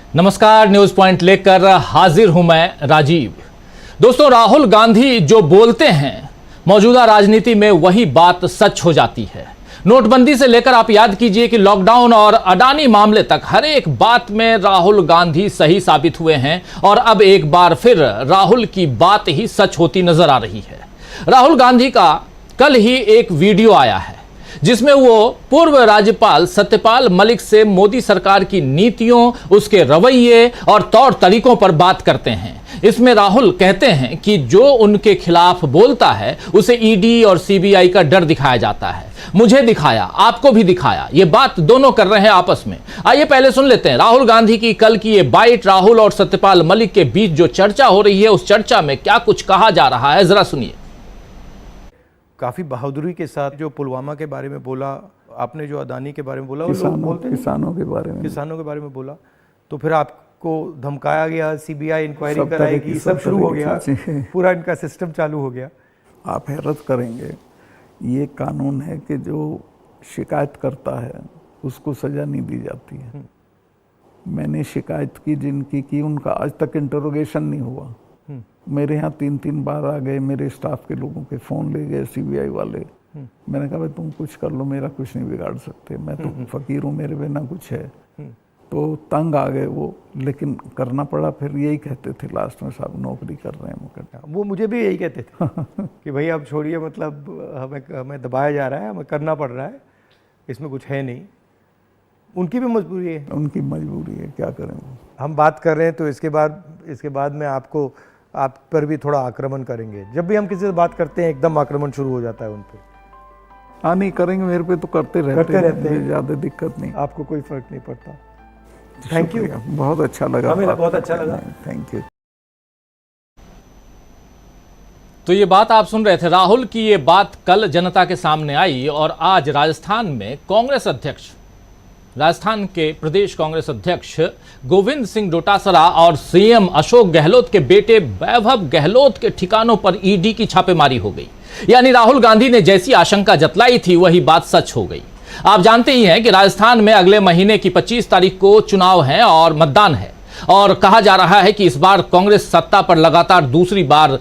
नमस्कार, news point लेकर हाजिर हूं मैं राजीव। दोस्तों, राहुल गांधी जो बोलते हैं मौजूदा राजनीति में वही बात सच हो जाती है। नोटबंदी से लेकर आप याद कीजिए कि लॉकडाउन और अडानी मामले तक हर एक बात में राहुल गांधी सही साबित हुए हैं और अब एक बार फिर राहुल की बात ही सच होती नजर आ रही है। राहुल गांधी का कल ही एक वीडियो आया है जिसमें वो पूर्व राज्यपाल सत्यपाल मलिक से मोदी सरकार की नीतियों, उसके रवैये और तौर तरीकों पर बात करते हैं। इसमें राहुल कहते हैं कि जो उनके खिलाफ बोलता है उसे ईडी और सीबीआई का डर दिखाया जाता है। मुझे दिखाया, आपको भी दिखाया, ये बात दोनों कर रहे हैं आपस में। आइए पहले सुन लेते हैं राहुल गांधी की कल की ये बाइट। राहुल और सत्यपाल मलिक के बीच जो चर्चा हो रही है उस चर्चा में क्या कुछ कहा जा रहा है, जरा सुनिए। काफ़ी बहादुरी के साथ जो पुलवामा के बारे में बोला आपने, जो अदानी के बारे में बोला, किसानों के बारे में बोला, तो फिर आपको धमकाया गया, सीबीआई इंक्वायरी कराएगी, सब शुरू हो गया, पूरा इनका सिस्टम चालू हो गया। आप हैरत करेंगे, ये कानून है कि जो शिकायत करता है उसको सज़ा नहीं दी जाती है। मैंने शिकायत की जिनकी की, उनका आज तक इंटरोगेशन नहीं हुआ। मेरे यहाँ 3-3 बार आ गए, मेरे स्टाफ के लोगों के फ़ोन ले गए सीबीआई वाले। मैंने कहा भाई तुम कुछ कर लो, मेरा कुछ नहीं बिगाड़ सकते, मैं तो फ़कीर हूँ, मेरे बिना कुछ है। तो तंग आ गए वो, लेकिन करना पड़ा। फिर यही कहते थे लास्ट में, साहब नौकरी कर रहे हैं मुकदमा। वो मुझे भी यही कहते थे कि भाई अब छोड़िए, मतलब हमें दबाया जा रहा है, हमें करना पड़ रहा है, इसमें कुछ है नहीं। उनकी भी मजबूरी है, उनकी मजबूरी है, क्या करें। हम बात कर रहे हैं तो इसके बाद में आप पर भी थोड़ा आक्रमण करेंगे। जब भी हम किसी से बात करते हैं एकदम आक्रमण शुरू हो जाता है उन पे। हाँ, नहीं करेंगे, मेरे पे तो करते रहते हैं, ज़्यादा दिक्कत नहीं। आपको कोई फर्क नहीं पड़ता। थैंक यू, बहुत अच्छा लगा, हमें बहुत अच्छा लगा। Thank you. तो ये बात आप सुन रहे थे, राहुल की ये बात कल जनता के सामने आई और आज राजस्थान के प्रदेश कांग्रेस अध्यक्ष गोविंद सिंह डोटासरा और सीएम अशोक गहलोत के बेटे वैभव गहलोत के ठिकानों पर ईडी की छापेमारी हो गई। यानी राहुल गांधी ने जैसी आशंका जतलाई थी वही बात सच हो गई। आप जानते ही हैं कि राजस्थान में अगले महीने की 25 तारीख को चुनाव है और मतदान है, और कहा जा रहा है कि इस बार कांग्रेस सत्ता पर लगातार दूसरी बार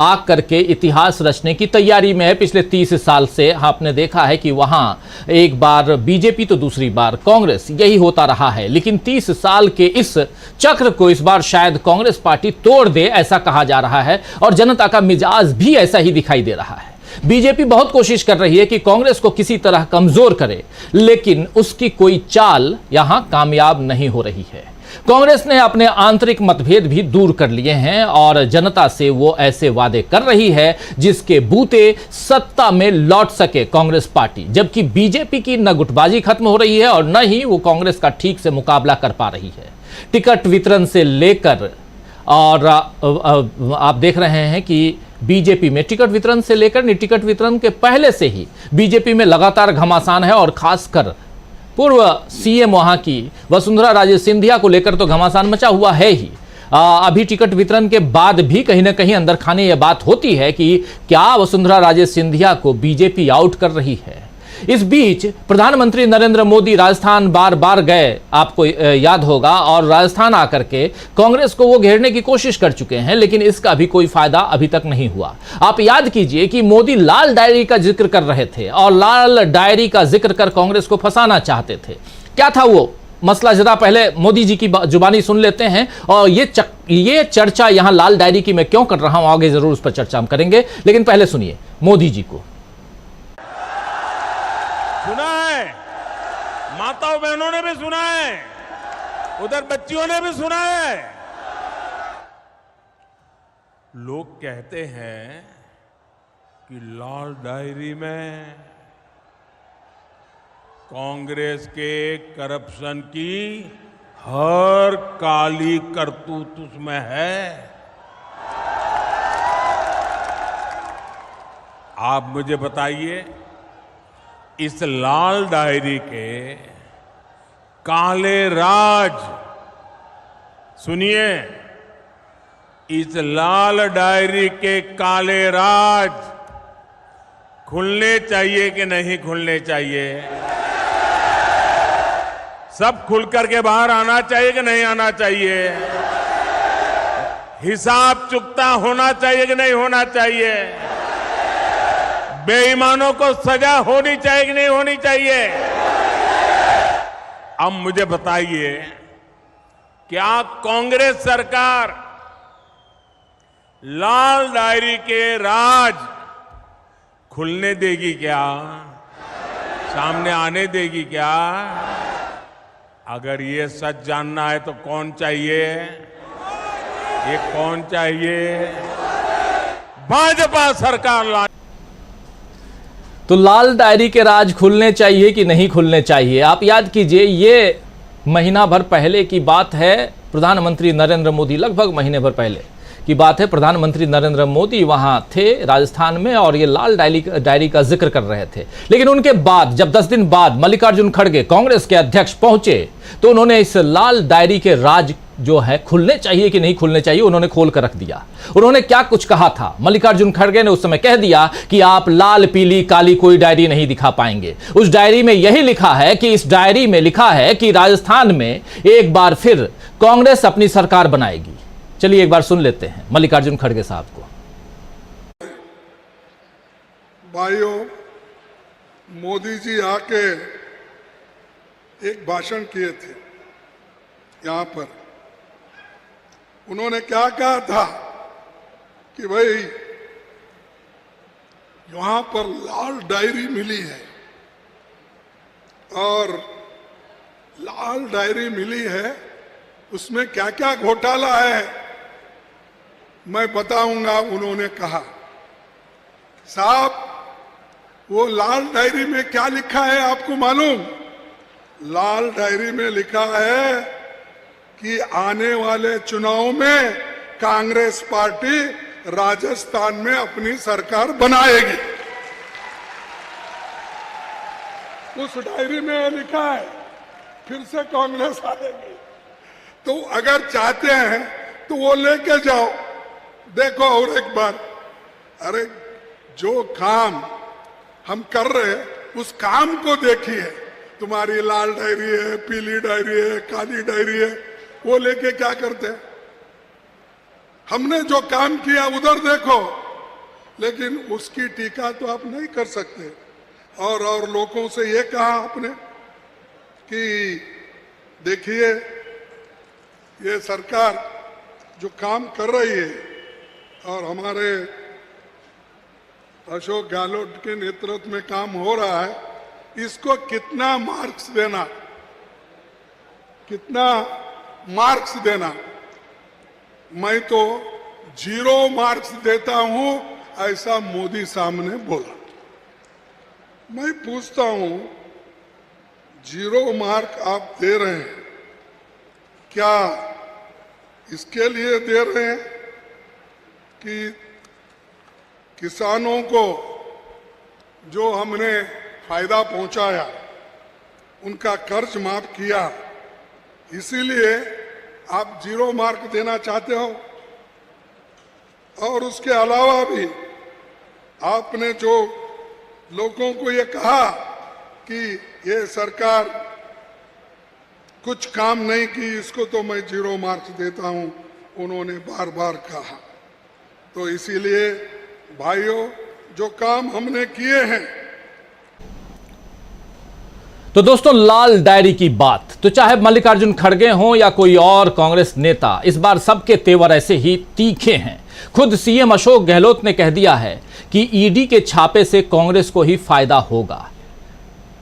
आ करके इतिहास रचने की तैयारी में है। पिछले 30 साल से आपने देखा है कि वहां एक बार बीजेपी तो दूसरी बार कांग्रेस, यही होता रहा है। लेकिन 30 साल के इस चक्र को इस बार शायद कांग्रेस पार्टी तोड़ दे, ऐसा कहा जा रहा है और जनता का मिजाज भी ऐसा ही दिखाई दे रहा है। बीजेपी बहुत कोशिश कर रही है कि कांग्रेस को किसी तरह कमजोर करे, लेकिन उसकी कोई चाल यहां कामयाब नहीं हो रही है। कांग्रेस ने अपने आंतरिक मतभेद भी दूर कर लिए हैं और जनता से वो ऐसे वादे कर रही है जिसके बूते सत्ता में लौट सके कांग्रेस पार्टी, जबकि बीजेपी की न गुटबाजी खत्म हो रही है और न ही वो कांग्रेस का ठीक से मुकाबला कर पा रही है। टिकट वितरण से लेकर, और आप देख रहे हैं कि बीजेपी में टिकट वितरण से लेकर टिकट वितरण के पहले से ही बीजेपी में लगातार घमासान है और खासकर पूर्व सीएम वहां की वसुंधरा राजे सिंधिया को लेकर तो घमासान मचा हुआ है ही। अभी टिकट वितरण के बाद भी कहीं ना कहीं अंदर खाने यह बात होती है कि क्या वसुंधरा राजे सिंधिया को बीजेपी आउट कर रही है। इस बीच प्रधानमंत्री नरेंद्र मोदी राजस्थान बार बार गए, आपको याद होगा, और राजस्थान आकर के कांग्रेस को वो घेरने की कोशिश कर चुके हैं, लेकिन इसका भी कोई फायदा अभी तक नहीं हुआ। आप याद कीजिए कि मोदी लाल डायरी का जिक्र कर रहे थे और लाल डायरी का जिक्र कर कांग्रेस को फंसाना चाहते थे। क्या था वो मसला, जरा पहले मोदी जी की जुबानी सुन लेते हैं। और ये चर्चा यहां लाल डायरी की मैं क्यों कर रहा हूं, आगे जरूर उस पर चर्चा हम करेंगे, लेकिन पहले सुनिए मोदी जी को। सुना है, माताओं बहनों ने भी सुना है, उधर बच्चियों ने भी सुना है। लोग कहते हैं कि लाल डायरी में कांग्रेस के करप्शन की हर काली करतूत उसमें है। आप मुझे बताइए, इस लाल डायरी के काले राज, सुनिए, इस लाल डायरी के काले राज खुलने चाहिए कि नहीं खुलने चाहिए? सब खुल करके बाहर आना चाहिए कि नहीं आना चाहिए? हिसाब चुकता होना चाहिए कि नहीं होना चाहिए? बेईमानों को सजा होनी चाहिए कि नहीं होनी चाहिए? अब मुझे बताइए, क्या कांग्रेस सरकार लाल डायरी के राज खुलने देगी क्या? सामने आने देगी क्या? अगर ये सच जानना है तो कौन चाहिए? ये कौन चाहिए? भाजपा सरकार ला। तो लाल डायरी के राज खुलने चाहिए कि नहीं खुलने चाहिए? आप याद कीजिए, ये महीना भर पहले की बात है। प्रधानमंत्री नरेंद्र मोदी, लगभग महीने भर पहले की बात है, प्रधानमंत्री नरेंद्र मोदी वहां थे राजस्थान में और ये लाल डायरी का जिक्र कर रहे थे। लेकिन उनके बाद जब 10 दिन बाद मल्लिकार्जुन खड़गे कांग्रेस के अध्यक्ष पहुंचे तो उन्होंने इस लाल डायरी के राज जो है खुलने चाहिए कि नहीं खुलने चाहिए, उन्होंने खोल कर रख दिया। उन्होंने क्या कुछ कहा था? मल्लिकार्जुन खड़गे ने उस समय कह दिया कि आप लाल पीली काली कोई डायरी नहीं दिखा पाएंगे। उस डायरी में यही लिखा है कि इस डायरी में लिखा है कि राजस्थान में एक बार फिर कांग्रेस अपनी सरकार बनाएगी। चलिए एक बार सुन लेते हैं मल्लिकार्जुन खड़गे साहब को। भाइयों, मोदी जी आके एक भाषण किए थे यहाँ पर। उन्होंने क्या कहा था कि भाई यहाँ पर लाल डायरी मिली है और लाल डायरी मिली है, उसमें क्या क्या घोटाला है मैं बताऊंगा। उन्होंने कहा, साहब वो लाल डायरी में क्या लिखा है आपको मालूम? लाल डायरी में लिखा है कि आने वाले चुनाव में कांग्रेस पार्टी राजस्थान में अपनी सरकार बनाएगी। उस डायरी में लिखा है फिर से कांग्रेस आएगी। तो अगर चाहते हैं तो वो लेके जाओ, देखो और एक बार। अरे जो काम हम कर रहे हैं उस काम को देखिए। तुम्हारी लाल डायरी है, पीली डायरी है, काली डायरी है, वो लेके क्या करते हैं? हमने जो काम किया उधर देखो, लेकिन उसकी टीका तो आप नहीं कर सकते। और लोगों से ये कहा आपने कि देखिए ये सरकार जो काम कर रही है और हमारे अशोक गहलोत के नेतृत्व में काम हो रहा है, इसको कितना मार्क्स देना, कितना मार्क्स देना? मैं तो 0 मार्क्स देता हूं, ऐसा मोदी साहब ने बोला। मैं पूछता हूं, 0 मार्क आप दे रहे हैं, क्या इसके लिए दे रहे हैं कि किसानों को जो हमने फायदा पहुंचाया, उनका कर्ज माफ किया, इसीलिए आप 0 मार्क देना चाहते हो? और उसके अलावा भी आपने जो लोगों को ये कहा कि ये सरकार कुछ काम नहीं की, इसको तो मैं 0 मार्क्स देता हूं, उन्होंने बार बार कहा। तो इसीलिए भाइयों, जो काम हमने किए हैं। तो दोस्तों, लाल डायरी की बात तो चाहे मल्लिकार्जुन खड़गे हों या कोई और कांग्रेस नेता, इस बार सबके तेवर ऐसे ही तीखे हैं। खुद सीएम अशोक गहलोत ने कह दिया है कि ईडी के छापे से कांग्रेस को ही फायदा होगा।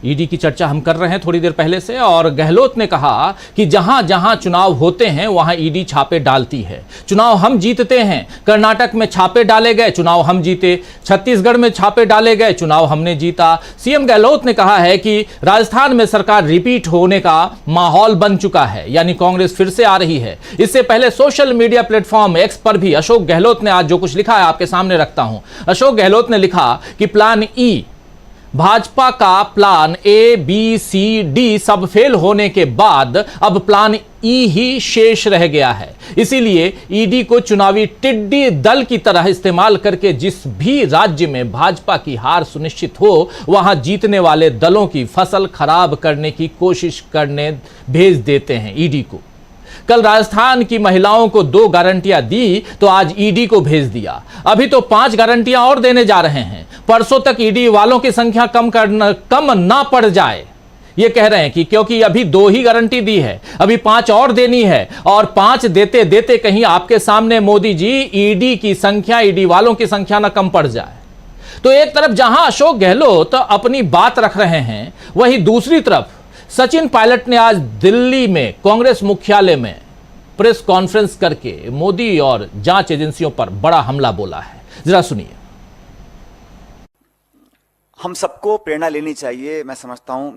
ईडी की चर्चा हम कर रहे हैं थोड़ी देर पहले से, और गहलोत ने कहा कि जहां जहां चुनाव होते हैं वहां ईडी छापे डालती है। चुनाव हम जीतते हैं, कर्नाटक में छापे डाले गए, चुनाव हम जीते, छत्तीसगढ़ में छापे डाले गए, चुनाव हमने जीता। सीएम गहलोत ने कहा है कि राजस्थान में सरकार रिपीट होने का माहौल बन चुका है, यानी कांग्रेस फिर से आ रही है। इससे पहले सोशल मीडिया प्लेटफॉर्म एक्स पर भी अशोक गहलोत ने आज जो कुछ लिखा है आपके सामने रखता हूं। अशोक गहलोत ने लिखा कि प्लान ई भाजपा का प्लान ABCD सब फेल होने के बाद अब प्लान ई ही शेष रह गया है। इसीलिए ईडी को चुनावी टिड्डी दल की तरह इस्तेमाल करके जिस भी राज्य में भाजपा की हार सुनिश्चित हो वहां जीतने वाले दलों की फसल खराब करने की कोशिश करने भेज देते हैं ईडी को। कल राजस्थान की महिलाओं को 2 गारंटियां दी तो आज ईडी को भेज दिया। अभी तो 5 गारंटियां और देने जा रहे हैं। परसों तक ईडी वालों की संख्या कम ना पड़ जाए, ये कह रहे हैं कि क्योंकि अभी 2 ही गारंटी दी है, अभी 5 और देनी है और 5 देते देते कहीं आपके सामने मोदी जी ईडी की संख्या, ईडी वालों की संख्या ना कम पड़ जाए। तो एक तरफ जहां अशोक गहलोत अपनी बात रख रहे हैं, वहीं दूसरी तरफ सचिन पायलट ने आज दिल्ली में कांग्रेस मुख्यालय में प्रेस कॉन्फ्रेंस करके मोदी और जांच एजेंसियों पर बड़ा हमला बोला है। जरा सुनिए। हम सबको प्रेरणा लेनी चाहिए, मैं समझता हूं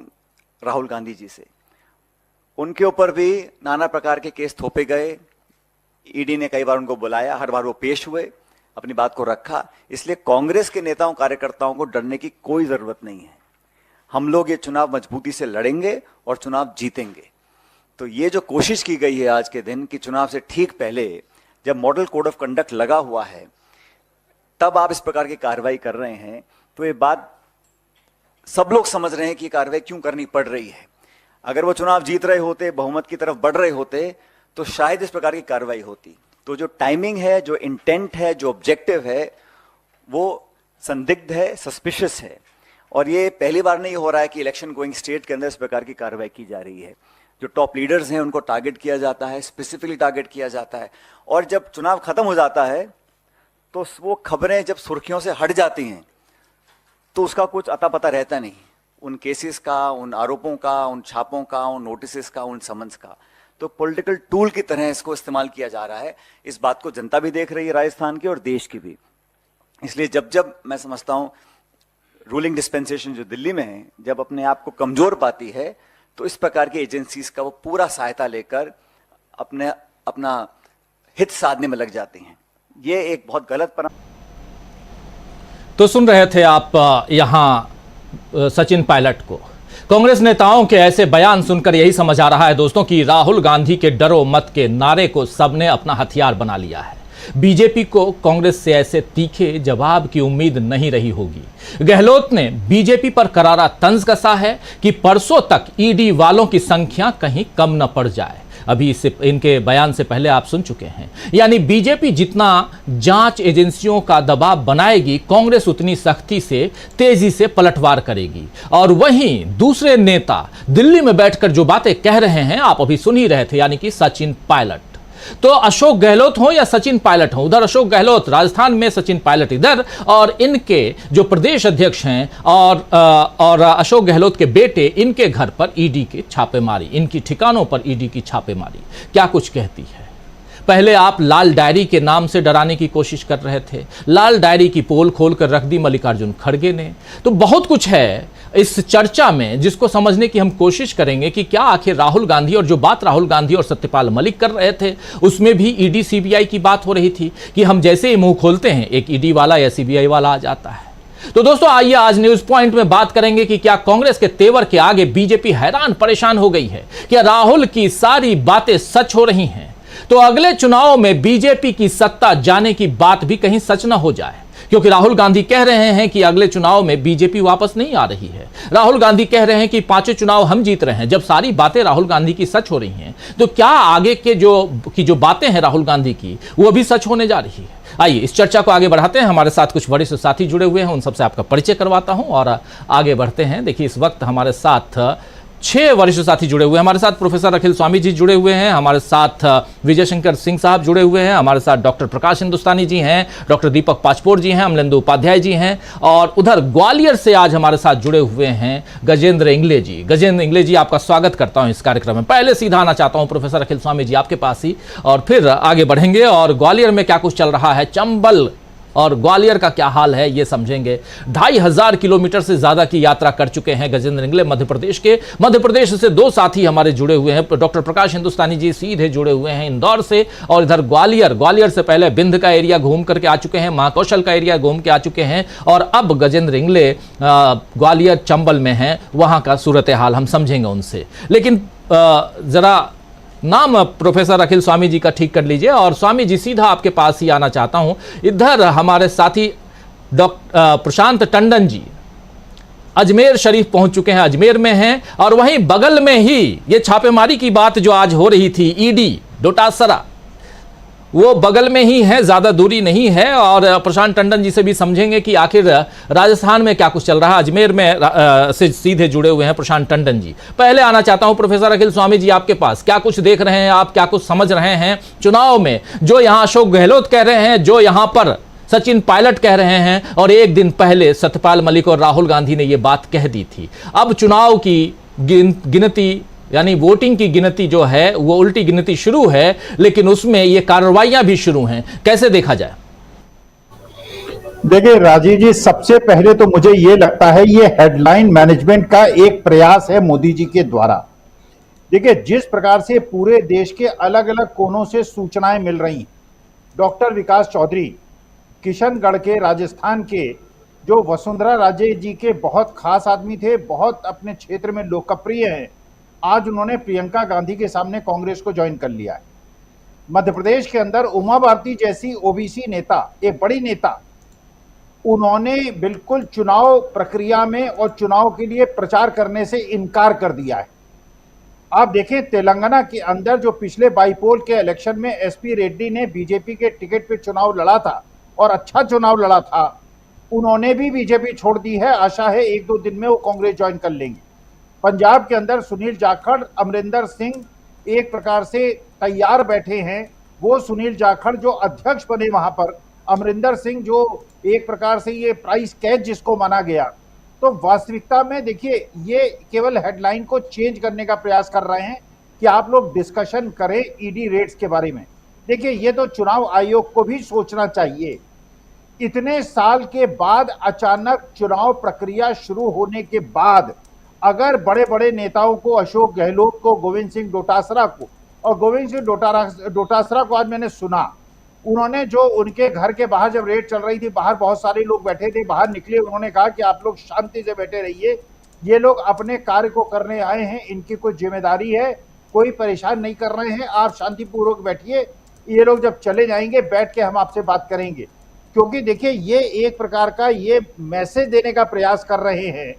राहुल गांधी जी से। उनके ऊपर भी नाना प्रकार के केस थोपे गए, ईडी ने कई बार उनको बुलाया, हर बार वो पेश हुए, अपनी बात को रखा। इसलिए कांग्रेस के नेताओं कार्यकर्ताओं को डरने की कोई जरूरत नहीं है। हम लोग ये चुनाव मजबूती से लड़ेंगे और चुनाव जीतेंगे। तो ये जो कोशिश की गई है आज के दिन कि चुनाव से ठीक पहले जब मॉडल कोड ऑफ कंडक्ट लगा हुआ है तब आप इस प्रकार की कार्रवाई कर रहे हैं, तो ये बात सब लोग समझ रहे हैं कि कार्रवाई क्यों करनी पड़ रही है। अगर वो चुनाव जीत रहे होते, बहुमत की तरफ बढ़ रहे होते, तो शायद इस प्रकार की कार्रवाई होती। तो जो टाइमिंग है, जो इंटेंट है, जो ऑब्जेक्टिव है, वो संदिग्ध है, सस्पिशियस है। और ये पहली बार नहीं हो रहा है कि इलेक्शन गोइंग स्टेट के अंदर इस प्रकार की कार्रवाई की जा रही है। जो टॉप लीडर्स हैं उनको टारगेट किया जाता है, स्पेसिफिकली टारगेट किया जाता है। और जब चुनाव खत्म हो जाता है तो वो खबरें जब सुर्खियों से हट जाती हैं तो उसका कुछ अता पता रहता नहीं, उन केसेस का, उन आरोपों का, उन छापों का, उन नोटिस का, उन समन्स का। तो पॉलिटिकल टूल की तरह इसको इस्तेमाल किया जा रहा है। इस बात को जनता भी देख रही है, राजस्थान की और देश की भी। इसलिए जब जब मैं समझता हूं रूलिंग डिस्पेंसेशन जो दिल्ली में है, जब अपने आप को कमजोर पाती है तो इस प्रकार की एजेंसीज का वो पूरा सहायता लेकर अपना हित साधने में लग जाती हैं। ये एक बहुत गलत तो सुन रहे थे आप यहां सचिन पायलट को। कांग्रेस नेताओं के ऐसे बयान सुनकर यही समझ आ रहा है दोस्तों कि राहुल गांधी के डरो मत के नारे को सबने अपना हथियार बना लिया है। बीजेपी को कांग्रेस से ऐसे तीखे जवाब की उम्मीद नहीं रही होगी। गहलोत ने बीजेपी पर करारा तंज कसा है कि परसों तक ईडी वालों की संख्या कहीं कम न पड़ जाए। अभी इससे इनके बयान से पहले आप सुन चुके हैं। यानी बीजेपी जितना जांच एजेंसियों का दबाव बनाएगी, कांग्रेस उतनी सख्ती से, तेजी से पलटवार करेगी। और वहीं दूसरे नेता दिल्ली में बैठकर जो बातें कह रहे हैं आप अभी सुन ही रहे थे, यानी कि सचिन पायलट। तो अशोक गहलोत हो या सचिन पायलट हो, उधर अशोक गहलोत राजस्थान में, सचिन पायलट इधर, और इनके जो प्रदेश अध्यक्ष हैं और अशोक गहलोत के बेटे, इनके घर पर ईडी की छापेमारी, इनकी ठिकानों पर ईडी की छापेमारी क्या कुछ कहती है। पहले आप लाल डायरी के नाम से डराने की कोशिश कर रहे थे, लाल डायरी की पोल खोलकर रख दी मल्लिकार्जुन खड़गे ने। तो बहुत कुछ है इस चर्चा में जिसको समझने की हम कोशिश करेंगे कि क्या आखिर राहुल गांधी, और जो बात राहुल गांधी और सत्यपाल मलिक कर रहे थे उसमें भी ईडी सीबीआई की बात हो रही थी कि हम जैसे ही मुंह खोलते हैं एक ईडी वाला या सीबीआई वाला आ जाता है। तो दोस्तों आइए आज न्यूज पॉइंट में बात करेंगे कि क्या कांग्रेस के तेवर के आगे बीजेपी हैरान परेशान हो गई है, क्या राहुल की सारी बातें सच हो रही हैं। तो अगले चुनाव में बीजेपी की सत्ता जाने की बात भी कहीं सच न हो जाए, क्योंकि राहुल गांधी कह रहे हैं कि अगले चुनाव में बीजेपी वापस नहीं आ रही है। राहुल गांधी कह रहे हैं कि 5 चुनाव हम जीत रहे हैं। जब सारी बातें राहुल गांधी की सच हो रही हैं तो क्या आगे के जो बातें हैं राहुल गांधी की वो भी सच होने जा रही है। आइए इस चर्चा को आगे बढ़ाते हैं। हमारे साथ कुछ वरिष्ठ साथी जुड़े हुए हैं, उन सबसे आपका परिचय करवाता हूं और आगे बढ़ते हैं। देखिए इस वक्त हमारे साथ 6 वरिष्ठ साथी जुड़े हुए हैं। हमारे साथ प्रोफेसर अखिल स्वामी जी जुड़े हुए हैं, हमारे साथ विजय शंकर सिंह साहब जुड़े हुए हैं, हमारे साथ डॉक्टर प्रकाश हिंदुस्तानी जी हैं, डॉक्टर दीपक पाचपोर जी हैं, अमलेंदु उपाध्याय जी हैं, और उधर ग्वालियर से आज हमारे साथ जुड़े हुए हैं गजेंद्र इंगले जी। गजेंद्र इंगले जी, आपका स्वागत करता हूं इस कार्यक्रम में। पहले सीधा आना चाहता हूं प्रोफेसर अखिल स्वामी जी आपके पास ही, और फिर आगे बढ़ेंगे और ग्वालियर में क्या कुछ चल रहा है, चंबल और ग्वालियर का क्या हाल है ये समझेंगे। 2500 किलोमीटर से ज्यादा की यात्रा कर चुके हैं गजेंद्र इंगले मध्य प्रदेश के। मध्य प्रदेश से दो साथी हमारे जुड़े हुए हैं, डॉक्टर प्रकाश हिंदुस्तानी जी सीधे जुड़े हुए हैं इंदौर से, और इधर ग्वालियर से पहले बिंद का एरिया घूम करके आ चुके हैं, महाकौशल का एरिया घूम के आ चुके हैं, और अब गजेंद्र इंगले ग्वालियर चंबल में हैं, वहां का सूरत हाल हम समझेंगे उनसे। लेकिन जरा नाम प्रोफेसर अखिल स्वामी जी का ठीक कर लीजिए, और स्वामी जी सीधा आपके पास ही आना चाहता हूं। इधर हमारे साथी डॉक्टर प्रशांत टंडन जी अजमेर शरीफ पहुंच चुके हैं, अजमेर में हैं, और वहीं बगल में ही ये छापेमारी की बात जो आज हो रही थी, ईडी डोटासरा, वो बगल में ही है, ज्यादा दूरी नहीं है। और प्रशांत टंडन जी से भी समझेंगे कि आखिर राजस्थान में क्या कुछ चल रहा है। अजमेर में से सीधे जुड़े हुए हैं प्रशांत टंडन जी। पहले आना चाहता हूं प्रोफेसर अखिल स्वामी जी आपके पास, क्या कुछ देख रहे हैं आप, क्या कुछ समझ रहे हैं चुनाव में, जो यहां अशोक गहलोत कह रहे हैं, जो यहां पर सचिन पायलट कह रहे हैं, और एक दिन पहले सत्यपाल मलिक और राहुल गांधी ने यह बात कह दी थी। अब चुनाव की गिनती यानी वोटिंग की गिनती जो है वो उल्टी गिनती शुरू है, लेकिन उसमें ये कार्रवाइयां भी शुरू हैं, कैसे देखा जाए? देखिए राजीव जी, सबसे पहले तो मुझे ये लगता है ये हेडलाइन मैनेजमेंट का एक प्रयास है मोदी जी के द्वारा। देखिए जिस प्रकार से पूरे देश के अलग अलग कोनों से सूचनाएं मिल रही, डॉक्टर विकास चौधरी किशनगढ़ के राजस्थान के, जो वसुंधरा राजे जी के बहुत खास आदमी थे, बहुत अपने क्षेत्र में लोकप्रिय हैं, आज उन्होंने प्रियंका गांधी के सामने कांग्रेस को ज्वाइन कर लिया है। मध्य प्रदेश के अंदर उमा भारती जैसी ओबीसी नेता, एक बड़ी नेता, उन्होंने बिल्कुल चुनाव प्रक्रिया में और चुनाव के लिए प्रचार करने से इनकार कर दिया है। आप देखें तेलंगाना के अंदर जो पिछले बाईपोल के इलेक्शन में एसपी रेड्डी ने बीजेपी के टिकट पे चुनाव लड़ा था और अच्छा चुनाव लड़ा था, उन्होंने भी बीजेपी छोड़ दी है। आशा है एक दो दिन में वो कांग्रेस ज्वाइन कर लेंगे। पंजाब के अंदर सुनील जाखड़, अमरिंदर सिंह एक प्रकार से तैयार बैठे हैं। वो सुनील जाखड़ जो अध्यक्ष बने वहां पर, अमरिंदर सिंह जो एक प्रकार से ये प्राइस कैच जिसको माना गया, तो वास्तविकता में देखिए ये केवल हेडलाइन को चेंज करने का प्रयास कर रहे हैं कि आप लोग डिस्कशन करें ईडी रेट्स के बारे में। देखिए ये तो चुनाव आयोग को भी सोचना चाहिए। इतने साल के बाद अचानक चुनाव प्रक्रिया शुरू होने के बाद अगर बड़े बड़े नेताओं को, अशोक गहलोत को, गोविंद सिंह डोटासरा को, और गोविंद सिंह डोटासरा को आज मैंने सुना, उन्होंने जो उनके घर के बाहर जब रेड चल रही थी, बाहर बहुत सारे लोग बैठे थे, बाहर निकले, उन्होंने कहा कि आप लोग शांति से बैठे रहिए, ये लोग अपने कार्य को करने आए हैं, इनकी कोई जिम्मेदारी है, कोई परेशान नहीं कर रहे हैं, आप शांतिपूर्वक बैठिए, ये लोग जब चले जाएंगे बैठ के हम आपसे बात करेंगे। क्योंकि देखिए ये एक प्रकार का ये मैसेज देने का प्रयास कर रहे हैं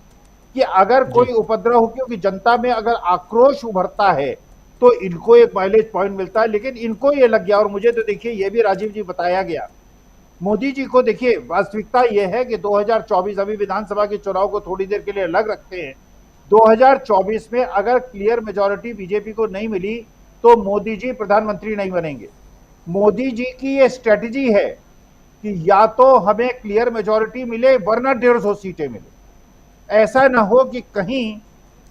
कि अगर कोई उपद्रव हो, क्योंकि जनता में अगर आक्रोश उभरता है तो इनको एक माइलेज पॉइंट मिलता है, लेकिन इनको ये लग गया। और मुझे तो देखिए ये भी राजीव जी बताया गया, मोदी जी को देखिए वास्तविकता ये है कि 2024 अभी विधानसभा के चुनाव को थोड़ी देर के लिए अलग रखते हैं, 2024 में अगर क्लियर मेजॉरिटी बीजेपी को नहीं मिली तो मोदी जी प्रधानमंत्री नहीं बनेंगे। मोदी जी की ये स्ट्रेटजी है कि या तो हमें क्लियर मेजॉरिटी मिले वरना 150 सीटें मिले। ऐसा ना हो कि कहीं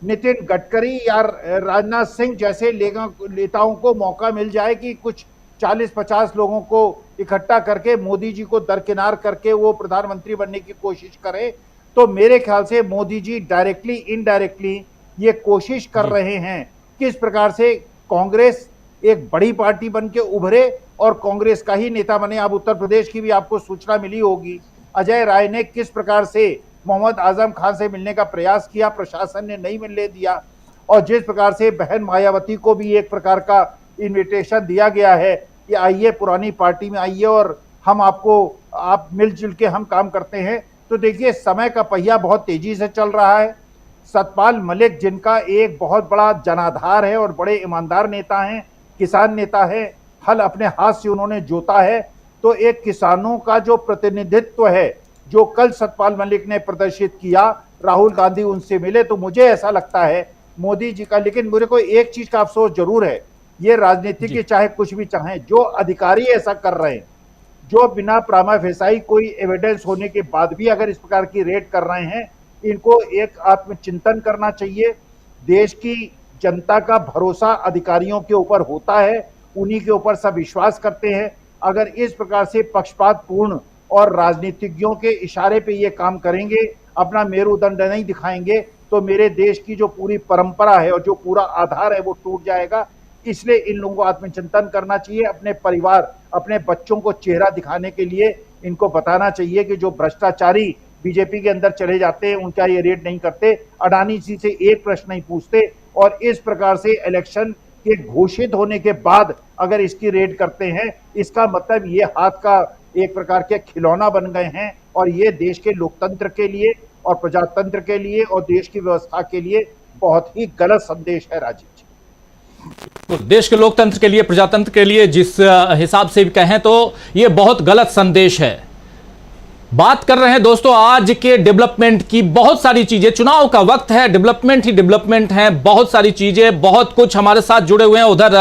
नितिन गडकरी या राजनाथ सिंह जैसे नेताओं को मौका मिल जाए कि कुछ 40-50 लोगों को इकट्ठा करके मोदी जी को दरकिनार करके वो प्रधानमंत्री बनने की कोशिश करें। तो मेरे ख्याल से मोदी जी डायरेक्टली इनडायरेक्टली ये कोशिश कर रहे हैं किस प्रकार से कांग्रेस एक बड़ी पार्टी बन के उभरे और कांग्रेस का ही नेता बने। अब उत्तर प्रदेश की भी आपको सूचना मिली होगी, अजय राय ने किस प्रकार से मोहम्मद आजम खान से मिलने का प्रयास किया, प्रशासन ने नहीं मिलने दिया, और जिस प्रकार से बहन मायावती को भी एक प्रकार का इनविटेशन दिया गया है कि आइए पुरानी पार्टी में आइए और हम आप मिलजुल के हम काम करते हैं। तो देखिए समय का पहिया बहुत तेजी से चल रहा है। सतपाल मलिक जिनका एक बहुत बड़ा जनाधार है और बड़े ईमानदार नेता हैं, किसान नेता है, हल अपने हाथ से उन्होंने जोता है, तो एक किसानों का जो प्रतिनिधित्व है जो कल सतपाल मलिक ने प्रदर्शित किया, राहुल गांधी उनसे मिले, तो मुझे ऐसा लगता है मोदी जी का। लेकिन मेरे को एक चीज का अफसोस जरूर है, ये राजनीति के चाहे कुछ भी चाहें, जो अधिकारी ऐसा कर रहे हैं, जो बिना प्रामा फेसाई कोई एविडेंस होने के बाद भी अगर इस प्रकार की रेड कर रहे हैं, इनको एक आत्मचिंतन करना चाहिए। देश की जनता का भरोसा अधिकारियों के ऊपर होता है, उन्हीं के ऊपर सब विश्वास करते हैं। अगर इस प्रकार से पक्षपातपूर्ण और राजनीतिज्ञों के इशारे पे ये काम करेंगे, अपना मेरुदंड नहीं दिखाएंगे, तो मेरे देश की जो पूरी परंपरा है और जो पूरा आधार है वो टूट जाएगा। इसलिए इन लोगों को आत्मचिंतन करना चाहिए। अपने परिवार, अपने बच्चों को चेहरा दिखाने के लिए इनको बताना चाहिए कि जो भ्रष्टाचारी बीजेपी के अंदर चले जाते हैं उनका ये रेड नहीं करते, अडानी जी से एक प्रश्न नहीं पूछते, और इस प्रकार से इलेक्शन के घोषित होने के बाद अगर इसकी रेड करते हैं, इसका मतलब ये हाथ का एक प्रकार के खिलौना बन गए हैं, और ये देश के लोकतंत्र के लिए और प्रजातंत्र के लिए और देश की व्यवस्था के लिए बहुत ही गलत संदेश है राजीव जी। तो देश के लोकतंत्र के लिए, प्रजातंत्र के लिए जिस हिसाब से भी कहें तो ये बहुत गलत संदेश है। बात कर रहे हैं दोस्तों आज के डेवलपमेंट की। बहुत सारी चीजें, चुनाव का वक्त है, डेवलपमेंट ही डेवलपमेंट है, बहुत सारी चीजें, बहुत कुछ हमारे साथ जुड़े हुए हैं। उधर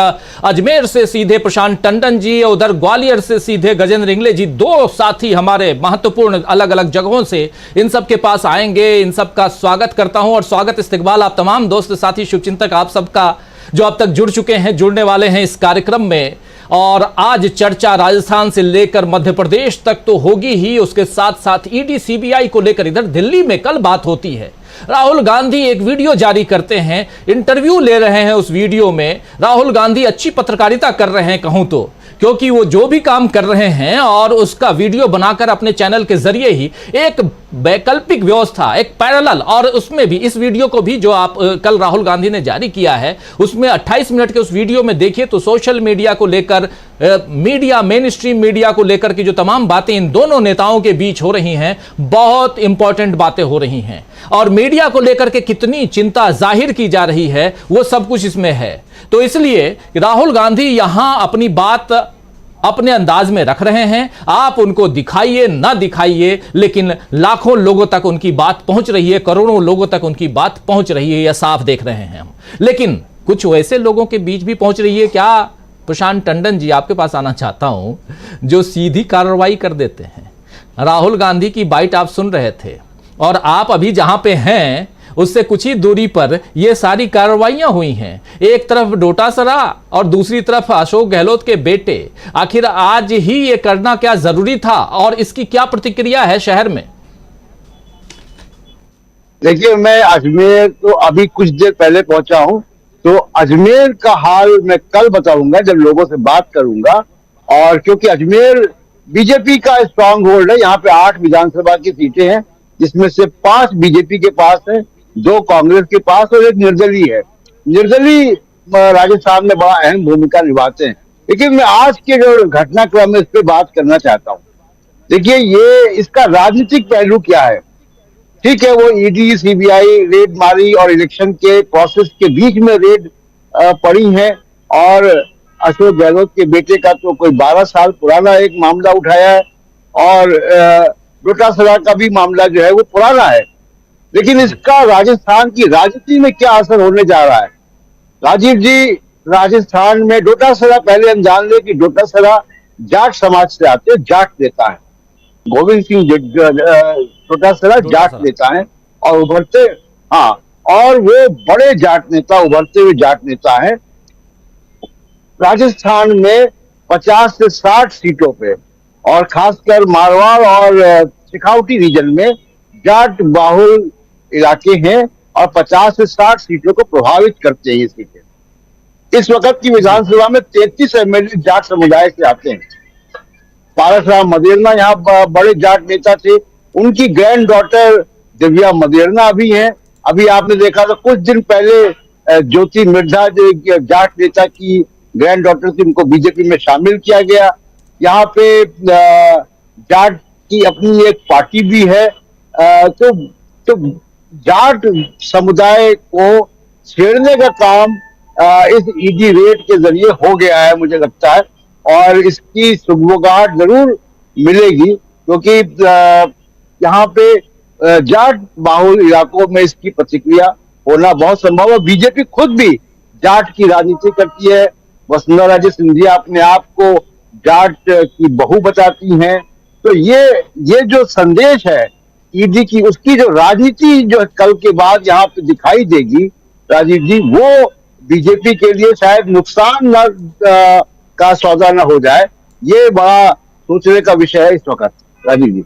अजमेर से सीधे प्रशांत टंडन जी, उधर ग्वालियर से सीधे गजेंद्र इंगले जी, दो साथी हमारे महत्वपूर्ण अलग अलग जगहों से, इन सब के पास आएंगे। इन सब का स्वागत करता हूं और स्वागत इस्तकबाल आप तमाम दोस्त साथी शुभचिंतक आप सबका जो अब तक जुड़ चुके हैं, जुड़ने वाले हैं इस कार्यक्रम में। और आज चर्चा राजस्थान से लेकर मध्य प्रदेश तक तो होगी ही, उसके साथ साथ ईडी सीबीआई को लेकर इधर दिल्ली में कल बात होती है। राहुल गांधी एक वीडियो जारी करते हैं, इंटरव्यू ले रहे हैं। उस वीडियो में राहुल गांधी अच्छी पत्रकारिता कर रहे हैं कहूं तो, क्योंकि वो जो भी काम कर रहे हैं और उसका वीडियो बनाकर अपने चैनल के जरिए ही एक वैकल्पिक व्यवस्था, एक पैरेलल, और उसमें भी इस वीडियो को भी जो आप कल राहुल गांधी ने जारी किया है, उसमें 28 मिनट के उस वीडियो में देखिए तो सोशल मीडिया को लेकर, मीडिया, मेन स्ट्रीम मीडिया को लेकर की जो तमाम बातें इन दोनों नेताओं के बीच हो रही हैं, बहुत इंपॉर्टेंट बातें हो रही हैं। और मीडिया को लेकर के कितनी चिंता जाहिर की जा रही है वो सब कुछ इसमें है। तो इसलिए राहुल गांधी यहां अपनी बात अपने अंदाज में रख रहे हैं। आप उनको दिखाइए ना दिखाइए, लेकिन लाखों लोगों तक उनकी बात पहुंच रही है, करोड़ों लोगों तक उनकी बात पहुंच रही है, यह साफ देख रहे हैं हम। लेकिन कुछ वैसे लोगों के बीच भी पहुंच रही है क्या? प्रशांत टंडन जी, आपके पास आना चाहता हूं, जो सीधी कार्रवाई कर देते हैं। राहुल गांधी की बाइट आप सुन रहे थे और आप अभी जहां पे हैं उससे कुछ ही दूरी पर ये सारी कार्रवाइयां हुई हैं। एक तरफ डोटासरा और दूसरी तरफ अशोक गहलोत के बेटे। आखिर आज ही ये करना क्या जरूरी था और इसकी क्या प्रतिक्रिया है शहर में? देखिए, मैं अजमेर तो अभी कुछ देर पहले पहुंचा हूं, तो अजमेर का हाल मैं कल बताऊंगा जब लोगों से बात करूंगा। और क्योंकि अजमेर बीजेपी का स्ट्रांग होल्ड है, यहाँ पे 8 विधानसभा की सीटें हैं, जिसमें से 5 बीजेपी के पास है, 2 कांग्रेस के पास और 1 निर्दलीय है। निर्दलीय राजस्थान में बड़ा अहम भूमिका निभाते हैं। लेकिन मैं आज के जो घटनाक्रम है इस पे बात करना चाहता हूँ। देखिए, ये इसका राजनीतिक पहलू क्या है? ठीक है, वो ईडी सीबीआई रेड मारी और इलेक्शन के प्रोसेस के बीच में रेड पड़ी है, और अशोक गहलोत के बेटे का तो कोई 12 साल पुराना एक मामला उठाया है, और डोटासरा का भी मामला जो है वो पुराना है। लेकिन इसका राजस्थान की राजनीति में क्या असर होने जा रहा है? राजीव जी, राजस्थान में डोटासरा, पहले हम जान ले कि डोटासरा जाट समाज से आते, जाट नेता है। गोविंद सिंह डोटासरा जाट नेता है और उभरते, हाँ, और वो बड़े जाट नेता, उभरते हुए जाट नेता है। राजस्थान में 50 से 60 सीटों पे, और खासकर मारवाड़ और सिखावटी रीजन में जाट बाहुल इलाके हैं, और 50 से 60 सीटों को प्रभावित करते हैं ये सीटें। इस वक्त की विधानसभा में 33 एमएलए जाट समुदाय से आते हैं। पारसराम मदेरना यहाँ बड़े जाट नेता थे, उनकी ग्रैंड डॉटर दिव्या मदेरना भी हैं। अभी आपने देखा था कुछ दिन पहले ज्योति मिर्धा जो जाट नेता की ग्रैंड डॉटर थी, उनको बीजेपी में शामिल किया गया। यहाँ पे जाट की अपनी एक पार्टी भी है। तो जाट समुदाय को छेड़ने का काम इस ईडी रेड के जरिए हो गया है, मुझे लगता है, और इसकी सुगबुगाहट जरूर मिलेगी, क्योंकि यहाँ पे जाट बाहुल इलाकों में इसकी प्रतिक्रिया होना बहुत संभव है। बीजेपी खुद भी जाट की राजनीति करती है। वसुंधरा राजे सिंधिया अपने आप को जाट की बहू बताती हैं। तो ये जो संदेश है ईडी की, उसकी जो राजनीति जो कल के बाद यहाँ पे दिखाई देगी राजीव जी, वो बीजेपी के लिए शायद नुकसान का सौदा न हो जाए। ये बड़ा सोचने का विषय है इस वक्त। राजीव जी।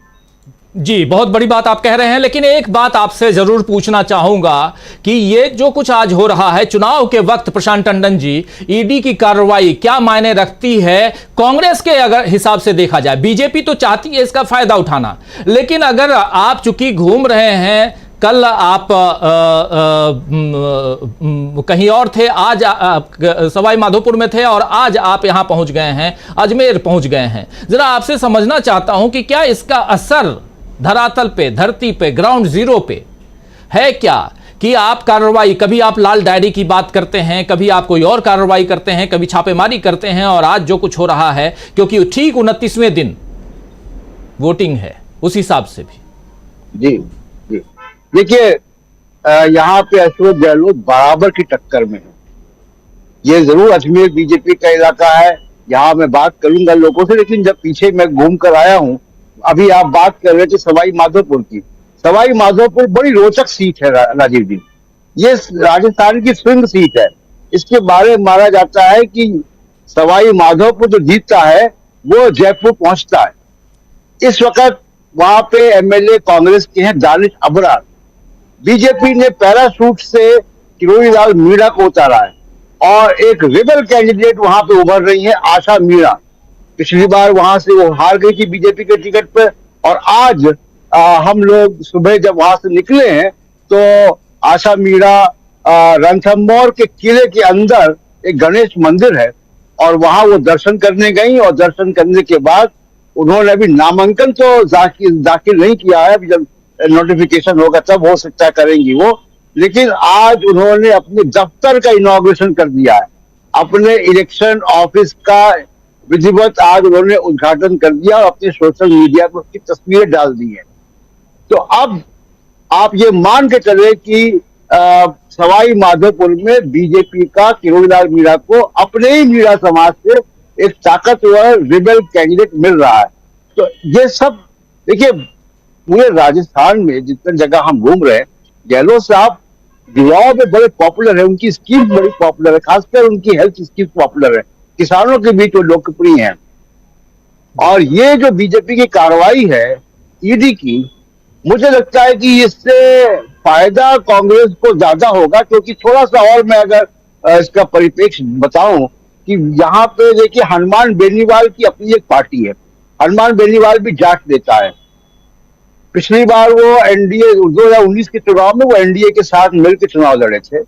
जी, बहुत बड़ी बात आप कह रहे हैं, लेकिन एक बात आपसे जरूर पूछना चाहूंगा कि ये जो कुछ आज हो रहा है चुनाव के वक्त, प्रशांत टंडन जी, ईडी की कार्रवाई क्या मायने रखती है कांग्रेस के अगर हिसाब से देखा जाए? बीजेपी तो चाहती है इसका फायदा उठाना, लेकिन अगर आप चूंकि घूम रहे हैं, कल आप कहीं और थे, आज सवाई माधोपुर में थे और आज आप यहां पहुंच गए हैं, अजमेर पहुंच गए हैं, जरा आपसे समझना चाहता हूं कि क्या इसका असर धरातल पे, धरती पे, ग्राउंड जीरो पे है क्या? कि आप कार्रवाई, कभी आप लाल डायरी की बात करते हैं, कभी आप कोई और कार्रवाई करते हैं, कभी छापेमारी करते हैं, और आज जो कुछ हो रहा है, क्योंकि ठीक 29वें दिन वोटिंग है, उस हिसाब से भी। जी जी, देखिए यहाँ पे अशोक गहलोत बराबर की टक्कर में है। ये जरूर अजमेर बीजेपी का इलाका है, यहाँ मैं बात करूंगा लोगों से, लेकिन जब पीछे मैं घूम कर आया हूँ, अभी आप बात कर रहे थे सवाई माधोपुर की। सवाई माधोपुर बड़ी रोचक सीट है राजीव जी। ये राजस्थान की स्विंग सीट है। इसके बारे में माना जाता है कि सवाई माधोपुर जो जीतता है वो जयपुर पहुंचता है। इस वक्त वहां पे एमएलए कांग्रेस के हैं दानिश अबरार। बीजेपी ने पैराशूट से किरोड़ीलाल मीणा को उतारा है और एक रिबल कैंडिडेट वहां पे उभर रही है, आशा मीणा। पिछली बार वहां से वो हार गई थी बीजेपी के टिकट पर, और आज हम लोग सुबह जब वहां से निकले हैं तो आशा मीणा रणथंभौर के किले के अंदर एक गणेश मंदिर है और वहां वो दर्शन करने गई, और दर्शन करने के बाद उन्होंने अभी नामांकन तो दाखिल नहीं किया है, अभी जब नोटिफिकेशन होगा तब हो सकता है करेंगी वो, लेकिन आज उन्होंने अपने दफ्तर का इनॉग्रेशन कर दिया है। अपने इलेक्शन ऑफिस का विधिवत आज उन्होंने उद्घाटन कर दिया और अपने सोशल मीडिया पर उसकी तस्वीरें डाल दी हैं। तो अब आप ये मान के चले कि सवाई माधोपुर में बीजेपी का किरोड़ीलाल मीणा को अपने ही मीणा समाज से एक ताकतवर रिबेल कैंडिडेट मिल रहा है। तो ये सब देखिए, पूरे राजस्थान में जितने जगह हम घूम रहे हैं, गहलोत साहब युवाओं में बड़े पॉपुलर है, उनकी स्कीम बड़ी पॉपुलर है, खासकर उनकी हेल्थ स्कीम पॉपुलर है, किसानों के बीच वो लोकप्रिय हैं। और ये जो बीजेपी की कार्रवाई है ईडी की, मुझे लगता है कि इससे फायदा कांग्रेस को ज्यादा होगा, क्योंकि थोड़ा सा और मैं अगर इसका परिप्रेक्ष्य बताऊं कि यहाँ पे देखिए हनुमान बेनीवाल की अपनी एक पार्टी है। हनुमान बेनीवाल भी जाट देता है। पिछली बार वो एनडीए 2019 के चुनाव में वो एनडीए के साथ मिलकर चुनाव लड़े थे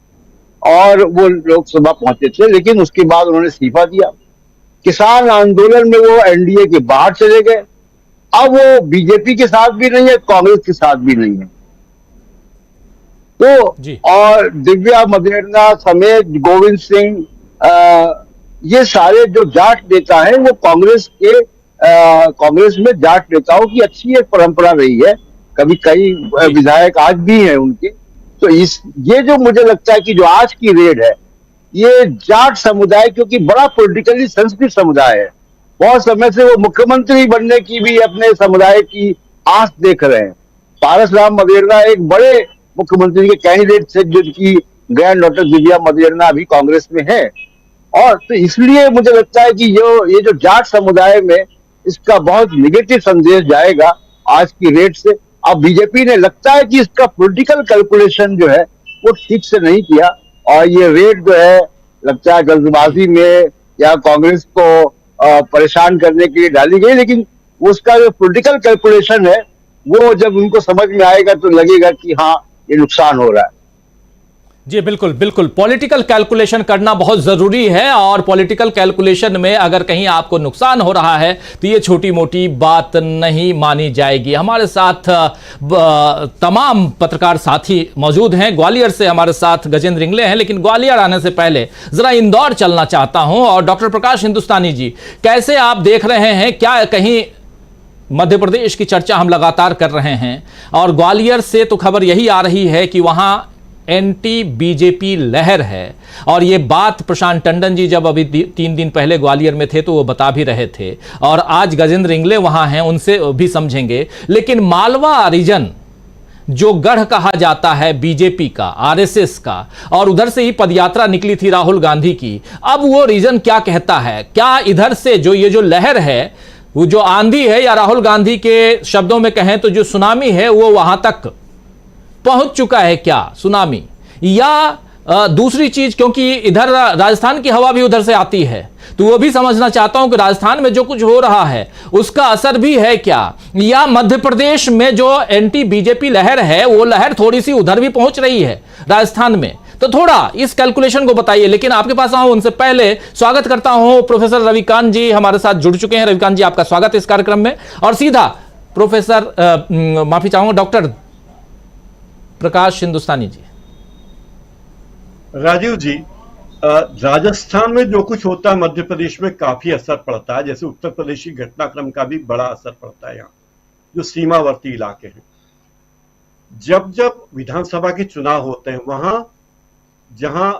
और वो लोकसभा पहुंचे थे, लेकिन उसके बाद उन्होंने इस्तीफा दिया। किसान आंदोलन में वो एनडीए के बाहर चले गए। अब वो बीजेपी के साथ भी नहीं है, कांग्रेस के साथ भी नहीं है। तो और दिव्या मदेरणा समेत गोविंद सिंह, ये सारे जो जाट नेता है वो कांग्रेस में जाट नेताओं की अच्छी एक परंपरा रही है। कभी कई विधायक आज भी हैं उनके। तो ये जो मुझे लगता है कि जो आज की रेड है, ये जाट समुदाय, क्योंकि बड़ा पॉलिटिकली सेंसिटिव समुदाय है, बहुत समय से वो मुख्यमंत्री बनने की भी अपने समुदाय की आस देख रहे हैं। पारस राम मदेरणा एक बड़े मुख्यमंत्री के कैंडिडेट थे, जिनकी ग्रैंड डॉटर दिव्या मदेरणा अभी कांग्रेस में है। और तो इसलिए मुझे लगता है कि ये जो जाट समुदाय में इसका बहुत निगेटिव संदेश जाएगा आज की रेड से। अब बीजेपी ने लगता है कि इसका पॉलिटिकल कैलकुलेशन जो है वो ठीक से नहीं किया, और ये रेड जो है लगता है जल्दबाजी में या कांग्रेस को परेशान करने के लिए डाली गई, लेकिन उसका जो पॉलिटिकल कैलकुलेशन है वो जब उनको समझ में आएगा तो लगेगा कि हाँ, ये नुकसान हो रहा है। जी बिल्कुल बिल्कुल, पॉलिटिकल कैलकुलेशन करना बहुत जरूरी है, और पॉलिटिकल कैलकुलेशन में अगर कहीं आपको नुकसान हो रहा है तो ये छोटी मोटी बात नहीं मानी जाएगी। हमारे साथ तमाम पत्रकार साथी मौजूद हैं। ग्वालियर से हमारे साथ गजेंद्र इंगले हैं, लेकिन ग्वालियर आने से पहले जरा इंदौर चलना चाहता हूं। और डॉक्टर प्रकाश हिंदुस्तानी जी, कैसे आप देख रहे हैं, क्या कहीं मध्य प्रदेश की चर्चा हम लगातार कर रहे हैं और ग्वालियर से तो खबर यही आ रही है कि वहां एंटी बीजेपी लहर है, और ये बात प्रशांत टंडन जी जब अभी 3 दिन पहले ग्वालियर में थे तो वो बता भी रहे थे, और आज गजेंद्र इंगले वहां हैं, उनसे भी समझेंगे। लेकिन मालवा रीजन जो गढ़ कहा जाता है बीजेपी का, आरएसएस का, और उधर से ही पदयात्रा निकली थी राहुल गांधी की, अब वो रीजन क्या कहता है? क्या इधर से जो ये जो लहर है वो जो आंधी है, या राहुल गांधी के शब्दों में कहें तो जो सुनामी है, वो वहां तक पहुंच चुका है क्या सुनामी, या दूसरी चीज, क्योंकि इधर राजस्थान की हवा भी उधर से आती है, तो वो भी समझना चाहता हूं कि राजस्थान में जो कुछ हो रहा है उसका असर भी है क्या, या मध्य प्रदेश में जो एंटी बीजेपी लहर है वो लहर थोड़ी सी उधर भी पहुंच रही है राजस्थान में। तो थोड़ा इस कैलकुलेशन को बताइए। लेकिन आपके पास आऊं उनसे पहले स्वागत करता हूं प्रोफेसर रविकांत जी हमारे साथ जुड़ चुके हैं। रविकांत जी, आपका स्वागत है इस कार्यक्रम में। और सीधा प्रोफेसर माफी चाहूंगा डॉक्टर प्रकाश हिंदुस्तानी जी। राजीव जी, राजस्थान में जो कुछ होता है मध्य प्रदेश में काफी असर पड़ता है, जैसे उत्तर प्रदेश की घटनाक्रम का भी बड़ा असर पड़ता है यहाँ, जो सीमावर्ती इलाके हैं। जब जब विधानसभा के चुनाव होते हैं, वहां जहां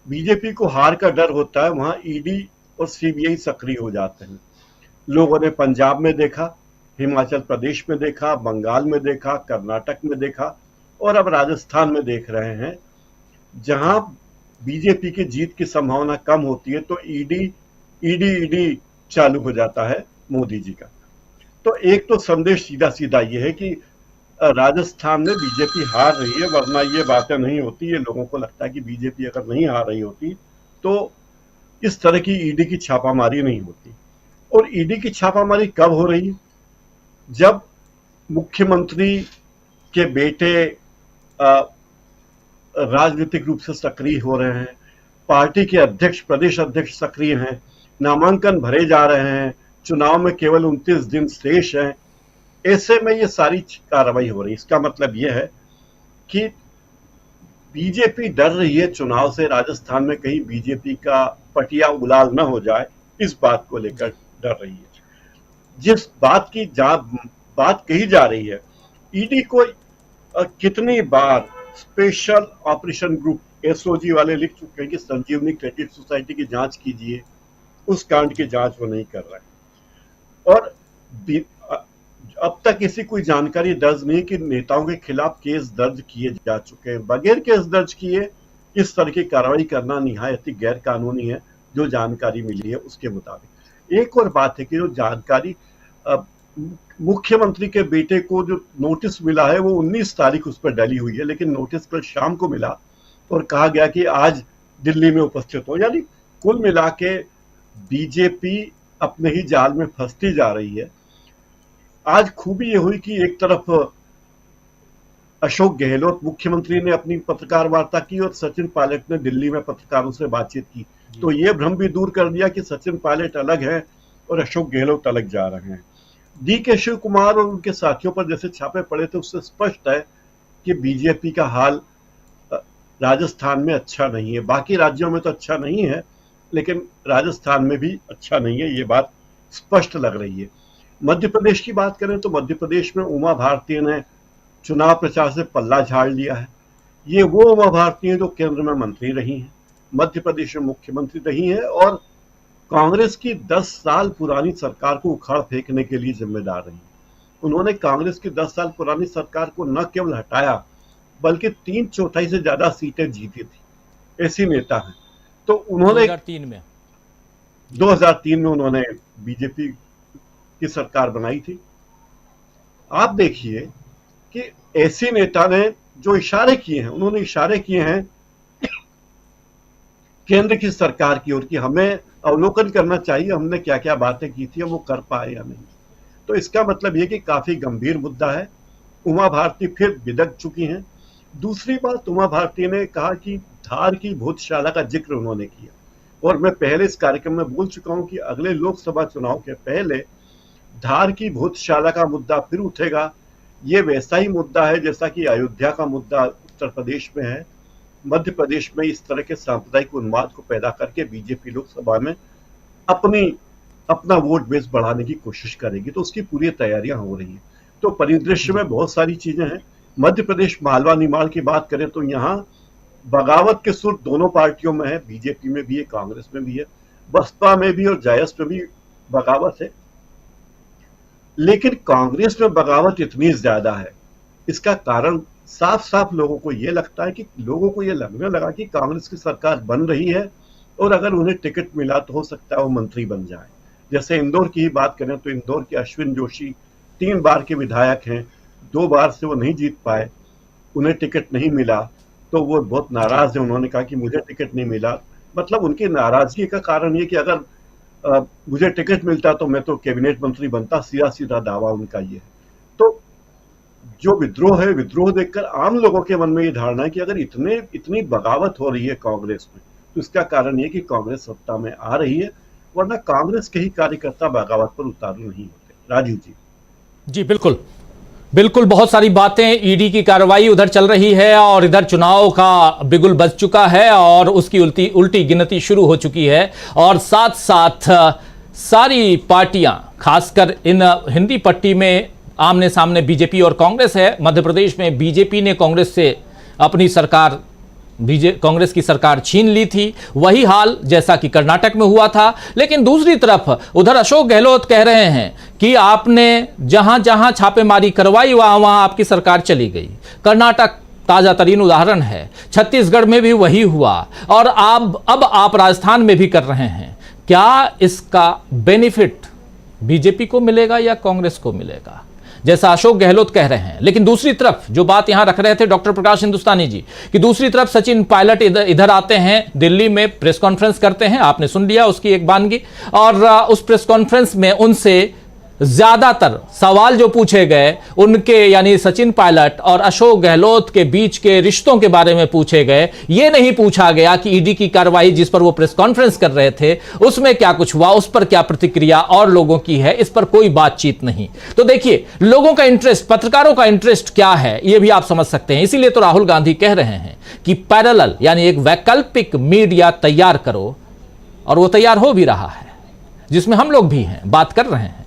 बीजेपी को हार का डर होता है, वहां ईडी और सीबीआई सक्रिय हो जाते हैं। लोगों ने पंजाब में देखा, हिमाचल प्रदेश में देखा, बंगाल में देखा, कर्नाटक में देखा, और अब राजस्थान में देख रहे हैं। जहां बीजेपी की जीत की संभावना कम होती है तो ईडी चालू हो जाता है मोदी जी का। तो एक तो संदेश सीधा सीधा ये है कि राजस्थान में बीजेपी हार रही है, वरना ये बातें नहीं होती। ये लोगों को लगता है कि बीजेपी अगर नहीं हार रही होती तो इस तरह की ईडी की छापामारी नहीं होती। और ईडी की छापामारी कब हो रही है? जब मुख्यमंत्री के बेटे राजनीतिक रूप से सक्रिय हो रहे हैं, पार्टी के अध्यक्ष, प्रदेश अध्यक्ष सक्रिय हैं, नामांकन भरे जा रहे हैं, चुनाव में केवल 29 दिन शेष हैं, ऐसे में ये सारी कार्रवाई हो रही है। इसका मतलब ये है कि बीजेपी डर रही है चुनाव से, राजस्थान में कहीं बीजेपी का पटिया उलाल न हो जाए, इस बात को लेकर डर रही है। जिस बात की बात कही जा रही है, ईडी को कितनी बार स्पेशल ऑपरेशन ग्रुप एसओजी वाले लिख चुके हैं कि संजीवनी क्रेडिट सोसाइटी की जांच कीजिए, उस कांड की जांच वो नहीं कर रहे हैं। और अब तक ऐसी कोई जानकारी दर्ज नहीं कि नेताओं के खिलाफ केस दर्ज किए जा चुके हैं। बगैर केस दर्ज किए इस तरह की कार्रवाई करना निहायत ही गैर कानूनी है, जो जानकारी मिली है उसके मुताबिक। एक और बात है कि जो जानकारी मुख्यमंत्री के बेटे को जो नोटिस मिला है वो 19 तारीख उस पर डली हुई है, लेकिन नोटिस कल शाम को मिला और कहा गया कि आज दिल्ली में उपस्थित हो। यानी कुल मिला के बीजेपी अपने ही जाल में फंसती जा रही है। आज खूबी ये हुई कि एक तरफ अशोक गहलोत मुख्यमंत्री ने अपनी पत्रकार वार्ता की और सचिन पायलट ने दिल्ली में पत्रकारों से बातचीत की, तो ये भ्रम भी दूर कर दिया कि सचिन पायलट अलग है और अशोक गहलोत अलग जा रहे हैं। DK शिव कुमार और उनके साथियों पर जैसे छापे पड़े थे, उससे स्पष्ट है कि बीजेपी का हाल राजस्थान में अच्छा नहीं है। बाकी राज्यों में तो अच्छा नहीं है, लेकिन राजस्थान में भी अच्छा नहीं है, ये बात स्पष्ट लग रही है। मध्य प्रदेश की बात करें तो मध्य प्रदेश में उमा भारती ने चुनाव प्रचार से पल्ला झाड़ लिया है। ये वो उमा भारती हैं जो केंद्र में मंत्री रही हैं, मध्य प्रदेश में मुख्यमंत्री रही हैं और कांग्रेस की 10 साल पुरानी सरकार को उखाड़ फेंकने के लिए जिम्मेदार रही। उन्होंने कांग्रेस की 10 साल पुरानी सरकार को न केवल हटाया बल्कि 3/4 से ज्यादा सीटें जीती थी। ऐसी नेता हैं। तो उन्होंने 2003 में उन्होंने बीजेपी की सरकार बनाई थी। आप देखिए कि ऐसे नेता ने जो इशारे किए हैं, उन्होंने इशारे किए हैं केंद्र की सरकार की ओर कि हमें अवलोकन करना चाहिए हमने क्या क्या बातें की थी और वो कर पाए या नहीं। तो इसका मतलब ये कि काफी गंभीर मुद्दा है। उमा भारती फिर बिदक चुकी हैं। दूसरी बात, उमा भारती ने कहा कि धार की भोजशाला का जिक्र उन्होंने किया, और मैं पहले इस कार्यक्रम में बोल चुका हूं कि अगले लोकसभा चुनाव के पहले धार की भोजशाला का मुद्दा फिर उठेगा। ये वैसा ही मुद्दा है जैसा कि अयोध्या का मुद्दा उत्तर प्रदेश में है। मध्य प्रदेश में इस तरह के सांप्रदायिक उन्माद को पैदा करके बीजेपी लोकसभा में अपना वोट बेस बढ़ाने की कोशिश करेगी, तो उसकी पूरी तैयारियां हो रही हैं। तो परिदृश्य में बहुत सारी चीजें हैं। मध्य प्रदेश मालवा निमाड़ की बात करें तो यहाँ बगावत के सुर दोनों पार्टियों में है, बीजेपी में भी है, कांग्रेस में भी है, बसपा में भी और जायस में भी बगावत है। लेकिन कांग्रेस में बगावत इतनी ज्यादा है, इसका कारण साफ साफ लोगों को यह लगता है कि लोगों को यह लगने लगा कि कांग्रेस की सरकार बन रही है और अगर उन्हें टिकट मिला तो हो सकता है वो मंत्री बन जाए। जैसे इंदौर की ही बात करें तो इंदौर के अश्विन जोशी 3 बार के विधायक हैं, 2 बार से वो नहीं जीत पाए, उन्हें टिकट नहीं मिला तो वो बहुत नाराज है। उन्होंने कहा कि मुझे टिकट नहीं मिला। मतलब उनकी नाराजगी का कारण ये कि अगर मुझे टिकट मिलता तो मैं तो कैबिनेट मंत्री बनता, सीधा सीधा दावा उनका ये है। तो जो विद्रोह है, विद्रोह देखकर आम लोगों के मन में ये धारणा है कि अगर इतनी बगावत हो रही है कांग्रेस में, तो इसका कारण ये कि कांग्रेस सत्ता में आ रही है, वरना कांग्रेस के ही कार्यकर्ता बगावत पर उतारू नहीं होते। राजीव जी। जी बिल्कुल बिल्कुल, बहुत सारी बातें, ईडी की कार्रवाई उधर चल रही है और इधर चुनाव का बिगुल बज चुका है और उसकी उल्टी गिनती शुरू हो चुकी है। और साथ साथ सारी पार्टियां, खासकर इन हिंदी पट्टी में आमने सामने बीजेपी और कांग्रेस है। मध्य प्रदेश में बीजेपी ने कांग्रेस से अपनी सरकार, कांग्रेस की सरकार छीन ली थी। वही हाल जैसा कि कर्नाटक में हुआ था। लेकिन दूसरी तरफ उधर अशोक गहलोत कह रहे हैं कि आपने जहां जहां छापेमारी करवाई वहां वहां आपकी सरकार चली गई। कर्नाटक ताजा तरीन उदाहरण है, छत्तीसगढ़ में भी वही हुआ और अब आप राजस्थान में भी कर रहे हैं। क्या इसका बेनिफिट बीजेपी को मिलेगा या कांग्रेस को मिलेगा, जैसा अशोक गहलोत कह रहे हैं? लेकिन दूसरी तरफ जो बात यहां रख रहे थे डॉक्टर प्रकाश हिंदुस्तानी जी, कि दूसरी तरफ सचिन पायलट इधर आते हैं, दिल्ली में प्रेस कॉन्फ्रेंस करते हैं, आपने सुन लिया उसकी एक वानगी, और उस प्रेस कॉन्फ्रेंस में उनसे ज्यादातर सवाल जो पूछे गए उनके, यानी सचिन पायलट और अशोक गहलोत के बीच के रिश्तों के बारे में पूछे गए। ये नहीं पूछा गया कि ईडी की कार्रवाई जिस पर वो प्रेस कॉन्फ्रेंस कर रहे थे उसमें क्या कुछ हुआ, उस पर क्या प्रतिक्रिया और लोगों की है, इस पर कोई बातचीत नहीं। तो देखिए, लोगों का इंटरेस्ट, पत्रकारों का इंटरेस्ट क्या है ये भी आप समझ सकते हैं। इसीलिए तो राहुल गांधी कह रहे हैं कि पैरेलल, यानी एक वैकल्पिक मीडिया तैयार करो, और वो तैयार हो भी रहा है, जिसमें हम लोग भी हैं, बात कर रहे हैं।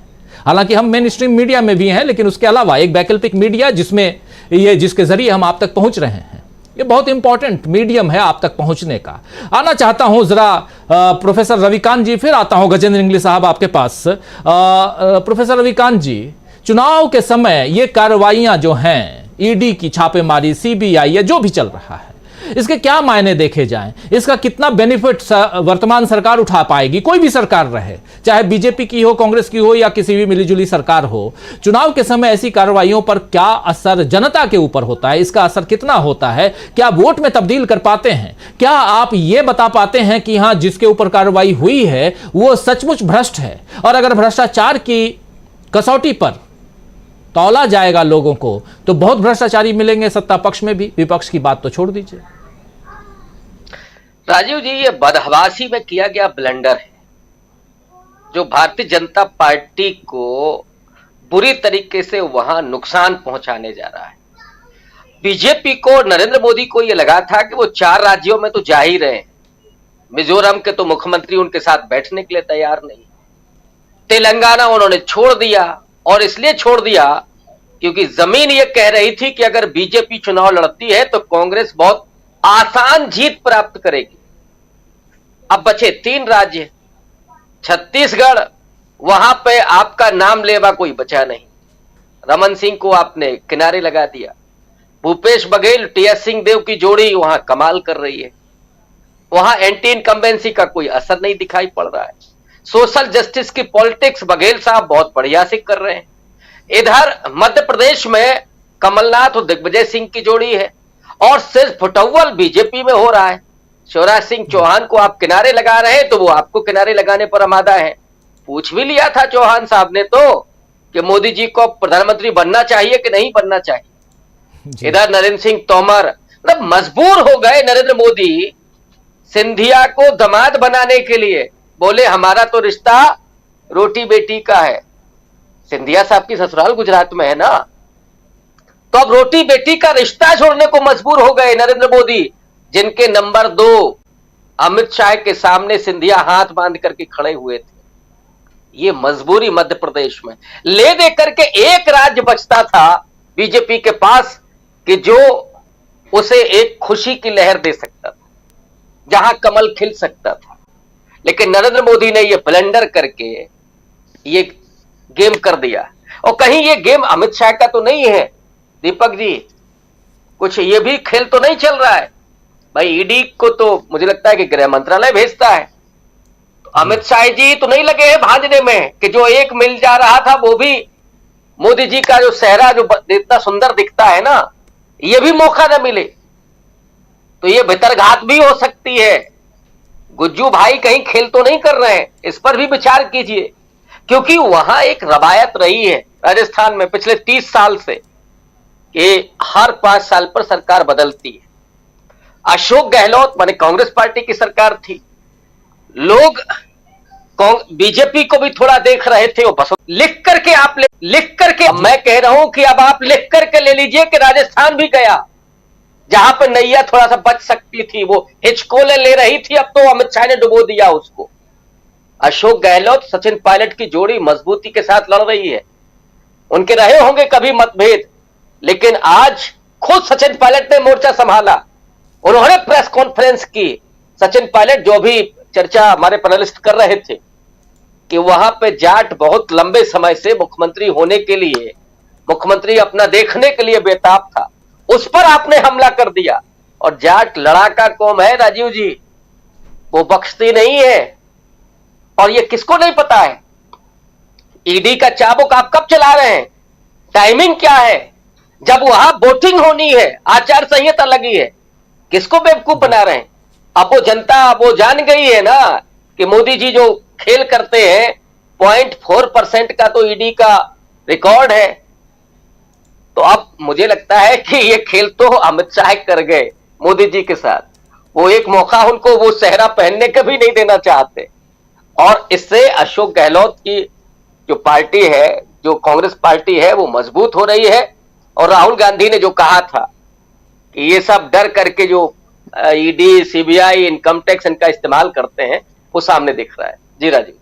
हालांकि हम मेन स्ट्रीम मीडिया में भी हैं, लेकिन उसके अलावा एक वैकल्पिक मीडिया जिसके जरिए हम आप तक पहुंच रहे हैं, ये बहुत इंपॉर्टेंट मीडियम है आप तक पहुंचने का। आना चाहता हूं जरा प्रोफेसर रविकांत जी, फिर आता हूं गजेंद्र इंगली साहब आपके पास। प्रोफेसर रविकांत जी, चुनाव के समय ये कार्रवाइयां जो हैं, ईडी की छापेमारी, सीबीआई या जो भी चल रहा है, इसके क्या मायने देखे जाएं? इसका कितना बेनिफिट वर्तमान सरकार उठा पाएगी? कोई भी सरकार रहे, चाहे बीजेपी की हो, कांग्रेस की हो या किसी भी मिलीजुली सरकार हो, चुनाव के समय ऐसी कार्रवाइयों पर क्या असर जनता के ऊपर होता है? इसका असर कितना होता है? क्या वोट में तब्दील कर पाते हैं? क्या आप ये बता पाते हैं कि हां, जिसके ऊपर कार्रवाई हुई है वो सचमुच भ्रष्ट है? और अगर भ्रष्टाचार की कसौटी पर तौला जाएगा लोगों को, तो बहुत भ्रष्टाचारी मिलेंगे सत्ता पक्ष में भी, विपक्ष की बात तो छोड़ दीजिए। राजीव जी, ये बदहवासी में किया गया ब्लंडर है जो भारतीय जनता पार्टी को बुरी तरीके से वहां नुकसान पहुंचाने जा रहा है। बीजेपी को, नरेंद्र मोदी को यह लगा था कि वो 4 राज्यों में तो जा ही रहे हैं, मिजोरम के तो मुख्यमंत्री उनके साथ बैठने के लिए तैयार नहीं, तेलंगाना उन्होंने छोड़ दिया, और इसलिए छोड़ दिया क्योंकि जमीन यह कह रही थी कि अगर बीजेपी चुनाव लड़ती है तो कांग्रेस बहुत आसान जीत प्राप्त करेगी। अब बचे 3 राज्य, छत्तीसगढ़, वहां पे आपका नाम लेवा कोई बचा नहीं। रमन सिंह को आपने किनारे लगा दिया, भूपेश बघेल, टीएस सिंहदेव की जोड़ी वहां कमाल कर रही है, वहां एंटी इनकम्बेंसी का कोई असर नहीं दिखाई पड़ रहा है। सोशल जस्टिस की पॉलिटिक्स बघेल साहब बहुत बढ़िया से कर रहे हैं। इधर मध्य प्रदेश में कमलनाथ और दिग्विजय सिंह की जोड़ी है, और सिर्फ फुटअव्वल बीजेपी में हो रहा है। शिवराज सिंह चौहान को आप किनारे लगा रहे हैं तो वो आपको किनारे लगाने पर आमादा है। पूछ भी लिया था चौहान साहब ने तो कि मोदी जी को प्रधानमंत्री बनना चाहिए कि नहीं बनना चाहिए। इधर नरेंद्र सिंह तोमर, मतलब मजबूर हो गए नरेंद्र मोदी सिंधिया को दामाद बनाने के लिए, बोले हमारा तो रिश्ता रोटी बेटी का है। सिंधिया साहब की ससुराल गुजरात में है ना, तो अब रोटी बेटी का रिश्ता छोड़ने को मजबूर हो गए नरेंद्र मोदी, जिनके नंबर 2 अमित शाह के सामने सिंधिया हाथ बांध करके खड़े हुए थे। ये मजबूरी मध्य प्रदेश में ले दे करके एक राज्य बचता था बीजेपी के पास कि जो उसे एक खुशी की लहर दे सकता था, जहां कमल खिल सकता था। लेकिन नरेंद्र मोदी ने यह ब्लंडर करके ये गेम कर दिया। और कहीं ये गेम अमित शाह का तो नहीं है दीपक जी, कुछ ये भी खेल तो नहीं चल रहा है भाई। ईडी को तो मुझे लगता है कि गृह मंत्रालय भेजता है, तो अमित शाह जी तो नहीं लगे हैं भांजने में कि जो एक मिल जा रहा था वो भी मोदी जी का जो सेहरा जो इतना सुंदर दिखता है ना, ये भी मौका न मिले तो ये भितरघात भी हो सकती है। गुज्जू भाई कहीं खेल तो नहीं कर रहे हैं, इस पर भी विचार कीजिए, क्योंकि वहां एक रवायत रही है राजस्थान में पिछले 30 साल से कि हर 5 साल पर सरकार बदलती है। अशोक गहलोत माने कांग्रेस पार्टी की सरकार थी, लोग बीजेपी को भी थोड़ा देख रहे थे, वो बस लिख करके मैं कह रहा हूं कि अब आप लिख करके ले लीजिए कि राजस्थान भी गया, जहां पर नैया थोड़ा सा बच सकती थी, वो हिचकोले ले रही थी, अब तो अमित शाह ने डुबो दिया उसको। अशोक गहलोत सचिन पायलट की जोड़ी मजबूती के साथ लड़ रही है, उनके रहे होंगे कभी मतभेद, लेकिन आज खुद सचिन पायलट ने मोर्चा संभाला, उन्होंने प्रेस कॉन्फ्रेंस की। सचिन पायलट जो भी चर्चा हमारे पैनलिस्ट कर रहे थे कि वहां पे जाट बहुत लंबे समय से मुख्यमंत्री होने के लिए, मुख्यमंत्री अपना देखने के लिए बेताब था, उस पर आपने हमला कर दिया। और जाट लड़ाका कौम है राजीव जी, वो बख्शती नहीं है। और ये किसको नहीं पता है, ईडी का चाबुक आप कब चला रहे हैं, टाइमिंग क्या है, जब वहां वोटिंग होनी है, आचार संहिता लगी है, किसको बेवकूफ बना रहे हैं। अब वो जनता वो जान गई है ना कि मोदी जी जो खेल करते हैं 0.4% का तो ईडी का रिकॉर्ड है। तो अब मुझे लगता है कि ये खेल तो अमित शाह कर गए मोदी जी के साथ, वो एक मौका उनको वो सेहरा पहनने का भी नहीं देना चाहते। और इससे अशोक गहलोत की जो पार्टी है, जो कांग्रेस पार्टी है, वो मजबूत हो रही है। और राहुल गांधी ने जो कहा था कि ये सब डर करके जो ईडी, सीबीआई, इनकम टैक्स इनका इस्तेमाल करते हैं, वो सामने दिख रहा है। जी राजीव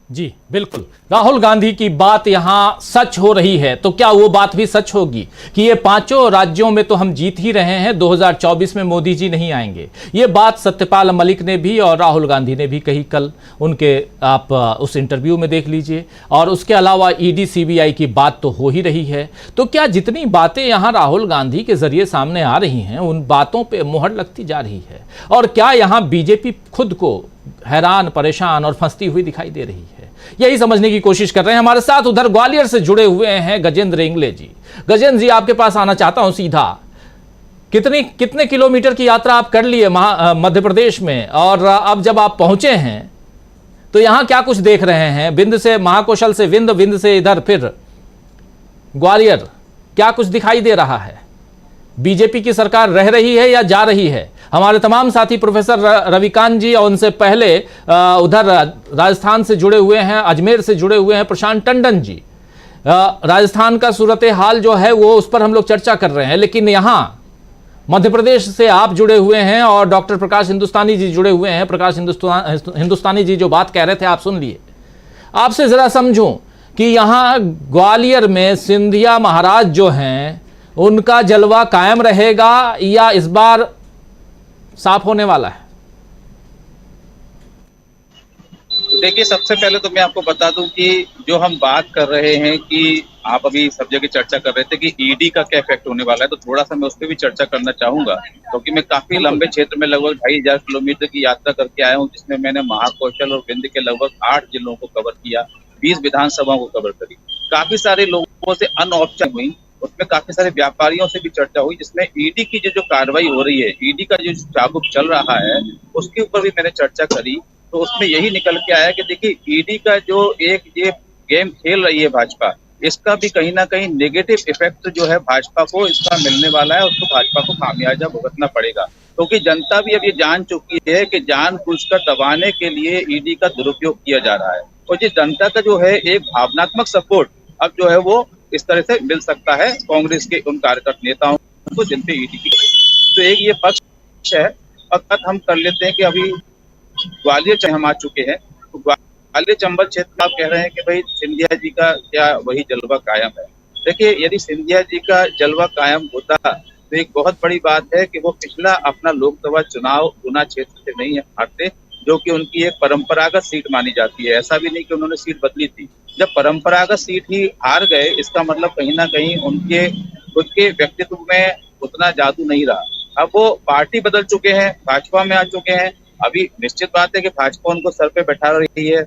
जी बिल्कुल, राहुल गांधी की बात यहां सच हो रही है, तो क्या वो बात भी सच होगी कि ये 5 राज्यों में तो हम जीत ही रहे हैं, 2024 में मोदी जी नहीं आएंगे। ये बात सत्यपाल मलिक ने भी और राहुल गांधी ने भी कही कल, उनके आप उस इंटरव्यू में देख लीजिए। और उसके अलावा ईडी, सीबीआई की बात तो हो ही रही है। तो क्या जितनी बातें यहाँ राहुल गांधी के जरिए सामने आ रही हैं, उन बातों पर मुहर लगती जा रही है? और क्या यहाँ बीजेपी खुद को हैरान, परेशान और फंसती हुई दिखाई दे रही है? यही समझने की कोशिश कर रहे हैं। हमारे साथ उधर ग्वालियर से जुड़े हुए हैं गजेंद्र इंगले जी। गजेंद्र जी, आपके पास आना चाहता हूं सीधा। कितने किलोमीटर की यात्रा आप कर लिए मध्य प्रदेश में, और अब जब आप पहुंचे हैं तो यहां क्या कुछ देख रहे हैं? विंध्य से महाकौशल से विंध्य, विंध्य से इधर फिर ग्वालियर, क्या कुछ दिखाई दे रहा है? बीजेपी की सरकार रह रही है या जा रही है? हमारे तमाम साथी प्रोफेसर रविकांत जी और उनसे पहले उधर राजस्थान से जुड़े हुए हैं, अजमेर से जुड़े हुए हैं प्रशांत टंडन जी। राजस्थान का सूरत हाल जो है वो उस पर हम लोग चर्चा कर रहे हैं, लेकिन यहाँ मध्य प्रदेश से आप जुड़े हुए हैं और डॉक्टर प्रकाश हिंदुस्तानी जी जुड़े हुए हैं। प्रकाश हिंदुस्तानी जी जो बात कह रहे थे आप सुन लिए। आपसे जरा समझूं कि यहाँ ग्वालियर में सिंधिया महाराज जो हैं उनका जलवा कायम रहेगा या इस बार साफ होने वाला है? देखिए, सबसे पहले तो मैं आपको बता दूं कि जो हम बात कर रहे हैं कि आप अभी सब जगह चर्चा कर रहे थे कि ईडी का क्या इफेक्ट होने वाला है, तो थोड़ा सा मैं उस पर भी चर्चा करना चाहूंगा, क्योंकि मैं काफी लंबे क्षेत्र में लगभग 2500 किलोमीटर की यात्रा करके आया हूं, जिसमें मैंने महाकौशल और विंध्य के लगभग 8 जिलों को कवर किया, 20 विधानसभाओं को कवर करी। काफी सारे लोगों से अनौपचारिक हुई, उसमें काफी सारे व्यापारियों से भी चर्चा हुई, जिसमें ईडी की जो कार्रवाई हो रही है, ईडी का जो चाबुक चल रहा है, उसके ऊपर भी मैंने चर्चा करी। तो उसमें यही निकल के आया कि देखिए, ईडी का जो एक ये गेम खेल रही है भाजपा, इसका भी कहीं ना कहीं नेगेटिव इफेक्ट जो है भाजपा को इसका मिलने वाला है। उसको भाजपा को खामियाजा भुगतना पड़ेगा, क्योंकि जनता भी अब ये जान चुकी है कि जानबूझकर दबाने के लिए ईडी का दुरुपयोग किया जा रहा है। और जिस जनता का जो है एक भावनात्मक सपोर्ट अब जो है वो इस तरह से मिल सकता है कांग्रेस के उन कार्यकर्ता नेताओं को जिन पे ईडी की। तो एक ये पक्ष है। और बात हम कर लेते हैं कि अभी ग्वालियर हम आ चुके हैं, तो ग्वालियर चंबल क्षेत्र में आप कह रहे हैं कि भाई सिंधिया जी का क्या वही जलवा कायम है। देखिए, यदि सिंधिया जी का जलवा कायम होता तो एक बहुत बड़ी बात है कि वो पिछला अपना लोकसभा चुनाव गुना क्षेत्र से नहीं हारते, जो कि उनकी एक परंपरागत सीट मानी जाती है। ऐसा भी नहीं कि उन्होंने सीट बदली थी। जब परंपरागत सीट ही हार गए, इसका मतलब कहीं ना कहीं उनके खुद के व्यक्तित्व में उतना जादू नहीं रहा। अब वो पार्टी बदल चुके हैं, भाजपा में आ चुके हैं। अभी निश्चित बात है कि भाजपा उनको सर पे बैठा रही है।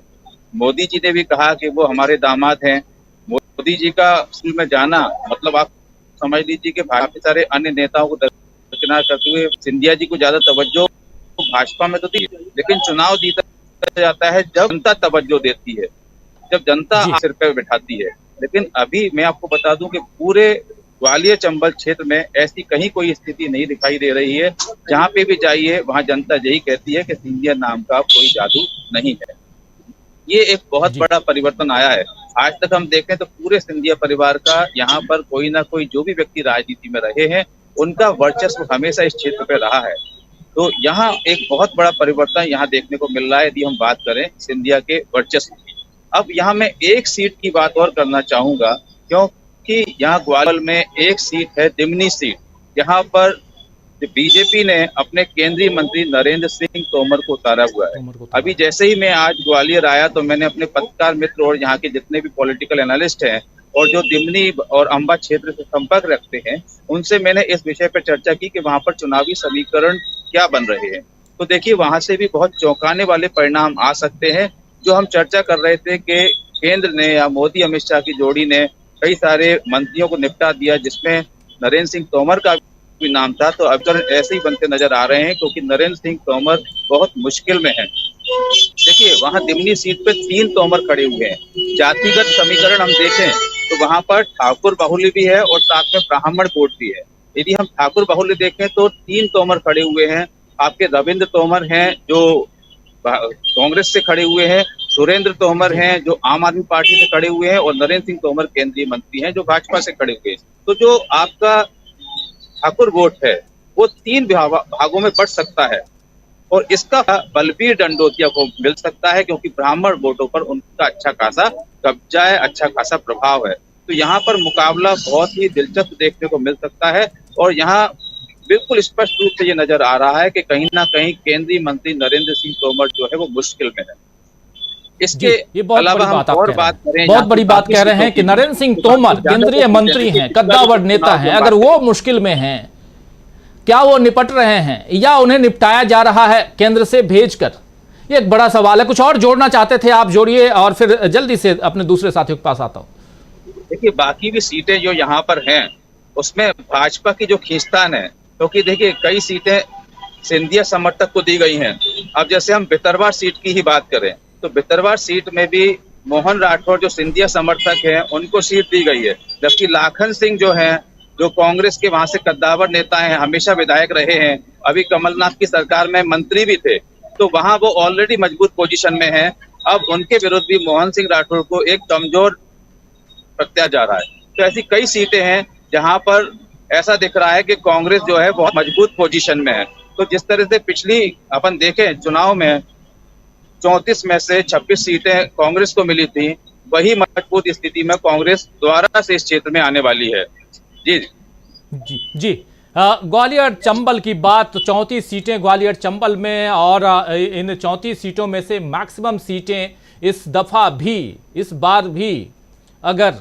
मोदी जी ने भी कहा कि वो हमारे दामाद हैं। मोदी जी का स्कूल में जाना मतलब आप समझ लीजिए कि काफी सारे अन्य नेताओं को दरकिनार करते हुए सिंधिया जी को ज्यादा तवज्जो भाजपा में तो थी, लेकिन चुनाव जीता जाता है जब जनता तवज्जो देती है, जब जनता सिर पे बैठाती है। लेकिन अभी मैं आपको बता दूं कि पूरे ग्वालियर चंबल क्षेत्र में ऐसी कहीं कोई स्थिति नहीं दिखाई दे रही है। जहां पे भी जाइए वहां जनता यही कहती है कि सिंधिया नाम का कोई जादू नहीं है। ये एक बहुत बड़ा परिवर्तन आया है। आज तक हम देखें तो पूरे सिंधिया परिवार का यहाँ पर कोई ना कोई जो भी व्यक्ति राजनीति में रहे हैं उनका वर्चस्व हमेशा इस क्षेत्र पे रहा है। तो यहाँ एक बहुत बड़ा परिवर्तन यहाँ देखने को मिल रहा है। यदि हम बात करें सिंधिया के वर्चस्व की, अब यहाँ मैं एक सीट की बात और करना चाहूंगा, क्योंकि यहाँ ग्वालियर में एक सीट है दिमनी सीट। यहाँ पर बीजेपी ने अपने केंद्रीय मंत्री नरेंद्र सिंह तोमर को उतारा हुआ है। अभी जैसे ही मैं आज ग्वालियर आया तो मैंने अपने पत्रकार मित्र और यहाँ के जितने भी पॉलिटिकल एनालिस्ट हैं और जो दिमनी और अंबा क्षेत्र से संपर्क रखते हैं उनसे मैंने इस विषय पर चर्चा की कि वहां पर चुनावी समीकरण क्या बन रहे हैं। तो देखिए वहां से भी बहुत चौंकाने वाले परिणाम आ सकते हैं। जो हम चर्चा कर रहे थे कि केंद्र ने या मोदी अमित शाह की जोड़ी ने कई सारे मंत्रियों को निपटा दिया जिसमें नरेंद्र सिंह तोमर का भी नाम था, तो अब ऐसे ही बनते नजर आ रहे हैं क्योंकि नरेंद्र सिंह तोमर बहुत मुश्किल में हैं। देखिए वहां दिमनी सीट पे 3 तोमर खड़े हुए हैं। जातिगत समीकरण हम देखें तो वहां पर ठाकुर बाहुल्य भी है और साथ में ब्राह्मण कोट भी है। यदि हम ठाकुर बाहुल्य देखें तो 3 तोमर खड़े हुए हैं। आपके रविंद्र तोमर हैं जो कांग्रेस से खड़े हुए हैं, सुरेंद्र तोमर हैं जो आम आदमी पार्टी से खड़े हुए हैं और नरेंद्र सिंह तोमर केंद्रीय मंत्री हैं जो भाजपा से खड़े हुए हैं। तो जो आपका ठाकुर वोट है वो 3 भागों में बढ़ सकता है और इसका बलबीर डंडोतिया को मिल सकता है क्योंकि ब्राह्मण वोटों पर उनका अच्छा खासा कब्जा है, अच्छा खासा प्रभाव है। तो यहाँ पर मुकाबला बहुत ही दिलचस्प देखने को मिल सकता है और यहाँ बिल्कुल स्पष्ट रूप से ये नजर आ रहा है कि कहीं ना कहीं केंद्रीय मंत्री नरेंद्र सिंह तोमर जो है वो मुश्किल में है। इसके ये बहुत अलावा बड़ी बात हम और आप बात करें, बहुत बड़ी बात कह रहे हैं कि नरेंद्र सिंह तोमर केंद्रीय मंत्री हैं, कद्दावर नेता हैं, अगर वो मुश्किल में हैं, क्या वो निपट रहे हैं या उन्हें निपटाया जा रहा है केंद्र से भेजकर? ये एक बड़ा सवाल है। कुछ और जोड़ना चाहते थे आप, जोड़िए और फिर जल्दी से अपने दूसरे साथियों के पास आता हूं। देखिए बाकी भी सीटें जो यहाँ पर हैं उसमें भाजपा की जो खींचतान है, क्योंकि देखिए कई सीटें सिंधिया समर्थक को दी गई हैं। अब जैसे हम भितरवार सीट की ही बात करें तो भितरवार सीट में भी मोहन राठौर जो सिंधिया समर्थक हैं उनको सीट दी गई है, जबकि लाखन सिंह जो हैं जो कांग्रेस के वहां से कद्दावर नेता हैं, हमेशा विधायक रहे हैं, अभी कमलनाथ की सरकार में मंत्री भी थे, तो वहां वो ऑलरेडी मजबूत पोजीशन में हैं। अब उनके विरुद्ध भी मोहन सिंह राठौर को एक कमजोर प्रत्याशा जा रहा है। तो ऐसी कई सीटें हैं जहां पर ऐसा दिख रहा है कि कांग्रेस जो है बहुत मजबूत पोजीशन में है। तो जिस तरह से पिछली अपन देखें चुनाव में 34 में से 26 सीटें कांग्रेस को मिली थी, वही मजबूत स्थिति में कांग्रेस दोबारा से इस क्षेत्र में आने वाली है। जी जी जी ग्वालियर चंबल की बात, 34 सीटें ग्वालियर चंबल में और इन 34 सीटों में से मैक्सिमम सीटें इस दफा भी, इस बार भी अगर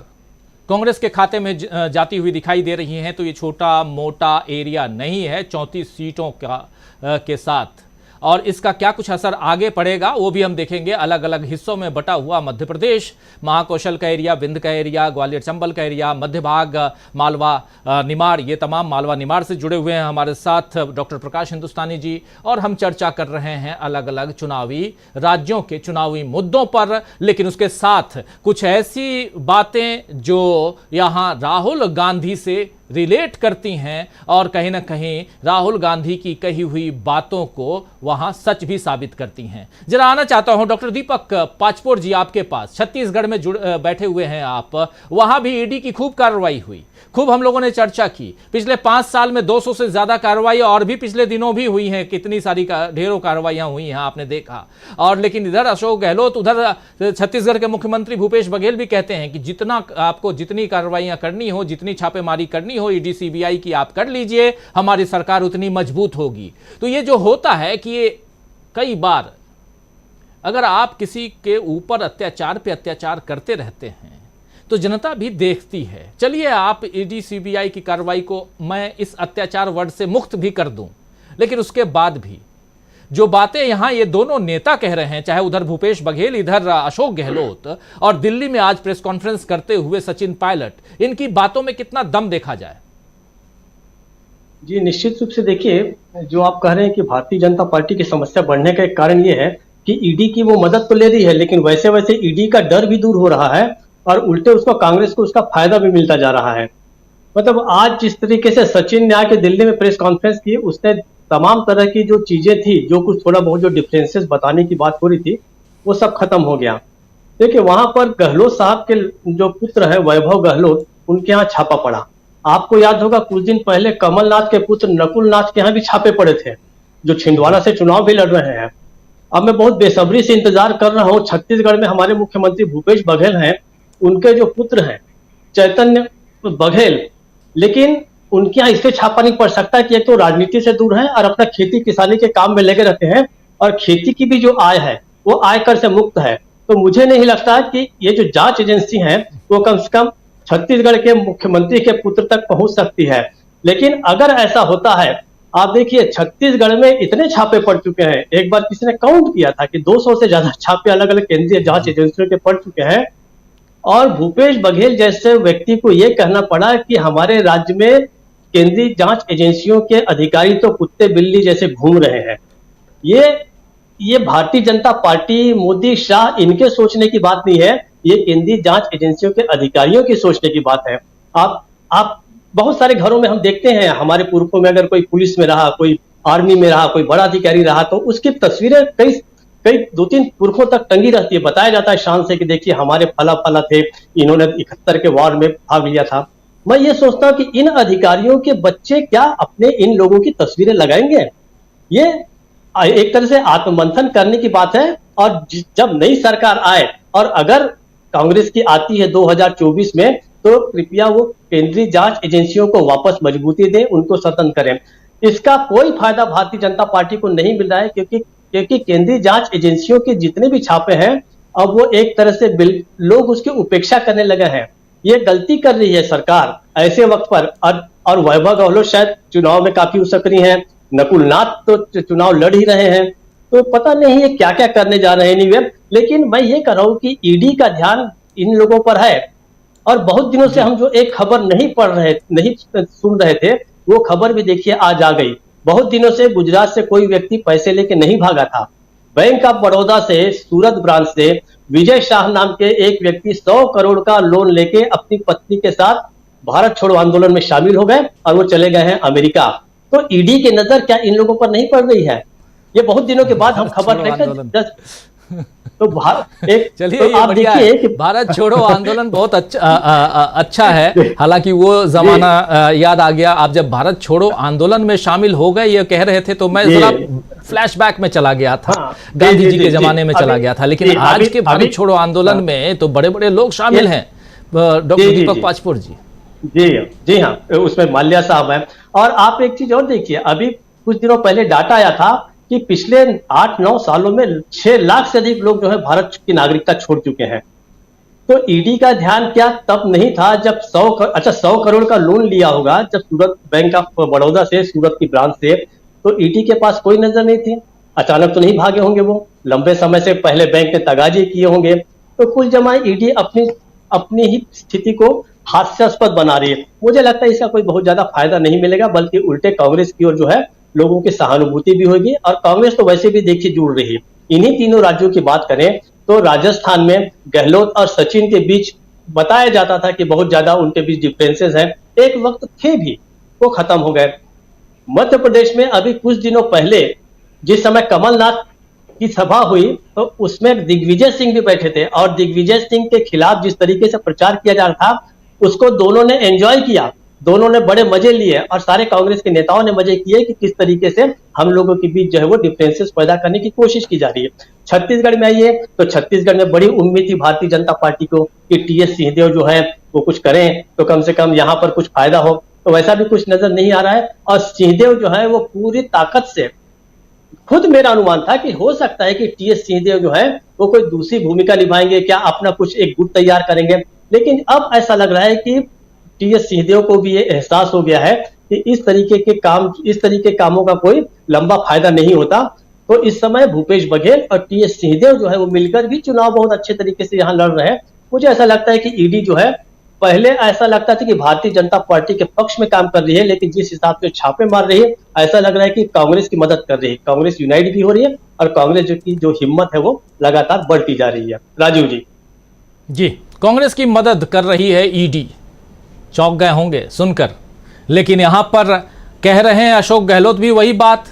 कांग्रेस के खाते में जाती हुई दिखाई दे रही हैं तो ये छोटा मोटा एरिया नहीं है 34 सीटों का के साथ। और इसका क्या कुछ असर आगे पड़ेगा वो भी हम देखेंगे। अलग अलग हिस्सों में बटा हुआ मध्य प्रदेश, महाकौशल का एरिया, विंध्य का एरिया, ग्वालियर चंबल का एरिया, मध्य भाग, मालवा निमाड़, ये तमाम मालवा निमाड़ से जुड़े हुए हैं हमारे साथ डॉक्टर प्रकाश हिंदुस्तानी जी, और हम चर्चा कर रहे हैं अलग अलग चुनावी राज्यों के चुनावी मुद्दों पर। लेकिन उसके साथ कुछ ऐसी बातें जो यहाँ राहुल गांधी से रिलेट करती हैं और कहीं ना कहीं राहुल गांधी की कही हुई बातों को वहां सच भी साबित करती हैं। जरा आना चाहता हूं डॉक्टर दीपक पाचपोर जी आपके पास, छत्तीसगढ़ में बैठे हुए हैं आप, वहां भी ईडी की खूब कार्रवाई हुई, खूब हम लोगों ने चर्चा की। पिछले 5 साल में 200 से ज्यादा कार्रवाई और भी पिछले दिनों भी हुई हैं, कितनी सारी ढेरों कार्रवाइयां हुई हैं आपने देखा। और लेकिन इधर अशोक गहलोत, उधर छत्तीसगढ़ के मुख्यमंत्री भूपेश बघेल भी कहते हैं कि जितना आपको जितनी कार्रवाइयां करनी हो, जितनी छापेमारी करनी हो ईडी सीबीआई की आप कर लीजिए, हमारी सरकार उतनी मजबूत होगी। तो ये जो होता है कि ये कई बार अगर आप किसी के ऊपर अत्याचार पे अत्याचार करते रहते हैं तो जनता भी देखती है। चलिए आप ईडी सीबीआई की कार्रवाई को मैं इस अत्याचार वर्ड से मुक्त भी कर दूं, लेकिन उसके बाद भी जो बातें यहां ये दोनों नेता कह रहे हैं, चाहे उधर भूपेश बघेल, इधर अशोक गहलोत, और दिल्ली में आज प्रेस कॉन्फ्रेंस करते हुए सचिन पायलट, इनकी बातों में कितना दम देखा जाए? जी निश्चित रूप से देखिए, जो आप कह रहे हैं कि भारतीय जनता पार्टी की समस्या बढ़ने का एक कारण ये है कि ईडी की वो मदद तो ले रही है, लेकिन वैसे वैसे ईडी का डर भी दूर हो रहा है और उल्टे उसको कांग्रेस को उसका फायदा भी मिलता जा रहा है। मतलब आज जिस तरीके से सचिन ने आके दिल्ली में प्रेस कॉन्फ्रेंस की, उसने तमाम तरह की जो चीजें थी, जो कुछ थोड़ा बहुत जो डिफरेंसेस बताने की बात हो रही थी, वो सब खत्म हो गया। देखिए वहां पर गहलोत साहब के जो पुत्र है वैभव गहलोत, उनके यहाँ छापा पड़ा। आपको याद होगा कुछ दिन पहले कमलनाथ के पुत्र नकुल नाथ के यहाँ भी छापे पड़े थे, जो छिंदवाड़ा से चुनाव भी लड़ रहे हैं। अब मैं बहुत बेसब्री से इंतजार कर रहा हूँ, छत्तीसगढ़ में हमारे मुख्यमंत्री भूपेश बघेल हैं, उनके जो पुत्र हैं चैतन्य बघेल, लेकिन उनके यहाँ इससे छापा नहीं पड़ सकता कि एक तो राजनीति से दूर है और अपना खेती किसानी के काम में लगे रहते हैं, और खेती की भी जो आय है वो आयकर से मुक्त है। तो मुझे नहीं लगता कि ये जो जांच एजेंसी है वो कम से कम छत्तीसगढ़ के मुख्यमंत्री के पुत्र तक पहुंच सकती है। लेकिन अगर ऐसा होता है, आप देखिए छत्तीसगढ़ में इतने छापे पड़ चुके हैं, एक बार किसी ने काउंट किया था कि 200 से ज्यादा छापे अलग अलग केंद्रीय जांच एजेंसियों के पड़ चुके हैं, और भूपेश बघेल जैसे व्यक्ति को यह कहना पड़ा कि हमारे राज्य में केंद्रीय जांच एजेंसियों के अधिकारी तो कुत्ते बिल्ली जैसे घूम रहे हैं। ये भारतीय जनता पार्टी, मोदी, शाह, इनके सोचने की बात नहीं है, ये केंद्रीय जांच एजेंसियों के अधिकारियों की सोचने की बात है। आप बहुत सारे घरों में हम देखते हैं, हमारे पुरखों में अगर कोई पुलिस में रहा, कोई आर्मी में रहा, कोई बड़ा अधिकारी रहा, तो उसकी तस्वीरें कई 2-3 पुरखों तक टंगी रहती है। बताया जाता है शान से कि देखिए हमारे फला फला थे, इन्होंने 71 के वार में भाग लिया था। मैं ये सोचता हूं कि इन अधिकारियों के बच्चे क्या अपने इन लोगों की तस्वीरें लगाएंगे? ये एक तरह से आत्ममंथन करने की बात है। और जब नई सरकार आए, और अगर कांग्रेस की आती है 2024 में, तो कृपया वो केंद्रीय जांच एजेंसियों को वापस मजबूती दें, उनको स्वतंत्र करें। इसका कोई फायदा भारतीय जनता पार्टी को नहीं मिल रहा है, क्योंकि केंद्रीय जांच एजेंसियों के जितने भी छापे हैं, अब वो एक तरह से लोग उसकी उपेक्षा करने लगे हैं। ये गलती कर रही है सरकार ऐसे वक्त पर। और वैभव गहलोत शायद चुनाव में काफी सक्रिय हैं, नकुल नाथ तो चुनाव लड़ ही रहे हैं, तो पता नहीं है क्या क्या करने जा रहे हैं नहीं। लेकिन मैं ये कह रहा हूं कि ईडी का ध्यान इन लोगों पर है, और बहुत दिनों से हम जो एक खबर नहीं सुन रहे थे, वो खबर भी देखिए आज आ गई। बहुत दिनों से गुजरात से कोई व्यक्ति पैसे लेके नहीं भागा था। बैंक ऑफ बड़ौदा से, सूरत ब्रांच से विजय शाह नाम के एक व्यक्ति 100 करोड़ का लोन लेके अपनी पत्नी के साथ भारत छोड़ो आंदोलन में शामिल हो गए, और वो चले गए हैं अमेरिका। तो ईडी की नजर क्या इन लोगों पर नहीं पड़ रही है? ये बहुत दिनों के बाद हम खबर लेकर चलिए, तो आप देखिए कि भारत छोड़ो आंदोलन बहुत अच्छा है। हालांकि वो जमाना याद आ गया। आप जब भारत छोड़ो आंदोलन में शामिल हो गए ये कह रहे थे, तो मैं जरा फ्लैशबैक में चला गया था, गांधी जी के जमाने में चला गया था। लेकिन आज के भारत छोड़ो आंदोलन में तो बड़े बड़े लोग शामिल हैं, डॉक्टर दीपक पाचपुर जी। जी हाँ, उसमें माल्या साहब हैं। और आप एक चीज और देखिए, अभी कुछ दिनों पहले डाटा आया था कि पिछले 8-9 सालों में 6 लाख से अधिक लोग जो है भारत की नागरिकता छोड़ चुके हैं। तो ईडी का ध्यान क्या तब नहीं था जब 100 करोड़ का लोन लिया होगा, जब सूरत बैंक ऑफ बड़ौदा से, सूरत की ब्रांच से, तो ईडी के पास कोई नजर नहीं थी। अचानक तो नहीं भागे होंगे, वो लंबे समय से पहले बैंक ने तगाजे किए होंगे। तो कुल जमा ईडी अपनी ही स्थिति को हास्यास्पद बना रही है। मुझे लगता है इसका कोई बहुत ज्यादा फायदा नहीं मिलेगा, बल्कि उल्टे कांग्रेस की ओर जो है लोगों की सहानुभूति भी होगी। और कांग्रेस तो वैसे भी देखिए जुड़ रही है। इन्हीं तीनों राज्यों की बात करें तो राजस्थान में गहलोत और सचिन के बीच बताया जाता था कि बहुत ज्यादा उनके बीच डिफरेंसेस हैं, एक वक्त थे भी, वो खत्म हो गए। मध्य प्रदेश में अभी कुछ दिनों पहले जिस समय कमलनाथ की सभा हुई, तो उसमें दिग्विजय सिंह भी बैठे थे, और दिग्विजय सिंह के खिलाफ जिस तरीके से प्रचार किया जा रहा था उसको दोनों ने एंजॉय किया, दोनों ने बड़े मजे लिए, और सारे कांग्रेस के नेताओं ने मजे किए कि किस तरीके से हम लोगों के बीच जो है वो डिफरेंसेस पैदा करने की कोशिश की जा रही है। छत्तीसगढ़ में आइए तो छत्तीसगढ़ में बड़ी उम्मीद थी भारतीय जनता पार्टी को कि टीएस सिंहदेव जो है वो कुछ करें तो कम से कम यहाँ पर कुछ फायदा हो, तो वैसा भी कुछ नजर नहीं आ रहा है। और सिंहदेव जो है वो पूरी ताकत से, खुद मेरा अनुमान था कि हो सकता है कि टीएस सिंहदेव जो है वो कोई दूसरी भूमिका निभाएंगे, क्या अपना कुछ एक गुट तैयार करेंगे, लेकिन अब ऐसा लग रहा है कि टीएस सिंहदेव को भी ये एहसास हो गया है कि इस तरीके के कामों का कोई लंबा फायदा नहीं होता। तो इस समय भूपेश बघेल और टीएस सिंहदेव जो है वो मिलकर भी चुनाव बहुत अच्छे तरीके से यहाँ लड़ रहे हैं। मुझे ऐसा लगता है कि ईडी जो है, पहले ऐसा लगता था कि भारतीय जनता पार्टी के पक्ष में काम कर रही है, लेकिन जिस हिसाब से छापे मार रही है, ऐसा लग रहा है कि कांग्रेस की मदद कर रही है। कांग्रेस यूनाइट भी हो रही है और कांग्रेस की जो हिम्मत है वो लगातार बढ़ती जा रही है। राजीव जी, कांग्रेस की मदद कर रही है ईडी। चौंक गए होंगे सुनकर, लेकिन यहां पर कह रहे हैं अशोक गहलोत भी वही बात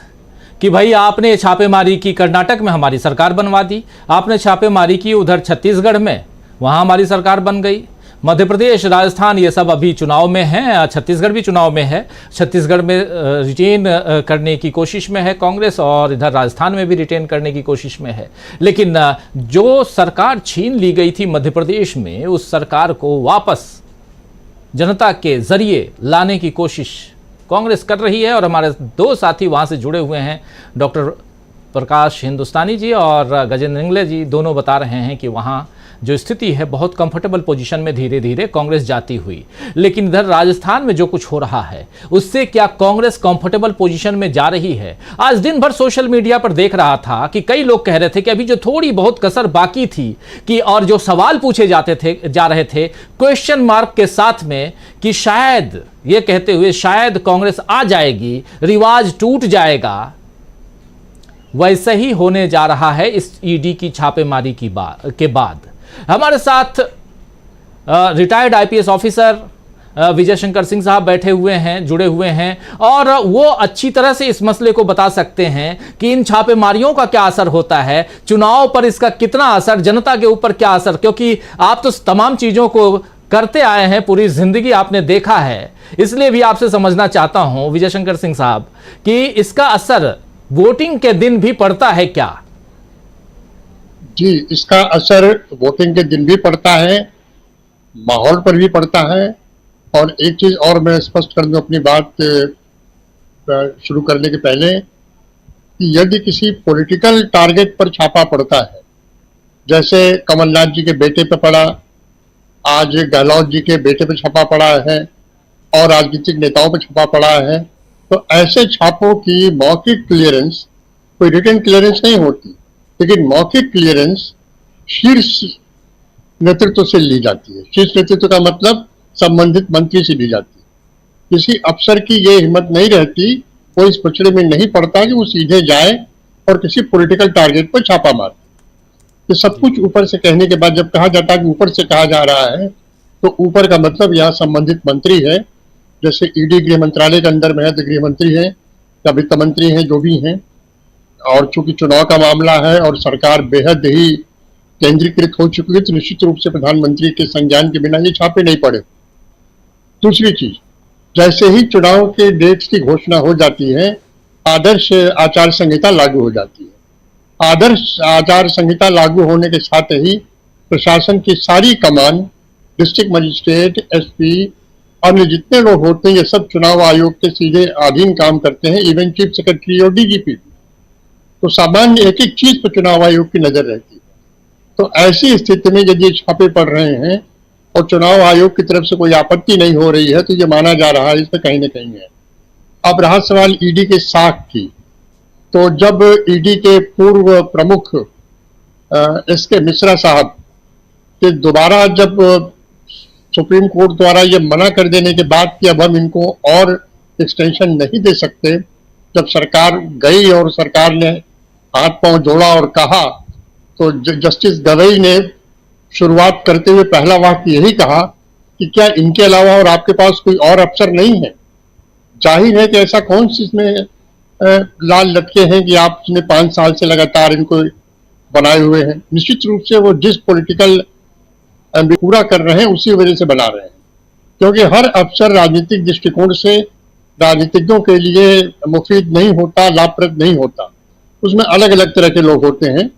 कि भाई आपने छापेमारी की, कर्नाटक में हमारी सरकार बनवा दी, आपने छापेमारी की उधर छत्तीसगढ़ में, वहां हमारी सरकार बन गई, मध्य प्रदेश, राजस्थान ये सब अभी चुनाव में हैं, छत्तीसगढ़ भी चुनाव में है, छत्तीसगढ़ में रिटेन करने की कोशिश में है कांग्रेस और इधर राजस्थान में भी रिटेन करने की कोशिश में है। लेकिन जो सरकार छीन ली गई थी मध्य प्रदेश में, उस सरकार को वापस जनता के जरिए लाने की कोशिश कांग्रेस कर रही है। और हमारे दो साथी वहाँ से जुड़े हुए हैं, डॉक्टर प्रकाश हिंदुस्तानी जी और गजेंद्र इंगले जी, दोनों बता रहे हैं कि वहाँ जो स्थिति है बहुत कंफर्टेबल पोजीशन में धीरे धीरे कांग्रेस जाती हुई। लेकिन इधर राजस्थान में जो कुछ हो रहा है उससे क्या कांग्रेस कंफर्टेबल पोजीशन में जा रही है? आज दिन भर सोशल मीडिया पर देख रहा था कि कई लोग कह रहे थे कि अभी जो थोड़ी बहुत कसर बाकी थी कि और जो सवाल पूछे जा रहे थे क्वेश्चन मार्क के साथ में, कि शायद ये कहते हुए शायद कांग्रेस आ जाएगी, रिवाज टूट जाएगा, वैसे ही होने जा रहा है इस ईडी की छापेमारी के बाद। हमारे साथ retired IPS officer Vijay Shankar Singh साहब बैठे हुए हैं, जुड़े हुए हैं, और वो अच्छी तरह से इस मसले को बता सकते हैं कि इन छापेमारियों का क्या असर होता है, चुनाव पर इसका कितना असर, जनता के ऊपर क्या असर, क्योंकि आप तो तमाम चीजों को करते आए हैं, पूरी जिंदगी आपने देखा है, इसलिए भी आपसे समझना चाहता हूं विजय शंकर सिंह साहब कि इसका असर वोटिंग के दिन भी पड़ता है क्या? जी, इसका असर वोटिंग के दिन भी पड़ता है, माहौल पर भी पड़ता है। और एक चीज और मैं स्पष्ट कर दूं अपनी बात शुरू करने के पहले, कि यदि किसी पॉलिटिकल टारगेट पर छापा पड़ता है, जैसे कमलनाथ जी के बेटे पे पड़ा, आज गहलोत जी के बेटे पे छापा पड़ा है और राजनीतिक नेताओं पे छापा पड़ा है, तो ऐसे छापों की मौखिक क्लियरेंस, कोई रिटन क्लियरेंस नहीं होती, लेकिन मौखिक क्लियरेंस शीर्ष नेतृत्व से ली जाती है। शीर्ष नेतृत्व का मतलब संबंधित मंत्री से ली जाती है। किसी अफसर की ये हिम्मत नहीं रहती, वो इस पचड़े में नहीं पड़ता कि वो सीधे जाए और किसी पॉलिटिकल टारगेट पर छापा मारे। तो सब कुछ ऊपर से कहने के बाद जब कहा जाता है कि ऊपर से कहा जा रहा है, तो ऊपर का मतलब यहाँ संबंधित मंत्री है, जैसे ईडी गृह मंत्रालय के अंदर में है तो गृह मंत्री है या वित्त मंत्री है, जो भी हैं। और चूंकि चुनाव का मामला है और सरकार बेहद ही केंद्रीकृत हो चुकी है, तो निश्चित रूप से प्रधानमंत्री के संज्ञान के बिना ये छापे नहीं पड़े। दूसरी चीज, जैसे ही चुनाव के डेट्स की घोषणा हो जाती है, आदर्श आचार संहिता लागू हो जाती है। आदर्श आचार संहिता लागू होने के साथ ही प्रशासन की सारी कमान, डिस्ट्रिक्ट मजिस्ट्रेट, एसपी, अन्य जितने लोग होते हैं, ये सब चुनाव आयोग के सीधे अधीन काम करते हैं, इवन चीफ सेक्रेटरी और डीजीपी। तो सामान्य एक एक चीज पर चुनाव आयोग की नजर रहती है। तो ऐसी स्थिति में यदि छापे पड़ रहे हैं और चुनाव आयोग की तरफ से कोई आपत्ति नहीं हो रही है, तो ये माना जा रहा है इसमें कहीं ना कहीं है। अब रहा सवाल ईडी के साख की, तो जब ईडी के पूर्व प्रमुख एसके मिश्रा साहब के दोबारा जब सुप्रीम कोर्ट द्वारा ये मना कर देने के बाद कि अब हम इनको और एक्सटेंशन नहीं दे सकते, जब सरकार गई और सरकार ने हाथ पांव जोड़ा और कहा, तो जस्टिस गवई ने शुरुआत करते हुए पहला वाक्य यही कहा कि क्या इनके अलावा और आपके पास कोई और अफसर नहीं है? जाहिर है कि ऐसा कौन सी इसमें लाल लटके हैं कि आपने 5 साल से लगातार इनको बनाए हुए हैं। निश्चित रूप से वो जिस पॉलिटिकल पूरा कर रहे हैं उसी वजह से बना रहे हैं, क्योंकि हर अफसर राजनीतिक दृष्टिकोण से राजनीतिज्ञों के लिए मुफीद नहीं होता, लाभप्रद नहीं होता। उसमें अलग अलग तरह के लोग होते हैं।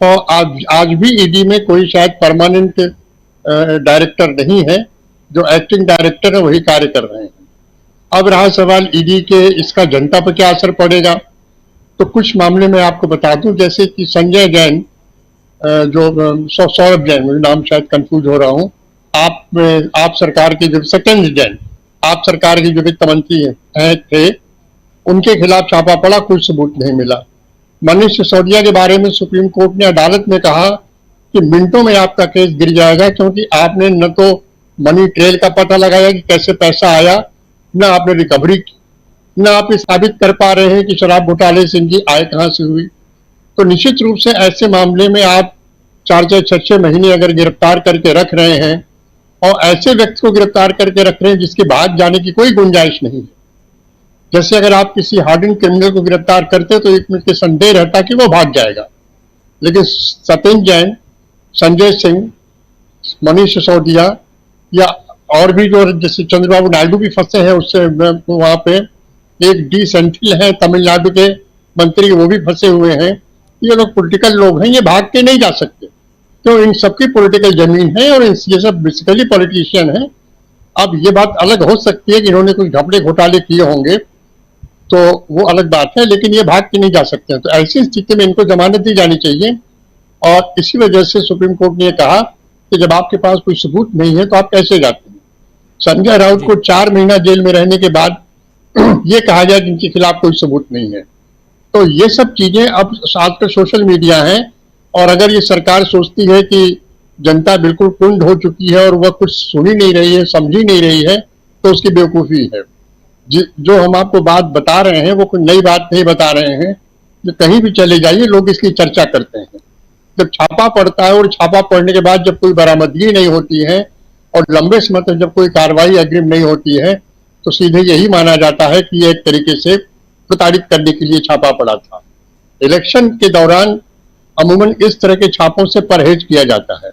और आज भी ईडी में कोई शायद परमानेंट डायरेक्टर नहीं है, जो एक्टिंग डायरेक्टर है वही कार्य कर रहे हैं। अब रहा सवाल ईडी के इसका जनता पर क्या असर पड़ेगा, तो कुछ मामले में आपको बता दूं, जैसे कि संजय जैन, जो सौरभ जैन, मुझे नाम शायद कंफ्यूज हो रहा हूं, आप सरकार के जो सेकंड जैन, आप सरकार के जो वित्त मंत्री थे, उनके खिलाफ छापा पड़ा, कुछ सबूत नहीं मिला। मनीष सिसोदिया के बारे में सुप्रीम कोर्ट ने अदालत में कहा कि मिनटों में आपका केस गिर जाएगा, क्योंकि आपने न तो मनी ट्रेल का पता लगाया कि कैसे पैसा आया, न आपने रिकवरी की, न आप ये साबित कर पा रहे हैं कि शराब घोटाले से इनकी आय कहां से हुई। तो निश्चित रूप से ऐसे मामले में आप 4-6 महीने अगर गिरफ्तार करके रख रहे हैं और ऐसे व्यक्ति को गिरफ्तार करके रख रहे हैं जिसके भाग जाने की कोई गुंजाइश नहीं है। जैसे अगर आप किसी हार्डन क्रिमिनल को गिरफ्तार करते तो एक मिनट के संदेह रहता कि वो भाग जाएगा, लेकिन सत्येंद्र जैन, संजय सिंह, मनीष सिसोदिया या और भी जो जैसे चंद्रबाबू नायडू भी फंसे हैं, उससे वहां पे एक डी सेंथिल है तमिलनाडु के मंत्री, वो भी फंसे हुए हैं। ये लोग पॉलिटिकल लोग हैं, ये भाग के नहीं जा सकते, तो इन सबकी पॉलिटिकल जमीन है और ये सब बेसिकली पॉलिटिशियन है। अब ये बात अलग हो सकती है कि इन्होंने कुछ घपले घोटाले किए होंगे, तो वो अलग बात है, लेकिन ये भाग के नहीं जा सकते हैं। तो ऐसी स्थिति में इनको जमानत दी जानी चाहिए और इसी वजह से सुप्रीम कोर्ट ने कहा कि जब आपके पास कोई सबूत नहीं है तो आप कैसे जाते हैं। संजय राउत को 4 महीना जेल में रहने के बाद ये कहा जाए कि इनके खिलाफ कोई सबूत नहीं है। तो ये सब चीजें अब आजकल सोशल मीडिया है, और अगर ये सरकार सोचती है कि जनता बिल्कुल कुंड हो चुकी है और वह कुछ सुनी नहीं रही है, समझी नहीं रही है, तो उसकी बेवकूफी है। जो हम आपको बात बता रहे हैं वो कोई नई बात नहीं बता रहे हैं, जो कहीं भी चले जाइए लोग इसकी चर्चा करते हैं। जब छापा पड़ता है और छापा पड़ने के बाद जब कोई बरामदगी नहीं होती है और लंबे समय तक जब कोई कार्रवाई अग्रिम नहीं होती है, तो सीधे यही माना जाता है कि ये एक तरीके से प्रताड़ित करने के लिए छापा पड़ा था। इलेक्शन के दौरान अमूमन इस तरह के छापों से परहेज किया जाता है,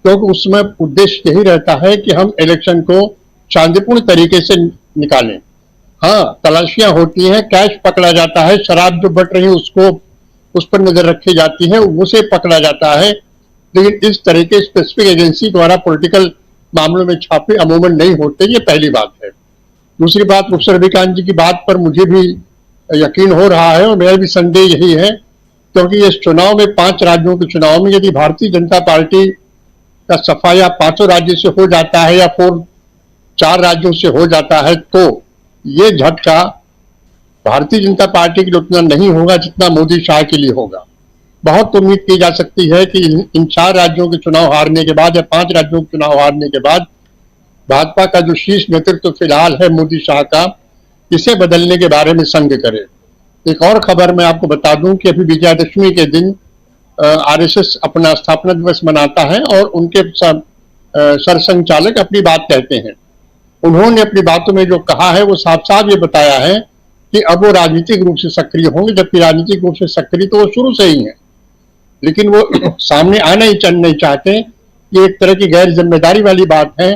क्योंकि उसमें उद्देश्य यही रहता है कि हम इलेक्शन को शांतिपूर्ण तरीके से निकालें। हाँ, तलाशियां होती हैं, कैश पकड़ा जाता है, शराब जो बट रही है उसको उस पर नजर रखी जाती है, उसे पकड़ा जाता है, लेकिन इस तरह के स्पेसिफिक एजेंसी द्वारा पॉलिटिकल मामलों में छापे अमूमन नहीं होते। ये पहली बात है। दूसरी बात, प्रोफेसर रविकांत जी की बात पर मुझे भी यकीन हो रहा है और मेरा भी संदेह यही है, क्योंकि इस चुनाव में 5 राज्यों के चुनाव में यदि भारतीय जनता पार्टी का सफाया 5 राज्यों से हो जाता है या 4 राज्यों से हो जाता है, तो ये झटका भारतीय जनता पार्टी के लिए उतना नहीं होगा जितना मोदी शाह के लिए होगा। बहुत उम्मीद की जा सकती है कि इन 4 राज्यों के चुनाव हारने के बाद या 5 राज्यों के चुनाव हारने के बाद भाजपा का जो शीर्ष नेतृत्व फिलहाल है मोदी शाह का, इसे बदलने के बारे में संग करे। एक और खबर मैं आपको बता दूं कि अभी विजयादशमी के दिन आरएसएस अपना स्थापना दिवस मनाता है और उनके सरसंघचालक अपनी बात कहते हैं। उन्होंने अपनी बातों में जो कहा है वो साफ साफ ये बताया है कि अब वो राजनीतिक रूप से सक्रिय होंगे, जबकि राजनीतिक रूप से सक्रिय तो वो शुरू से ही है, लेकिन वो सामने आना ही नहीं चाहते। ये एक तरह की गैर जिम्मेदारी वाली बात है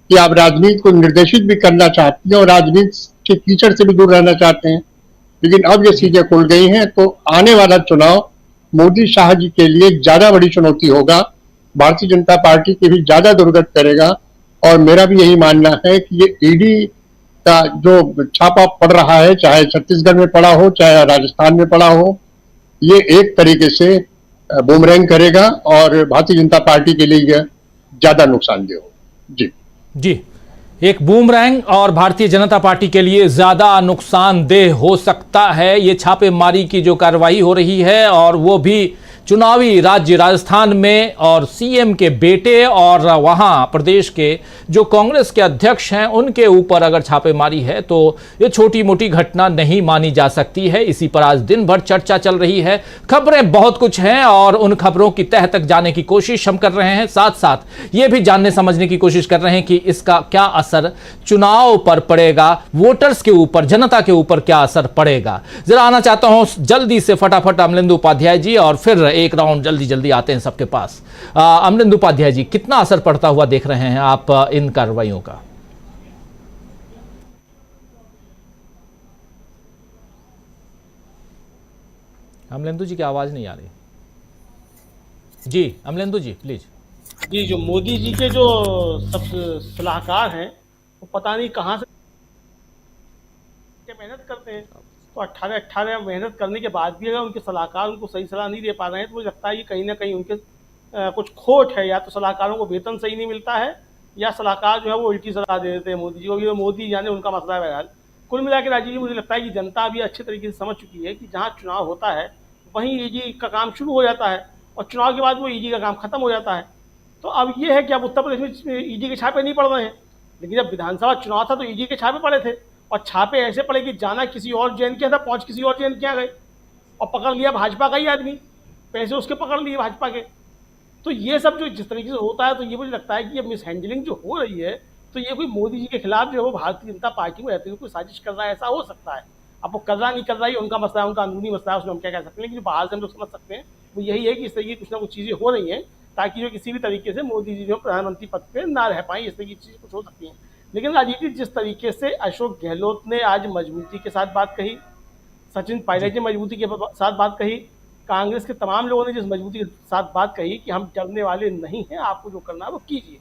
कि आप राजनीति को निर्देशित भी करना चाहते हैं और राजनीति के कीचड़ से भी दूर रहना चाहते हैं, लेकिन अब ये चीजें खुल गई हैं, तो आने वाला चुनाव मोदी शाह जी के लिए ज्यादा बड़ी चुनौती होगा, भारतीय जनता पार्टी की भी ज्यादा दुर्गत करेगा। और मेरा भी यही मानना है कि ये ईडी का जो छापा पड़ रहा है, चाहे छत्तीसगढ़ में पड़ा हो चाहे राजस्थान में पड़ा हो, ये एक तरीके से बूमरैंग करेगा और भारतीय जनता पार्टी के लिए यह ज्यादा नुकसानदेह हो। जी, एक बूमरैंग और भारतीय जनता पार्टी के लिए ज्यादा नुकसानदेह हो सकता है ये छापेमारी की जो कार्रवाई हो रही है, और वो भी चुनावी राज्य राजस्थान में, और सीएम के बेटे और वहां प्रदेश के जो कांग्रेस के अध्यक्ष हैं उनके ऊपर अगर छापेमारी है तो ये छोटी मोटी घटना नहीं मानी जा सकती है। इसी पर आज दिन भर चर्चा चल रही है, खबरें बहुत कुछ हैं और उन खबरों की तह तक जाने की कोशिश हम कर रहे हैं, साथ साथ ये भी जानने समझने की कोशिश कर रहे हैं कि इसका क्या असर चुनाव पर पड़ेगा, वोटर्स के ऊपर, जनता के ऊपर क्या असर पड़ेगा। जरा आना चाहता हूं जल्दी से फटाफट अमलेंदु उपाध्याय जी, और फिर एक राउंड जल्दी आते हैं सबके पास। अमलेंदु उपाध्याय जी, कितना असर पड़ता हुआ देख रहे हैं आप इन कार्रवाइयों का? अमलेंदु जी की आवाज नहीं आ रही। जी अमलेंदु जी प्लीज। जी, जो मोदी जी के जो सब सलाहकार हैं वो पता नहीं कहां से मेहनत करते हैं, तो 18 मेहनत करने के बाद भी अगर उनके सलाहकार उनको सही सलाह नहीं दे पा रहे हैं, तो मुझे लगता है कि कहीं ना कहीं उनके कुछ खोट है। या तो सलाहकारों को वेतन सही नहीं मिलता है, या सलाहकार जो है वो उल्टी सलाह दे देते हैं मोदी जी को, ये मोदी जाने उनका मसला है। बहरहाल कुल मिला के राजीव जी, मुझे लगता है कि जनता अभी अच्छे तरीके से समझ चुकी है कि जहाँ चुनाव होता है वहीं ईडी का काम शुरू हो जाता है और चुनाव के बाद वो ईडी का काम खत्म हो जाता है। तो अब ये है कि अब उत्तर प्रदेश में ईडी के छापे नहीं पड़ रहे हैं, लेकिन जब विधानसभा चुनाव था तो ईडी के छापे पड़े थे, और छापे ऐसे पड़े कि जाना किसी और जेएन के था, पहुंच किसी और जेएन के गए और पकड़ लिया भाजपा का ही आदमी, पैसे उसके पकड़ लिए भाजपा के। तो ये सब जो जिस तरीके से होता है, तो ये मुझे लगता है कि ये मिसहैंडलिंग जो हो रही है, तो ये कोई मोदी जी के खिलाफ जो है वो भारतीय जनता पार्टी में रहते हुए कोई साजिश कर रहा है, ऐसा हो सकता है। अब वो कर रहा नहीं कर रहा है उनका मसला है, उनका अंदरूनी मसला है, उसमें हम क्या कह सकते हैं, लेकिन जो बाहर से हम लोग समझ सकते हैं वो यही है कि इस तरीके की कुछ ना कुछ चीज़ें हो रही हैं ताकि जो किसी भी तरीके से मोदी जी जो प्रधानमंत्री पद पे ना रह पाए, इस तरह की चीज़ें कुछ हो सकती हैं। लेकिन राजनीति जिस तरीके से अशोक गहलोत ने आज मजबूती के साथ बात कही, सचिन पायलट ने मजबूती के साथ बात कही, कांग्रेस के तमाम लोगों ने जिस मजबूती के साथ बात कही कि हम डरने वाले नहीं हैं, आपको जो करना है वो कीजिए,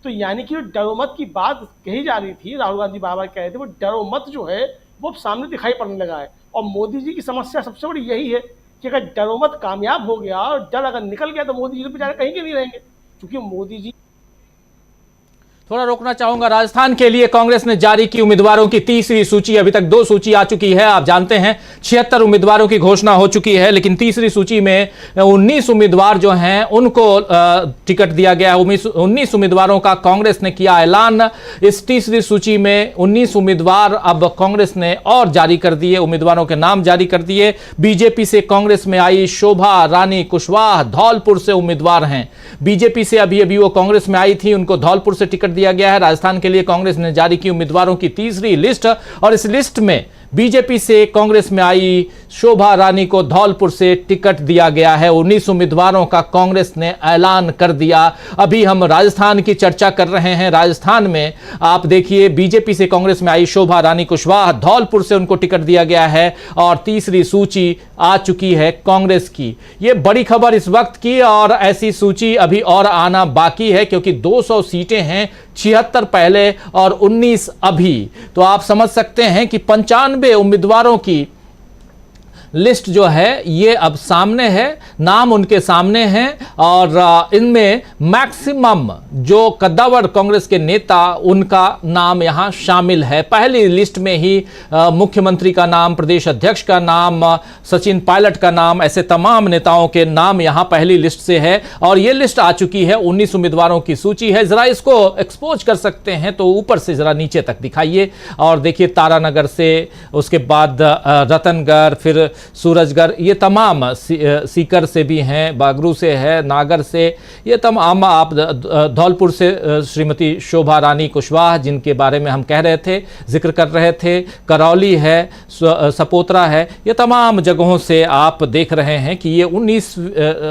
तो यानी कि जो डरो मत की बात कही जा रही थी, राहुल गांधी बार बार कह रहे थे, वो डरो मत जो है वो सामने दिखाई पड़ने लगा है। और मोदी जी की समस्या सबसे बड़ी यही है कि अगर डरो मत कामयाब हो गया और डर अगर निकल गया तो मोदी जी तो बेचारे कहीं के नहीं रहेंगे, क्योंकि मोदी जी थोड़ा रोकना चाहूंगा। राजस्थान के लिए कांग्रेस ने जारी की उम्मीदवारों की तीसरी सूची। अभी तक 2 सूची आ चुकी है, आप जानते हैं 76 उम्मीदवारों की घोषणा हो चुकी है, लेकिन तीसरी सूची में 19 उम्मीदवार जो हैं उनको टिकट दिया गया है। 19 उम्मीदवारों का कांग्रेस ने किया ऐलान। इस तीसरी सूची में 19 उम्मीदवार अब कांग्रेस ने और जारी कर दिए, उम्मीदवारों के नाम जारी कर दिए। बीजेपी से कांग्रेस में आई शोभा रानी कुशवाहा धौलपुर से उम्मीदवार हैं। बीजेपी से अभी वो कांग्रेस में आई थी, उनको धौलपुर से टिकट दिया गया है। राजस्थान के लिए कांग्रेस ने जारी की उम्मीदवारों की तीसरी लिस्ट, और इस लिस्ट में बीजेपी से कांग्रेस में आई शोभा रानी को धौलपुर से टिकट दिया गया है। 19 उम्मीदवारों का कांग्रेस ने ऐलान कर दिया। अभी हम राजस्थान की चर्चा कर रहे हैं। राजस्थान में आप देखिए, बीजेपी से कांग्रेस में आई शोभा रानी कुशवाहा धौलपुर से उनको टिकट दिया गया है, और तीसरी सूची आ चुकी है कांग्रेस की। यह बड़ी खबर इस वक्त की, और ऐसी सूची अभी और आना बाकी है, क्योंकि 200 सीटें हैं, 76 पहले और 19 अभी। तो आप समझ सकते हैं कि 95 उम्मीदवारों की लिस्ट जो है ये अब सामने है, नाम उनके सामने हैं, और इनमें मैक्सिमम जो कद्दावर कांग्रेस के नेता उनका नाम यहां शामिल है। पहली लिस्ट में ही मुख्यमंत्री का नाम, प्रदेश अध्यक्ष का नाम, सचिन पायलट का नाम, ऐसे तमाम नेताओं के नाम यहां पहली लिस्ट से है, और ये लिस्ट आ चुकी है। 19 उम्मीदवारों की सूची है। जरा इसको एक्सपोज कर सकते हैं तो ऊपर से जरा नीचे तक दिखाइए, और देखिए तारानगर से, उसके बाद रतनगढ़, फिर सूरजगढ़, ये तमाम सीकर से भी हैं, बागरू से है, नागर से, ये तमाम, आप धौलपुर से श्रीमती शोभा रानी कुशवाहा जिनके बारे में हम कह रहे थे, जिक्र कर रहे थे, करौली है, सपोतरा है, ये तमाम जगहों से आप देख रहे हैं कि ये 19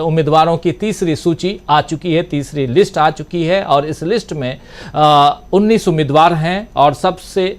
उम्मीदवारों की तीसरी सूची आ चुकी है, तीसरी लिस्ट आ चुकी है, और इस लिस्ट में 19 उम्मीदवार हैं। और सबसे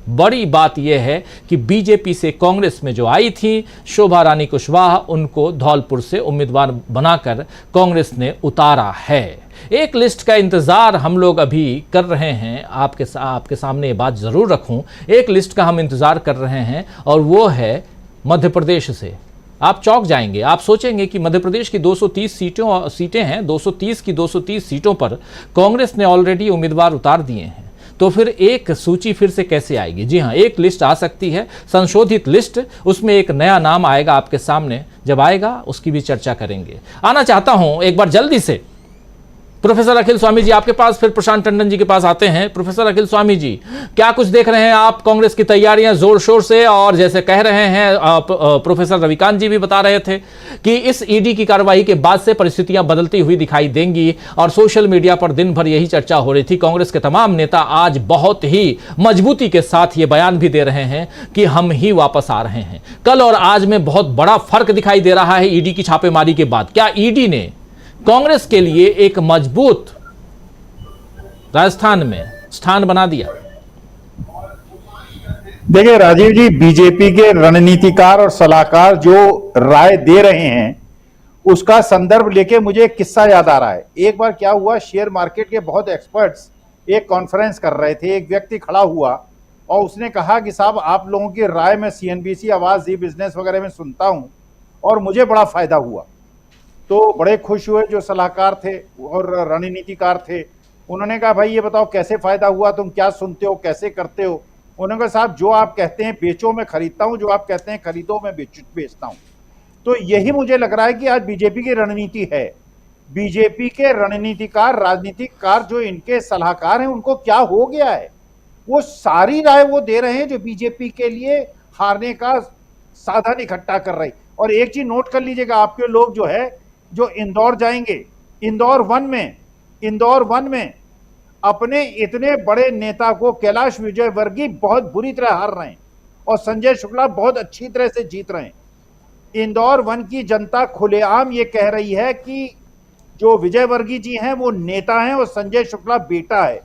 बड़ी बात यह है कि बीजेपी से कांग्रेस में जो आई थी शोभा रानी कुशवाहा, उनको धौलपुर से उम्मीदवार बनाकर कांग्रेस ने उतारा है। एक लिस्ट का इंतजार हम लोग अभी कर रहे हैं, आपके सामने ये बात जरूर रखूं, एक लिस्ट का हम इंतजार कर रहे हैं, और वो है मध्य प्रदेश से। आप चौंक जाएंगे, आप सोचेंगे कि मध्य प्रदेश की 230 सीटें हैं, 230 की 230 सीटों पर कांग्रेस ने ऑलरेडी उम्मीदवार उतार दिए हैं, तो फिर एक सूची फिर से कैसे आएगी? जी हाँ, एक लिस्ट आ सकती है, संशोधित लिस्ट, उसमें एक नया नाम आएगा आपके सामने। जब आएगा उसकी भी चर्चा करेंगे। आना चाहता हूं एक बार जल्दी से प्रोफेसर अखिल स्वामी जी आपके पास, फिर प्रशांत टंडन जी के पास आते हैं। प्रोफेसर अखिल स्वामी जी, क्या कुछ देख रहे हैं आप? कांग्रेस की तैयारियां जोर शोर से, और जैसे कह रहे हैं प्रोफेसर रविकांत जी भी बता रहे थे कि इस ईडी की कार्रवाई के बाद से परिस्थितियां बदलती हुई दिखाई देंगी, और सोशल मीडिया पर दिन भर यही चर्चा हो रही थी। कांग्रेस के तमाम नेता आज बहुत ही मजबूती के साथ ये बयान भी दे रहे हैं कि हम ही वापस आ रहे हैं। कल और आज में बहुत बड़ा फर्क दिखाई दे रहा है ईडी की छापेमारी के बाद। क्या ईडी ने कांग्रेस के लिए एक मजबूत राजस्थान में स्थान बना दिया? देखिए राजीव जी, बीजेपी के रणनीतिकार और सलाहकार जो राय दे रहे हैं उसका संदर्भ लेके मुझे एक किस्सा याद आ रहा है। एक बार क्या हुआ, शेयर मार्केट के बहुत एक्सपर्ट्स एक कॉन्फ्रेंस कर रहे थे। एक व्यक्ति खड़ा हुआ और उसने कहा कि साहब, आप लोगों की राय मैं CNBC, आवाज, जी बिजनेस वगैरह में सुनता हूं और मुझे बड़ा फायदा हुआ। तो बड़े खुश हुए जो सलाहकार थे और रणनीतिकार थे। उन्होंने कहा, भाई ये बताओ कैसे फायदा हुआ, तुम क्या सुनते हो, कैसे करते हो? उन्होंने कहा, साहब जो आप कहते हैं बेचो मैं खरीदता हूं, जो आप कहते हैं खरीदो मैं बेचता हूं। तो यही मुझे लग रहा है कि आज बीजेपी की रणनीति है। बीजेपी के रणनीतिकार, राजनीतिकार, जो इनके सलाहकार हैं, उनको क्या हो गया है? वो सारी राय वो दे रहे हैं जो बीजेपी के लिए हारने का साधन इकट्ठा कर रहे। और एक चीज नोट कर लीजिएगा, आपके लोग जो है जो इंदौर जाएंगे, इंदौर वन में अपने इतने बड़े नेता को कैलाश विजयवर्गीय बहुत बुरी तरह हार रहे हैं और संजय शुक्ला बहुत अच्छी तरह से जीत रहे हैं। इंदौर वन की जनता खुलेआम ये कह रही है कि जो विजयवर्गीय जी हैं वो नेता हैं और संजय शुक्ला बेटा है।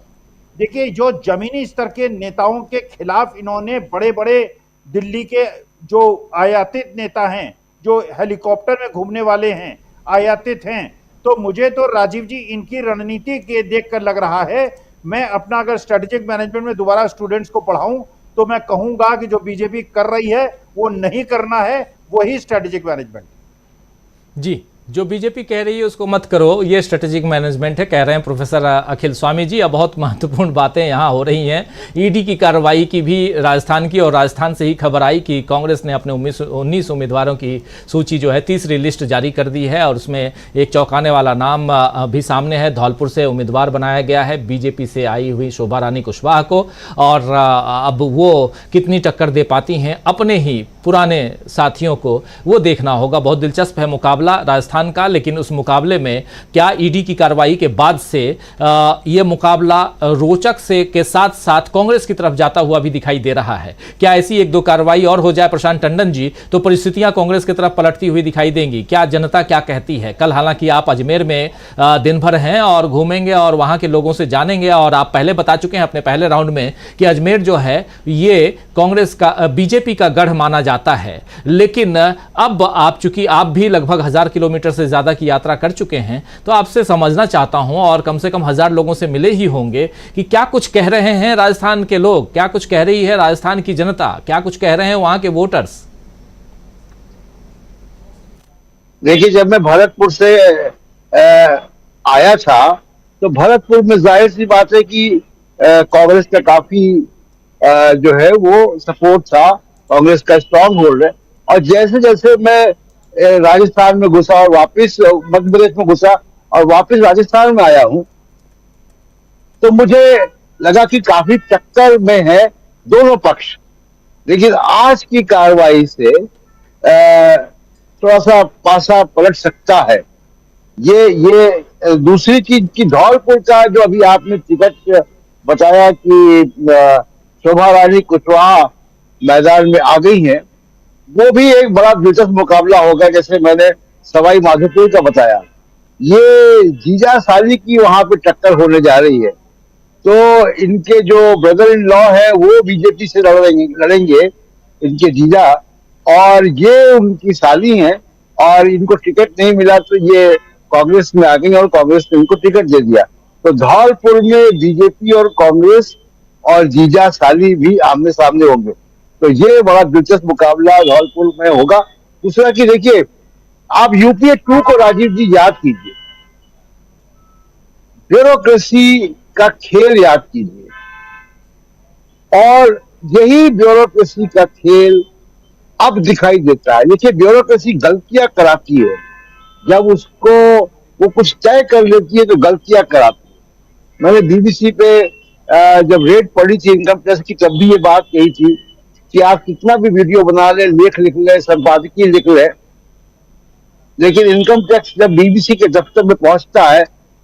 देखिए, जो जमीनी स्तर के नेताओं के खिलाफ इन्होंने बड़े बड़े दिल्ली के जो आयातित नेता हैं, जो हेलीकॉप्टर में घूमने वाले हैं, आयातित हैं, तो मुझे तो राजीव जी इनकी रणनीति के देखकर लग रहा है, मैं अपना अगर स्ट्रेटेजिक मैनेजमेंट में दोबारा स्टूडेंट्स को पढ़ाऊं तो मैं कहूंगा कि जो बीजेपी कर रही है वो नहीं करना है, वही स्ट्रेटेजिक मैनेजमेंट। जी, जो बीजेपी कह रही है उसको मत करो, ये स्ट्रेटेजिक मैनेजमेंट है, कह रहे हैं प्रोफेसर अखिल स्वामी जी। अब बहुत महत्वपूर्ण बातें यहाँ हो रही हैं। ईडी की कार्रवाई की भी राजस्थान की, और राजस्थान से ही खबर आई कि कांग्रेस ने अपने 19 उम्मीदवारों की सूची जो है तीसरी लिस्ट जारी कर दी है, और उसमें एक चौंकाने वाला नाम भी सामने है। धौलपुर से उम्मीदवार बनाया गया है बीजेपी से आई हुई शोभा रानी कुशवाहा को, और अब वो कितनी टक्कर दे पाती हैं अपने ही पुराने साथियों को, वो देखना होगा। बहुत दिलचस्प है मुकाबला राजस्थान का, लेकिन उस मुकाबले में क्या ईडी की कार्रवाई के बाद से ये मुकाबला रोचक से के साथ साथ कांग्रेस की तरफ जाता हुआ भी दिखाई दे रहा है? क्या ऐसी एक दो कार्रवाई और हो जाए प्रशांत टंडन जी तो परिस्थितियां कांग्रेस की तरफ पलटती हुई दिखाई देंगी? क्या जनता क्या कहती है? कल हालांकि आप अजमेर में दिन भर हैं और घूमेंगे और वहां के लोगों से जानेंगे, और आप पहले बता चुके हैं अपने पहले राउंड में कि अजमेर जो है ये कांग्रेस का, बीजेपी का गढ़ माना जाता है। लेकिन अब आप, चूंकि आप भी लगभग 1000 किलोमीटर से ज्यादा की यात्रा कर चुके हैं, तो आपसे समझना चाहता हूं, और कम से कम 1000 लोगों से मिले ही होंगे, कि क्या कुछ कह रहे हैं राजस्थान के लोग, क्या कुछ कह रही है राजस्थान की जनता, क्या कुछ कह रहे हैं वहां के वोटर्स? देखिए, जब मैं भरतपुर से आया था तो भरतपुर में जाहिर सी बात है कि कांग्रेस का काफी जो है वो सपोर्ट था, कांग्रेस का स्ट्रांग होल्ड है। और जैसे जैसे मैं राजस्थान में घुसा और वापस मध्य प्रदेश में घुसा और वापस राजस्थान में आया हूं, तो मुझे लगा कि काफी टक्कर में है दोनों पक्ष। लेकिन आज की कार्रवाई से थोड़ा सा पासा पलट सकता है। ये दूसरी चीज की धौलपुर का जो अभी आपने टिकट बताया कि शोभा रानी कुशवाहा मैदान में आ गई है, वो भी एक बड़ा दिलचस्प मुकाबला होगा। जैसे मैंने सवाई माधोपुर का बताया, ये जीजा साली की वहां पे टक्कर होने जा रही है। तो इनके जो ब्रदर इन लॉ है वो बीजेपी से लड़ेंगे इनके जीजा, और ये उनकी साली हैं, और इनको टिकट नहीं मिला तो ये कांग्रेस में आ गई और कांग्रेस ने इनको टिकट दे दिया। तो धौलपुर में बीजेपी और कांग्रेस और जीजा साली भी आमने सामने होंगे। तो ये बड़ा दिलचस्प मुकाबला धौलपुर में होगा। दूसरा कि देखिए, आप यूपीए 2 को राजीव जी याद कीजिए, ब्यूरोक्रेसी का खेल याद कीजिए, और यही ब्यूरोक्रेसी का खेल अब दिखाई देता है। देखिए, ब्यूरोक्रेसी गलतियां कराती है, जब उसको वो कुछ तय कर लेती है तो गलतियां कराती है। मैंने बीबीसी पे जब रेड पड़ी थी इनकम टैक्स की, तब भी ये बात कही थी कि आप कितना भी वीडियो बना ले, लेख लिख ले, संपादकीय लिख ले, लेकिन इनकम टैक्स जब बीबीसी के दफ्तर में पहुंचता है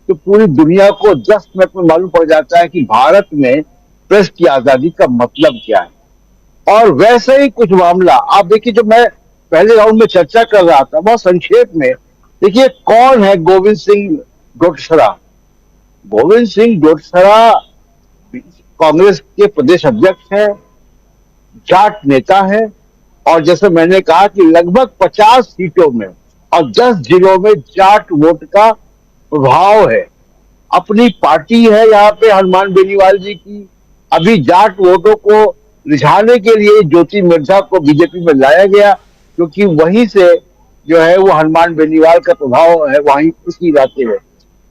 तो पूरी दुनिया को 10 मिनट में मालूम पड़ जाता है कि भारत में प्रेस की आजादी का मतलब क्या है। और वैसे ही कुछ मामला आप देखिए, जो मैं पहले राउंड में चर्चा कर रहा था बहुत संक्षेप में, देखिए कौन है गोविंद सिंह डोटासरा। गोविंद सिंह डोटासरा कांग्रेस के प्रदेश अध्यक्ष हैं, जाट नेता है, और जैसे मैंने कहा कि लगभग 50 सीटों में और 10 जिलों में जाट वोट का प्रभाव है। अपनी पार्टी है यहाँ पे हनुमान बेनीवाल जी की। अभी जाट वोटों को रिझाने के लिए ज्योति मिर्जा को बीजेपी में लाया गया, क्योंकि वहीं से जो है वो हनुमान बेनीवाल का प्रभाव है वहीं उसी इलाके में।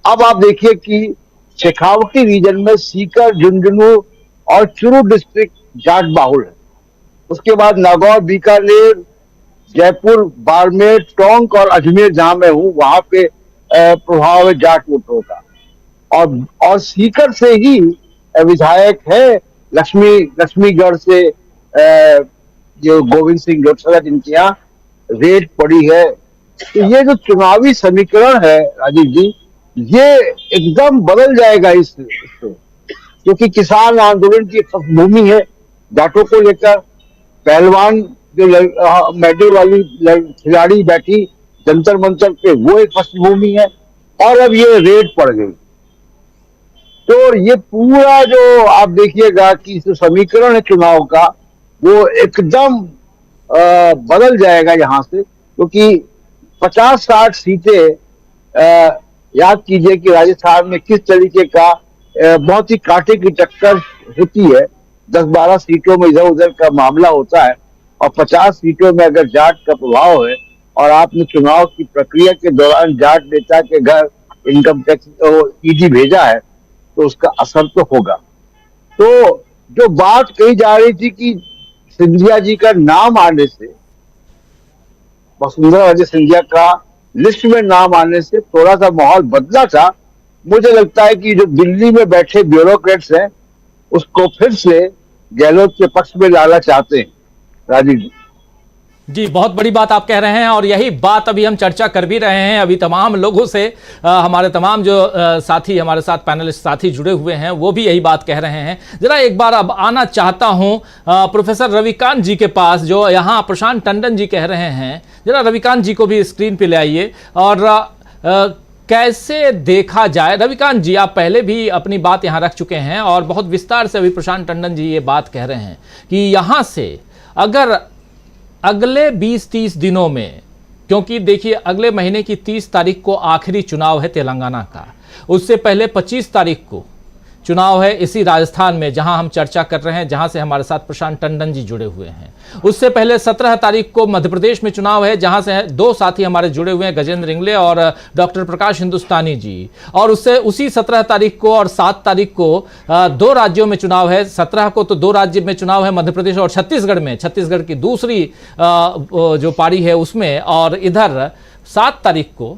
अब आप देखिए कि शेखावटी रीजन में सीकर, झुंझुनू और चुरू डिस्ट्रिक्ट जाट बाहुल है। उसके बाद नागौर, बीकानेर, जयपुर, बाड़मेर, टोंक और अजमेर जहां मैं हूं वहां पे प्रभाव है जाट वोटरों का। और सीकर से ही विधायक है लक्ष्मीगढ़ से जो गोविंद सिंह डोटासरा जिनके यहाँ रेड पड़ी है। तो ये जो चुनावी समीकरण है राजीव जी, ये एकदम बदल जाएगा इससे, क्योंकि किसान आंदोलन की भूमि है जाटों को लेकर। पहलवान जो मेडल वाली खिलाड़ी बैठी जंतर मंतर पे, वो एक पृष्ठभूमि है। और अब ये रेड पड़ गई, तो ये पूरा जो आप देखिएगा कि जो समीकरण है चुनाव का, वो एकदम बदल जाएगा यहाँ से। क्योंकि 50-60 सीटें, याद कीजिए कि राजस्थान में किस तरीके का बहुत ही कांटे की टक्कर होती है। 10-12 सीटों में इधर उधर का मामला होता है, और 50 सीटों में अगर जाट का प्रभाव है और आपने चुनाव की प्रक्रिया के दौरान जाट नेता के घर इनकम टैक्स ईडी भेजा है, तो उसका असर तो होगा। तो जो बात कही जा रही थी कि सिंधिया जी का नाम आने से, वसुंधरा राजे सिंधिया का लिस्ट में नाम आने से थोड़ा सा माहौल बदला था। मुझे लगता है कि जो दिल्ली में बैठे ब्यूरोक्रेट्स हैं, उसको फिर से गहलोत के पक्ष में लाना चाहते हैं राजीव जी। जी, बहुत बड़ी बात आप कह रहे हैं, और यही बात अभी हम चर्चा कर भी रहे हैं। अभी तमाम लोगों से हमारे तमाम जो साथी, हमारे साथ पैनलिस्ट साथी जुड़े हुए हैं, वो भी यही बात कह रहे हैं। जरा एक बार अब आना चाहता हूं प्रोफेसर रविकांत जी के पास, जो यहाँ प्रशांत टंडन जी कह रहे हैं। जरा रविकांत जी को भी स्क्रीन पे ले आइए, और कैसे देखा जाए। रविकांत जी, आप पहले भी अपनी बात यहाँ रख चुके हैं, और बहुत विस्तार से अभी प्रशांत टंडन जी ये बात कह रहे हैं कि यहाँ से अगर अगले 20-30 दिनों में, क्योंकि देखिए अगले महीने की 30 तारीख को आखिरी चुनाव है तेलंगाना का, उससे पहले 25 तारीख को चुनाव है इसी राजस्थान में जहां हम चर्चा कर रहे हैं, जहां से हमारे साथ प्रशांत टंडन जी जुड़े हुए हैं। उससे पहले 17 तारीख को मध्य प्रदेश में चुनाव है, जहां से दो साथी हमारे जुड़े हुए हैं, गजेंद्र इंगले और डॉक्टर प्रकाश हिंदुस्तानी जी। और उससे उसी 17 तारीख को और 7 तारीख को 2 राज्यों में चुनाव है। 17 को तो 2 राज्य में चुनाव है, मध्य प्रदेश और छत्तीसगढ़ में, छत्तीसगढ़ की दूसरी जो पारी है उसमें, और इधर 7 तारीख को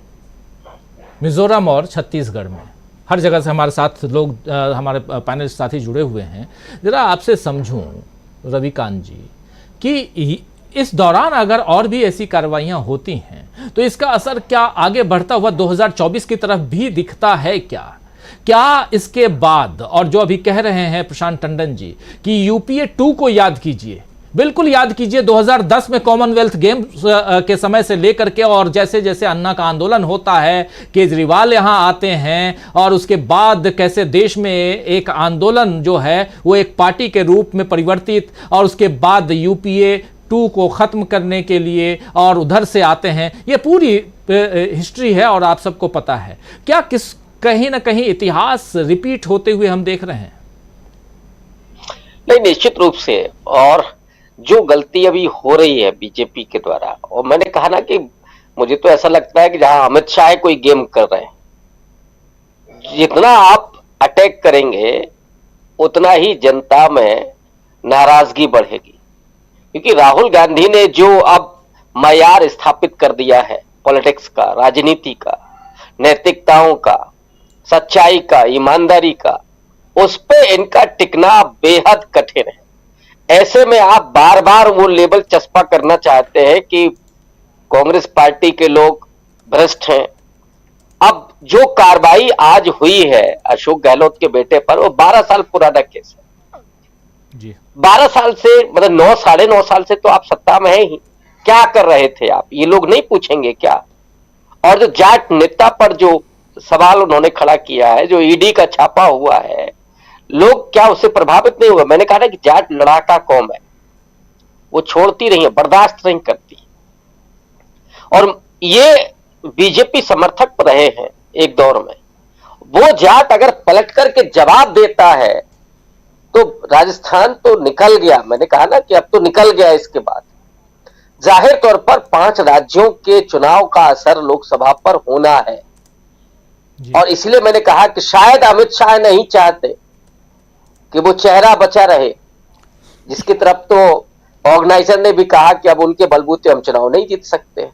मिजोरम और छत्तीसगढ़ में। हर जगह से हमारे साथ लोग, हमारे पैनलिस्ट साथी जुड़े हुए हैं। जरा आपसे समझूं रविकांत जी कि इस दौरान अगर और भी ऐसी कार्रवाइयां होती हैं तो इसका असर क्या आगे बढ़ता हुआ 2024 की तरफ भी दिखता है क्या इसके बाद? और जो अभी कह रहे हैं प्रशांत टंडन जी कि यूपीए 2 को याद कीजिए, बिल्कुल याद कीजिए, 2010 में कॉमनवेल्थ गेम्स के समय से लेकर के, और जैसे जैसे अन्ना का आंदोलन होता है, केजरीवाल यहां आते हैं, और उसके बाद कैसे देश में एक आंदोलन जो है वो एक पार्टी के रूप में परिवर्तित, और उसके बाद यूपीए 2 को खत्म करने के लिए और उधर से आते हैं। ये पूरी हिस्ट्री है और आप सबको पता है। क्या कहीं ना कहीं इतिहास रिपीट होते हुए हम देख रहे हैं? नहीं, निश्चित रूप से। और जो गलती अभी हो रही है बीजेपी के द्वारा, और मैंने कहा ना कि मुझे तो ऐसा लगता है कि जहां अमित शाह कोई गेम कर रहे हैं, जितना आप अटैक करेंगे उतना ही जनता में नाराजगी बढ़ेगी। क्योंकि राहुल गांधी ने जो अब मयार स्थापित कर दिया है पॉलिटिक्स का, राजनीति का, नैतिकताओं का, सच्चाई का, ईमानदारी का, उस पे इनका टिकना बेहद कठिन है। ऐसे में आप बार बार वो लेबल चस्पा करना चाहते हैं कि कांग्रेस पार्टी के लोग भ्रष्ट हैं। अब जो कार्रवाई आज हुई है अशोक गहलोत के बेटे पर, वो 12 साल पुराना केस है जी। 12 साल से, मतलब 9 साढ़े 9 साल से तो आप सत्ता में है ही, क्या कर रहे थे आप, ये लोग नहीं पूछेंगे क्या? और जो जाट नेता पर जो सवाल उन्होंने खड़ा किया है, जो ईडी का छापा हुआ है, लोग क्या उससे प्रभावित नहीं हुए? मैंने कहा ना कि जाट लड़ाका कौम है, वो छोड़ती नहीं है, बर्दाश्त नहीं करती। और ये बीजेपी समर्थक रहे हैं एक दौर में। वो जाट अगर पलट करके जवाब देता है तो राजस्थान तो निकल गया। मैंने कहा ना कि अब तो निकल गया। इसके बाद जाहिर तौर पर 5 राज्यों के चुनाव का असर लोकसभा पर होना है। और इसलिए मैंने कहा कि शायद अमित शाह नहीं चाहते कि वो चेहरा बचा रहे, जिसकी तरफ तो ऑर्गेनाइजर ने भी कहा कि अब उनके बलबूते हम चुनाव नहीं जीत सकते।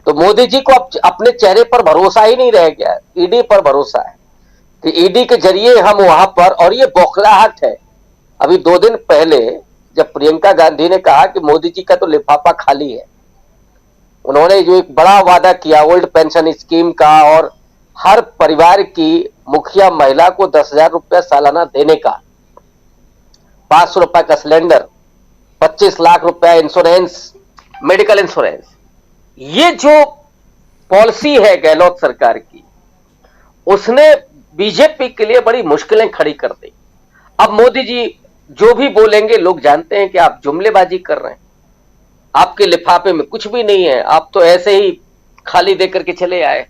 तो मोदी जी को अब अपने चेहरे पर भरोसा ही नहीं रह गया, ईडी पर भरोसा है कि ईडी के जरिए हम वहां पर, और ये बौखलाहट है। अभी 2 दिन पहले जब प्रियंका गांधी ने कहा कि मोदी जी का तो लिफाफा खाली है, उन्होंने जो एक बड़ा वादा किया ओल्ड पेंशन स्कीम का और हर परिवार की मुखिया महिला को 10,000 रुपया सालाना देने का, 500 रुपए का सिलेंडर, 25 लाख रुपया इंश्योरेंस, मेडिकल इंश्योरेंस, ये जो पॉलिसी है गहलोत सरकार की, उसने बीजेपी के लिए बड़ी मुश्किलें खड़ी कर दी। अब मोदी जी जो भी बोलेंगे लोग जानते हैं कि आप जुमलेबाजी कर रहे हैं, आपके लिफाफे में कुछ भी नहीं है, आप तो ऐसे ही खाली देकर के चले आए।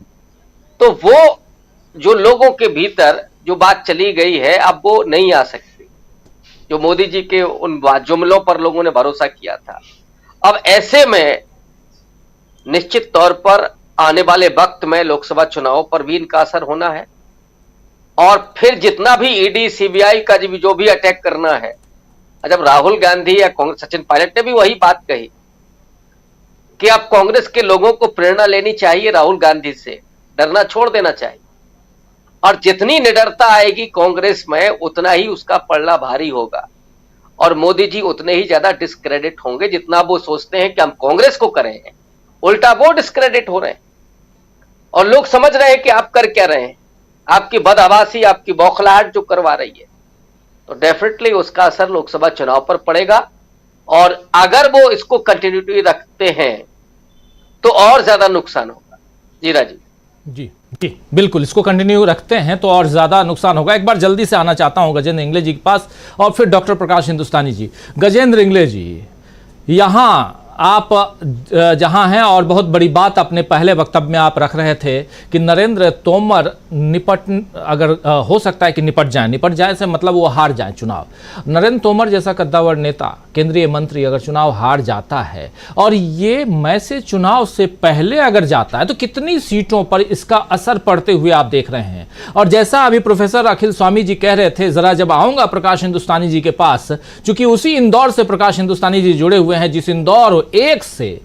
तो वो जो लोगों के भीतर जो बात चली गई है अब वो नहीं आ सकती, जो मोदी जी के उन जुमलों पर लोगों ने भरोसा किया था। अब ऐसे में निश्चित तौर पर आने वाले वक्त में लोकसभा चुनाव पर भी इनका असर होना है, और फिर जितना भी ईडी सीबीआई का जो भी अटैक करना है, जब राहुल गांधी या कांग्रेस, सचिन पायलट ने भी वही बात कही कि अब कांग्रेस के लोगों को प्रेरणा लेनी चाहिए राहुल गांधी से, डरना छोड़ देना चाहिए, और जितनी निडरता आएगी कांग्रेस में उतना ही उसका पलड़ा भारी होगा, और मोदी जी उतने ही ज्यादा डिस्क्रेडिट होंगे। जितना वो सोचते हैं कि हम कांग्रेस को करें, उल्टा वो डिस्क्रेडिट हो रहे हैं, और लोग समझ रहे हैं कि आप कर क्या रहे हैं, आपकी बदहवासी, आपकी बौखलाहट जो करवा रही है। तो डेफिनेटली उसका असर लोकसभा चुनाव पर पड़ेगा, और अगर वो इसको कंटिन्यूटी रखते हैं तो और ज्यादा नुकसान होगा। जी राजीव जी बिल्कुल, इसको कंटिन्यू रखते हैं तो और ज्यादा नुकसान होगा। एक बार जल्दी से आना चाहता हूं गजेंद्र इंगले जी के पास और फिर डॉक्टर प्रकाश हिंदुस्तानी जी। गजेंद्र इंगले जी, यहां आप जहां हैं, और बहुत बड़ी बात अपने पहले वक्तव्य में आप रख रहे थे कि नरेंद्र तोमर अगर हो सकता है कि निपट जाए से मतलब वो हार जाए चुनाव। नरेंद्र तोमर जैसा कद्दावर नेता, केंद्रीय मंत्री अगर चुनाव हार जाता है, और ये मैसेज चुनाव से पहले अगर जाता है, तो कितनी सीटों पर इसका असर पड़ते हुए आप देख रहे हैं। और जैसा अभी प्रोफेसर अखिल स्वामी जी कह रहे थे, जरा जब आऊंगा प्रकाश हिंदुस्तानी जी के पास, चूंकि उसी इंदौर से प्रकाश हिंदुस्तानी जी जुड़े हुए हैं जिस इंदौर 1 से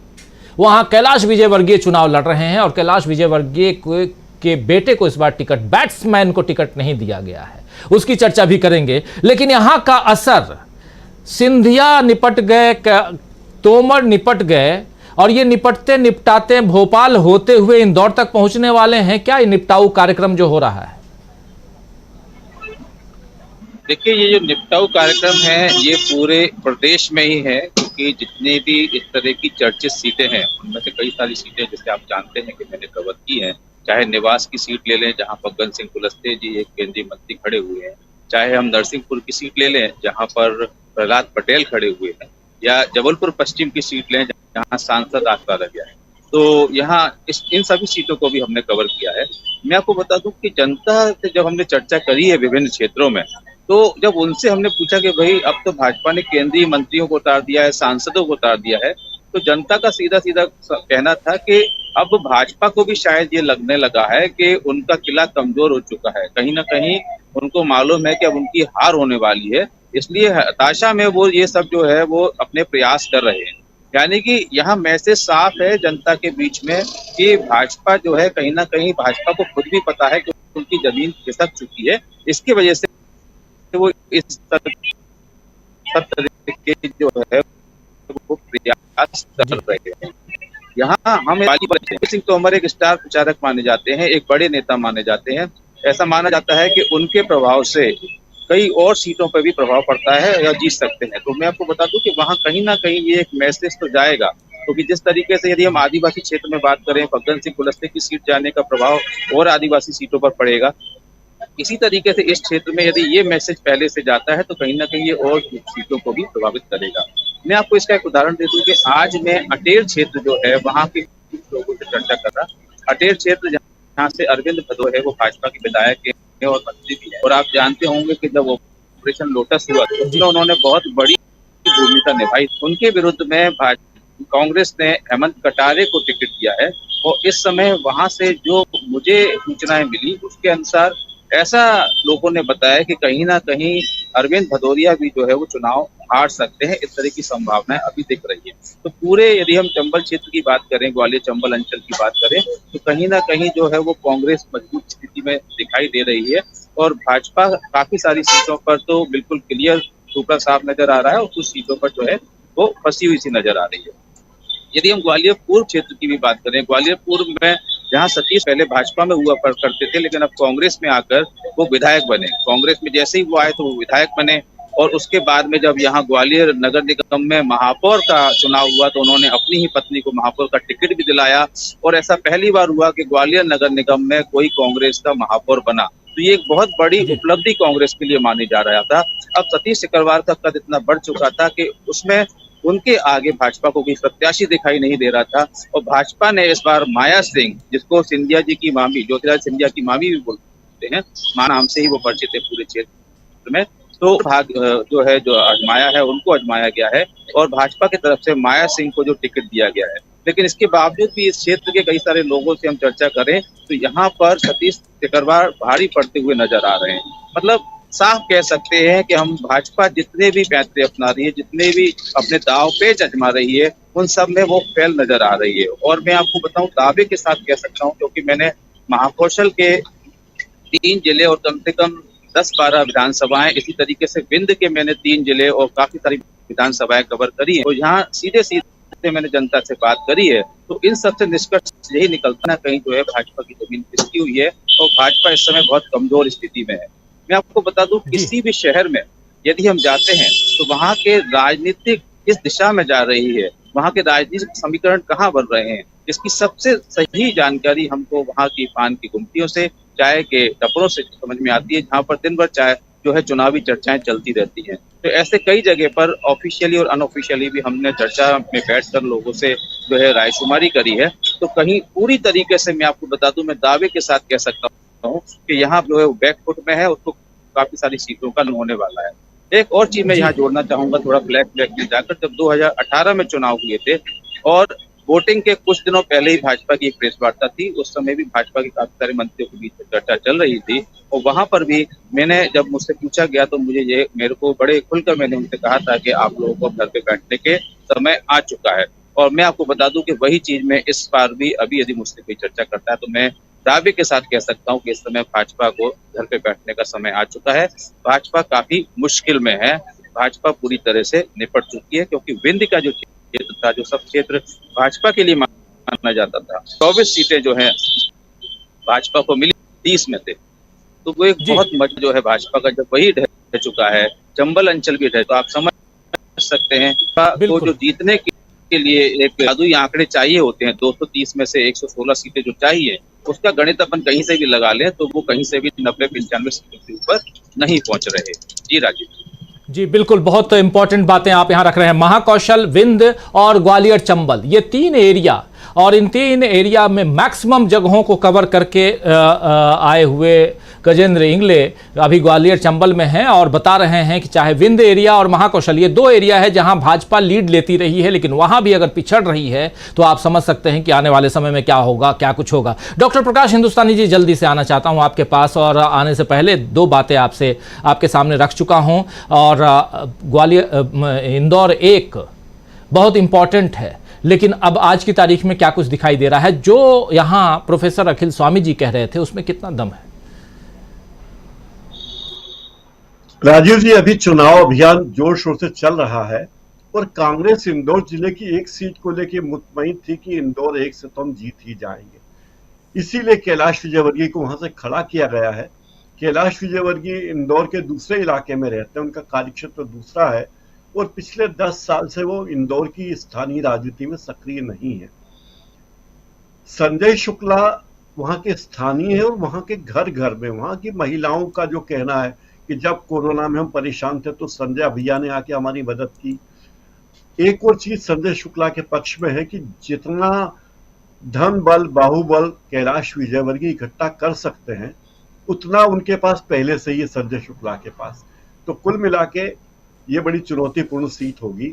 वहां कैलाश विजयवर्गीय चुनाव लड़ रहे हैं, और कैलाश विजयवर्गीय के बेटे को इस बार टिकट, बैट्समैन को टिकट नहीं दिया गया है, उसकी चर्चा भी करेंगे। लेकिन यहां का असर, सिंधिया निपट गए, तोमर निपट गए, और ये निपटते निपटाते भोपाल होते हुए इंदौर तक पहुंचने वाले हैं। क्या ये निपटाऊ कार्यक्रम जो हो रहा है? देखिए, ये जो निपटाऊ कार्यक्रम है ये पूरे प्रदेश में ही है, क्योंकि जितने भी इस तरह की चर्चित सीटें हैं उनमें से कई सारी सीटें जैसे आप जानते हैं कि मैंने कवर की हैं। चाहे निवास की सीट ले लें जहां फग्गन सिंह कुलस्ते जी एक केंद्रीय मंत्री खड़े हुए हैं, चाहे हम नरसिंहपुर की सीट ले लें जहां पर प्रहलाद पटेल खड़े हुए हैं, या जबलपुर पश्चिम की सीट लें जहां सांसद आस्था रहिया है। तो यहाँ इन सभी सीटों को भी हमने कवर किया है। मैं आपको बता दूं कि जनता से जब हमने चर्चा करी है विभिन्न क्षेत्रों में, तो जब उनसे हमने पूछा कि भाई अब तो भाजपा ने केंद्रीय मंत्रियों को उतार दिया है, सांसदों को उतार दिया है, तो जनता का सीधा सीधा कहना था कि अब भाजपा को भी शायद ये लगने लगा है कि उनका किला कमजोर हो चुका है, कहीं ना कहीं उनको मालूम है कि अब उनकी हार होने वाली है, इसलिए हताशा में वो ये सब जो है वो अपने प्रयास कर रहे हैं। यानी कि यहाँ मैसेज साफ है जनता के बीच में कि भाजपा जो है, कहीं ना कहीं भाजपा को खुद भी पता है कि उनकी जमीन खिसक चुकी है, इसकी वजह से वो इस तरह के जो है वो प्रयास कर रहे हैं। यहाँ हम सिंह तोमर एक स्टार प्रचारक माने जाते हैं, एक बड़े नेता माने जाते हैं। ऐसा माना जाता है कि उनके प्रभाव से कई और सीटों पर भी प्रभाव पड़ता है या जीत सकते हैं। तो मैं आपको बता दूं कि वहाँ कहीं ना कहीं ये एक मैसेज तो जाएगा, क्योंकि जिस तरीके से यदि हम आदिवासी क्षेत्र में बात करें, फग्गन सिंह कुलस्ते की सीट जाने का प्रभाव और आदिवासी सीटों पर पड़ेगा, इसी तरीके से इस क्षेत्र में यदि ये मैसेज पहले से जाता है तो कहीं ना कहीं ये और सीटों को भी प्रभावित करेगा। मैं आपको इसका एक उदाहरण दे दूं कि आज मैं अटेर क्षेत्र जो है वहाँ के लोगों से चर्चा कर रहा। अटेर क्षेत्र जहाँ से अरविंद भदौर है वो भाजपा के विधायक है और मंत्री भी है, और आप जानते होंगे कि जब ऑपरेशन लोटस हुआ तो उसमें उन्होंने बहुत बड़ी भूमिका निभाई। उनके विरुद्ध में कांग्रेस ने हेमंत कटारे को टिकट दिया है, और इस समय वहां से जो मुझे सूचनाएं मिली उसके अनुसार ऐसा लोगों ने बताया कि कहीं ना कहीं अरविंद भदौरिया भी जो है वो चुनाव हार सकते हैं, इस तरह की संभावनाएं अभी दिख रही है। तो पूरे यदि हम चंबल क्षेत्र की बात करें, ग्वालियर चंबल अंचल की बात करें, तो कहीं ना कहीं जो है वो कांग्रेस मजबूत स्थिति में दिखाई दे रही है और भाजपा काफी सारी सीटों पर तो बिल्कुल क्लियर टुकड़ा साफ नजर आ रहा है और कुछ सीटों पर जो है वो फंसी हुई सी नजर आ रही है। यदि हम ग्वालियर पूर्व क्षेत्र की भी बात करें, ग्वालियर पूर्व में जहां सतीश पहले भाजपा में हुआ करते थे, लेकिन अब कांग्रेस में आकर वो विधायक बने। कांग्रेस में जैसे ही वो आए तो वो विधायक बने और उसके बाद में जब यहाँ ग्वालियर नगर निगम में महापौर का चुनाव हुआ तो उन्होंने अपनी ही पत्नी को महापौर का टिकट भी दिलाया और ऐसा पहली बार हुआ कि ग्वालियर नगर निगम में कोई कांग्रेस का महापौर बना। तो ये एक बहुत बड़ी उपलब्धि कांग्रेस के लिए मानी जा रहा था। अब सतीश सिकरवार का कद इतना बढ़ चुका था कि उसमें उनके आगे भाजपा को कोई प्रत्याशी दिखाई नहीं दे रहा था और भाजपा ने इस बार माया सिंह, जिसको सिंधिया जी की मामी, ज्योतिरादित्य सिंधिया की मामी भी बोलते हैं, मां नाम से ही वो परिचित है पूरे क्षेत्र में, तो जो आजमाया है उनको आजमाया गया है और भाजपा की तरफ से माया सिंह को जो टिकट दिया गया है। लेकिन इसके बावजूद भी इस क्षेत्र के कई सारे लोगों से हम चर्चा करें तो यहाँ पर सतीश सिकरवार भारी पड़ते हुए नजर आ रहे हैं। मतलब साफ कह सकते हैं कि हम भाजपा जितने भी पैंतरे अपना रही है, जितने भी अपने दाव पेच आजमा रही है, उन सब में वो फेल नजर आ रही है। और मैं आपको बताऊं, दावे के साथ कह सकता हूं क्योंकि मैंने महाकौशल के 3 जिले और कम से कम 10-12 विधानसभाएं, इसी तरीके से विंध्य के मैंने 3 जिले और काफी सारी विधानसभाएं कवर करी है। तो यहाँ सीधे सीधे मैंने जनता से बात करी है तो इन सबसे निष्कर्ष यही निकलता है कहीं जो है भाजपा की जमीन खिसकी हुई है और भाजपा इस समय बहुत कमजोर स्थिति में है। मैं आपको बता दूं, किसी भी शहर में यदि हम जाते हैं तो वहाँ के राजनीतिक किस दिशा में जा रही है, वहाँ के राजनीतिक समीकरण कहाँ बन रहे हैं, इसकी सबसे सही जानकारी हमको वहाँ की पान की गुमटियों से, चाय के टपरों से समझ में आती है, जहाँ पर दिन भर चाय जो है चुनावी चर्चाएं चलती रहती हैं। तो ऐसे कई जगह पर ऑफिशियली और अनऑफिशियली भी हमने चर्चा में बैठकर लोगों से जो है रायशुमारी करी है। तो कहीं पूरी तरीके से मैं आपको बता दूं, मैं दावे के साथ कह सकता हूँ कि यहाँ जो है बैकफुट में है, उसको काफी सारी सीटों का होने वाला है। एक और चीज मैं यहाँ जोड़ना चाहूंगा, थोड़ा फ्लैशबैक में जाकर, जब 2018 में चुनाव हुए थे और वोटिंग के कुछ दिनों पहले ही भाजपा की एक प्रेस वार्ता थी, उस समय भी भाजपा के काफी सारे मंत्रियों के बीच चर्चा चल रही थी और वहां पर भी मैंने जब मुझसे पूछा गया तो मेरे को बड़े खुलकर मैंने उनसे कहा था कि आप लोगों को घर पे बैठने के समय आ चुका है। और मैं आपको बता दूं कि वही चीज मैं इस बार भी अभी यदि मुझसे कोई चर्चा करता है तो मैं दावे के साथ कह सकता हूं कि इस समय भाजपा को घर पे बैठने का समय आ चुका है। भाजपा काफी मुश्किल में है, भाजपा पूरी तरह से निपट चुकी है क्योंकि विंध्य का जो क्षेत्र था, जो सब क्षेत्र भाजपा के लिए माना जाता था, 24 सीटें जो है भाजपा को मिली 30 में थे, तो वो एक बहुत मत जो है भाजपा का जब वही ढह चुका है, चंबल अंचल भी ढह, तो आप समझ सकते हैं तो जो जीतने के लिए एक जादुई आंकड़े चाहिए होते हैं, 230 में से 116 सीटें जो चाहिए, उसका गणित अपन कहीं से भी लगा लें तो वो कहीं से भी 90-95 सीटों के ऊपर नहीं पहुंच रहे। जी राजीव जी, बिल्कुल, बहुत इंपॉर्टेंट बातें आप यहां रख रहे हैं। महाकौशल, विंध्य और ग्वालियर चंबल, ये 3 एरिया, और इन 3 एरिया में मैक्सिमम जगहों को कवर करके आए हुए गजेंद्र इंगले अभी ग्वालियर चंबल में हैं और बता रहे हैं कि चाहे विंध्य एरिया और महाकौशल, ये 2 एरिया है जहां भाजपा लीड लेती रही है, लेकिन वहां भी अगर पिछड़ रही है तो आप समझ सकते हैं कि आने वाले समय में क्या होगा, क्या कुछ होगा। डॉक्टर प्रकाश हिंदुस्तानी जी, जल्दी से आना चाहता हूं आपके पास, और आने से पहले 2 बातें आपसे आपके सामने रख चुका हूं। और ग्वालियर इंदौर 1 बहुत इंपॉर्टेंट है, लेकिन अब आज की तारीख में क्या कुछ दिखाई दे रहा है? जो यहां प्रोफेसर अखिल स्वामी जी कह रहे थे उसमें कितना दम है? राजीव जी, अभी चुनाव अभियान जोर शोर से चल रहा है और कांग्रेस इंदौर जिले की एक सीट को लेकर मुतमईन थी कि इंदौर 1 से तो हम जीत ही जाएंगे, इसीलिए कैलाश विजयवर्गीय को वहां से खड़ा किया गया है। कैलाश विजयवर्गीय इंदौर के दूसरे इलाके में रहते हैं, उनका कार्यक्षेत्र दूसरा है और पिछले 10 साल से वो इंदौर की स्थानीय राजनीति में सक्रिय नहीं है। संजय शुक्ला वहां के स्थानीय है और वहां के घर घर में वहां की महिलाओं का जो कहना है कि जब कोरोना में हम परेशान थे तो संजय भैया ने आके हमारी मदद की। एक और चीज संजय शुक्ला के पक्ष में है कि जितना धन बल बाहुबल कैलाश विजयवर्गीय इकट्ठा कर सकते हैं उतना उनके पास पहले से ही संजय शुक्ला के पास। तो कुल मिला के ये बड़ी चुनौतीपूर्ण सीट होगी।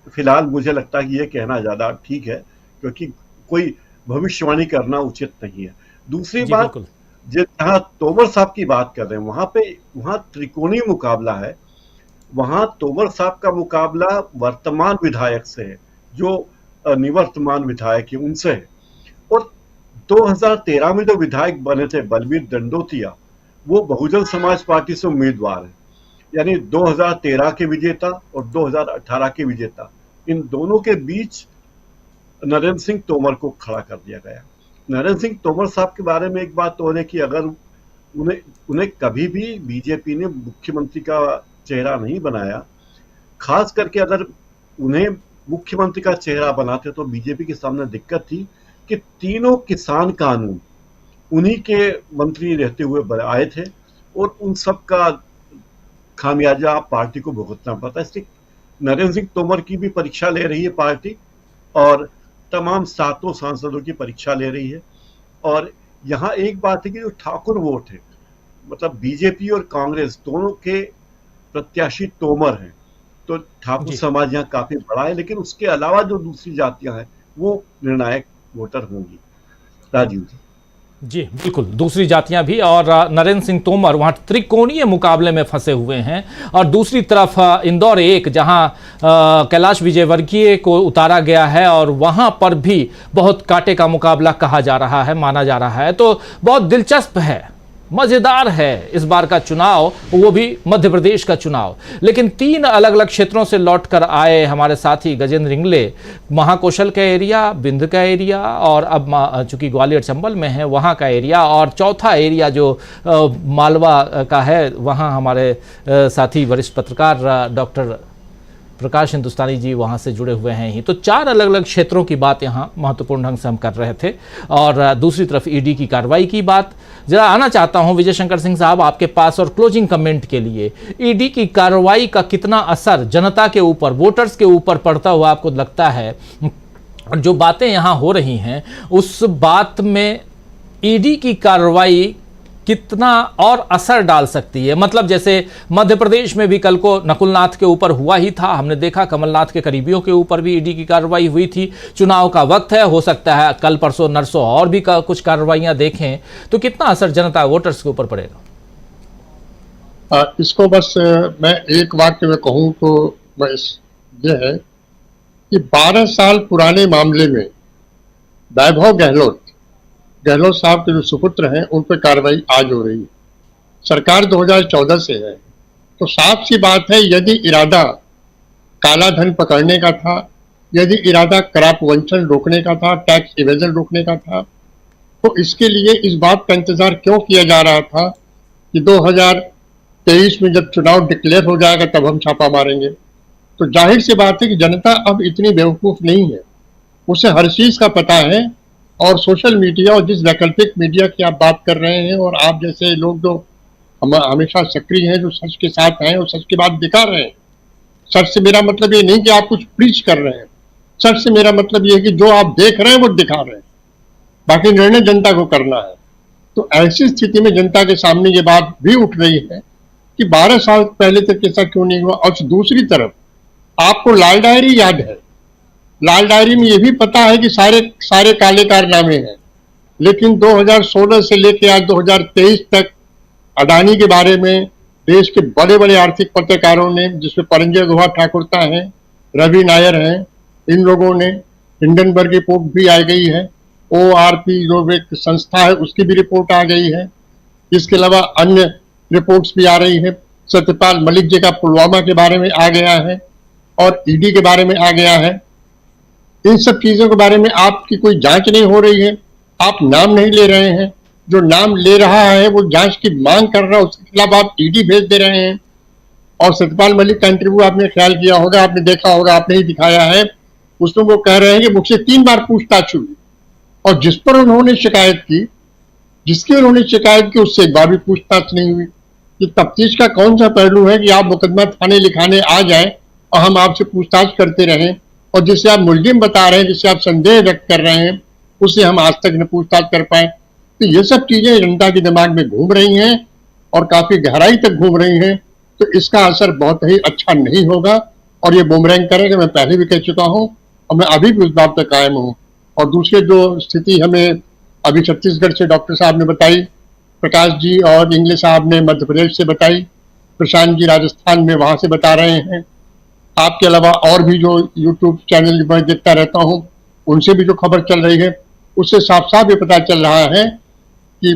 फिलहाल मुझे लगता है कि ये कहना ज्यादा ठीक है क्योंकि कोई भविष्यवाणी करना उचित नहीं है। दूसरी बात, जहां तोमर साहब की बात कर रहे हैं वहां त्रिकोणीय मुकाबला है वहां तोमर साहब का मुकाबला वर्तमान विधायक से है, जो निवर्तमान विधायक है उनसे है। और 2013 में जो विधायक बने थे बलबीर दंडोतिया, वो बहुजन समाज पार्टी से उम्मीदवार है, यानी 2013 के विजेता और 2018 के विजेता, इन दोनों के बीच नरेंद्र सिंह तोमर को खड़ा कर दिया गया। नरेंद्र सिंह तोमर साहब के बारे में एक बात तो है कि अगर उन्हें कभी भी बीजेपी ने मुख्यमंत्री का चेहरा नहीं बनाया, खास करके अगर उन्हें मुख्यमंत्री का चेहरा बनाते तो बीजेपी के सामने दिक्कत थी कि तीनों किसान कानून उन्हीं के मंत्री रहते हुए आए थे और उन सब का खामियाजा पार्टी को भुगतना पड़ता। इसलिए नरेंद्र सिंह तोमर की भी परीक्षा ले रही है पार्टी और तमाम 7 सांसदों की परीक्षा ले रही है। और यहाँ एक बात है कि जो ठाकुर वोट है, मतलब बीजेपी और कांग्रेस दोनों के प्रत्याशी तोमर हैं, तो ठाकुर समाज यहाँ काफी बड़ा है, लेकिन उसके अलावा जो दूसरी जातियां हैं वो निर्णायक वोटर होंगी। राजीव जी बिल्कुल, दूसरी जातियां भी, और नरेंद्र सिंह तोमर वहां त्रिकोणीय मुकाबले में फंसे हुए हैं। और दूसरी तरफ इंदौर 1 जहां कैलाश विजयवर्गीय को उतारा गया है और वहां पर भी बहुत कांटे का मुकाबला कहा जा रहा है, माना जा रहा है। तो बहुत दिलचस्प है, मजेदार है इस बार का चुनाव, वो भी मध्य प्रदेश का चुनाव। लेकिन 3 अलग अलग क्षेत्रों से लौटकर आए हमारे साथी गजेंद्र इंगले, महाकौशल का एरिया, बिंद का एरिया, और अब चूंकि ग्वालियर चंबल में है वहाँ का एरिया, और चौथा एरिया जो मालवा का है, वहाँ हमारे साथी वरिष्ठ पत्रकार डॉक्टर प्रकाश हिंदुस्तानी जी वहाँ से जुड़े हुए हैं ही। तो 4 अलग अलग क्षेत्रों की बात यहाँ महत्वपूर्ण ढंग से हम कर रहे थे। और दूसरी तरफ ईडी की कार्रवाई की बात, जरा आना चाहता हूँ विजय शंकर सिंह साहब आपके पास और क्लोजिंग कमेंट के लिए। ईडी की कार्रवाई का कितना असर जनता के ऊपर, वोटर्स के ऊपर पड़ता हुआ आपको लगता है? और जो बातें यहाँ हो रही हैं उस बात में ईडी की कार्रवाई कितना और असर डाल सकती है? मतलब जैसे मध्य प्रदेश में भी कल को नकुलनाथ के ऊपर हुआ ही था, हमने देखा कमलनाथ के करीबियों के ऊपर भी ईडी की कार्रवाई हुई थी। चुनाव का वक्त है, हो सकता है कल परसों नरसों और भी कुछ कार्रवाइयां देखें, तो कितना असर जनता वोटर्स के ऊपर पड़ेगा? इसको बस मैं एक वाक्य में कहूं तो बस ये है कि 12 साल पुराने मामले में वैभव गहलोत साहब के जो सुपुत्र हैं उन पर कार्रवाई आज हो रही है। सरकार 2014 से है, तो साफ सी बात है यदि इरादा काला धन पकड़ने का था, यदि इरादा कराप वंचन रोकने का था, टैक्स इवेजन रोकने का था, तो इसके लिए इस बात का इंतजार क्यों किया जा रहा था कि 2023 में जब चुनाव डिक्लेयर हो जाएगा तब हम छापा मारेंगे? तो जाहिर सी बात है कि जनता अब इतनी बेवकूफ नहीं है, उसे हर चीज का पता है। और सोशल मीडिया और जिस वैकल्पिक मीडिया की आप बात कर रहे हैं, और आप जैसे लोग जो हमेशा सक्रिय हैं, जो सच के साथ हैं और सच की बात दिखा रहे हैं, सच से मेरा मतलब ये नहीं कि आप कुछ प्रीच कर रहे हैं, सच से मेरा मतलब ये है कि जो आप देख रहे हैं वो दिखा रहे हैं, बाकी निर्णय जनता को करना है। तो ऐसी स्थिति में जनता के सामने ये बात भी उठ रही है कि 12 साल पहले तक ऐसा क्यों नहीं हुआ। और दूसरी तरफ आपको लाल डायरी याद है, लाल डायरी में ये भी पता है कि सारे काले कारनामे हैं, लेकिन 2016 से लेकर आज 2023 तक अडानी के बारे में देश के बड़े बड़े आर्थिक पत्रकारों ने, जिसमें परंजय गुहा ठाकुरता है, रवि नायर हैं, इन लोगों ने, हिंडनबर्ग रिपोर्ट भी आ गई है, ORP जो एक संस्था है उसकी भी रिपोर्ट आ गई है, इसके अलावा अन्य रिपोर्ट्स भी आ रही है। सत्यपाल मलिक जी का पुलवामा के बारे में आ गया है और ईडी के बारे में आ गया है। इन सब चीजों के बारे में आपकी कोई जांच नहीं हो रही है, आप नाम नहीं ले रहे हैं, जो नाम ले रहा है वो जांच की मांग कर रहा है, उसके खिलाफ आप ईडी भेज दे रहे हैं। और सत्यपाल मलिक का इंटरव्यू आपने ख्याल किया होगा, आपने देखा होगा, आपने ही दिखाया है, उसमें वो कह रहे हैं कि मुझसे 3 बार पूछताछ हुई और जिस पर उन्होंने शिकायत की, जिसकी उन्होंने शिकायत की, उससे एक बार भी पूछताछ नहीं हुई। ये तफ्तीश का कौन सा पहलू है कि आप मुकदमा थाने लिखाने आ जाएं और हम आपसे पूछताछ करते रहें, और जिसे आप मुलजिम बता रहे हैं, जिसे आप संदेह व्यक्त कर रहे हैं, उससे हम आज तक न पूछताछ कर पाए। तो ये सब चीजें जनता के दिमाग में घूम रही हैं और काफी गहराई तक घूम रही हैं, तो इसका असर बहुत ही अच्छा नहीं होगा और ये बूमरैंग करेगा। मैं पहले भी कह चुका हूं और मैं अभी भी उस बात पर कायम हूं। और दूसरे जो स्थिति हमें अभी छत्तीसगढ़ से डॉक्टर साहब ने बताई, प्रकाश जी और इंगले साहब ने मध्य प्रदेश से बताई, प्रशांत जी राजस्थान में, वहां से बता रहे हैं। आपके अलावा और भी जो यूट्यूब चैनल मैं देखता रहता हूं, उनसे भी जो खबर चल रही है, उससे साफ साफ ये पता चल रहा है कि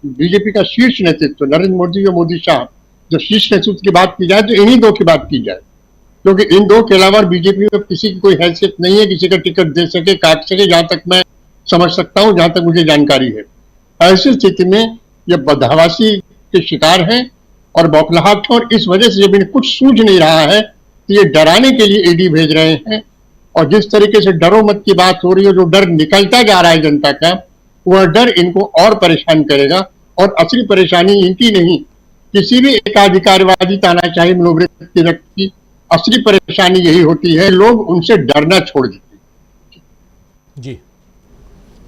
बीजेपी का शीर्ष नेतृत्व नरेंद्र मोदी और मोदी शाह, जो शीर्ष नेतृत्व की बात की जाए तो इन्हीं दो की बात की जाए, क्योंकि इन दो के अलावा बीजेपी में किसी की कोई हैसियत नहीं है, किसी का टिकट दे सके, काट सके, जहां तक मैं समझ सकता हूं, जहां तक मुझे जानकारी है। ऐसी स्थिति में ये बदहवासी के शिकार हैं और बौखलाहट है, और इस वजह से जब इन्हें कुछ सूझ नहीं रहा है तो ये डराने के लिए ईडी भेज रहे हैं। और जिस तरीके से डरो मत की बात हो रही है, जो डर निकलता जा रहा है जनता का, वह डर इनको और परेशान करेगा। और असली परेशानी इनकी नहीं, किसी भी एकाधिकारवादी तानाशाही मनोवृत्ति व्यक्ति की असली परेशानी यही होती है, लोग उनसे डरना छोड़ देते। जी,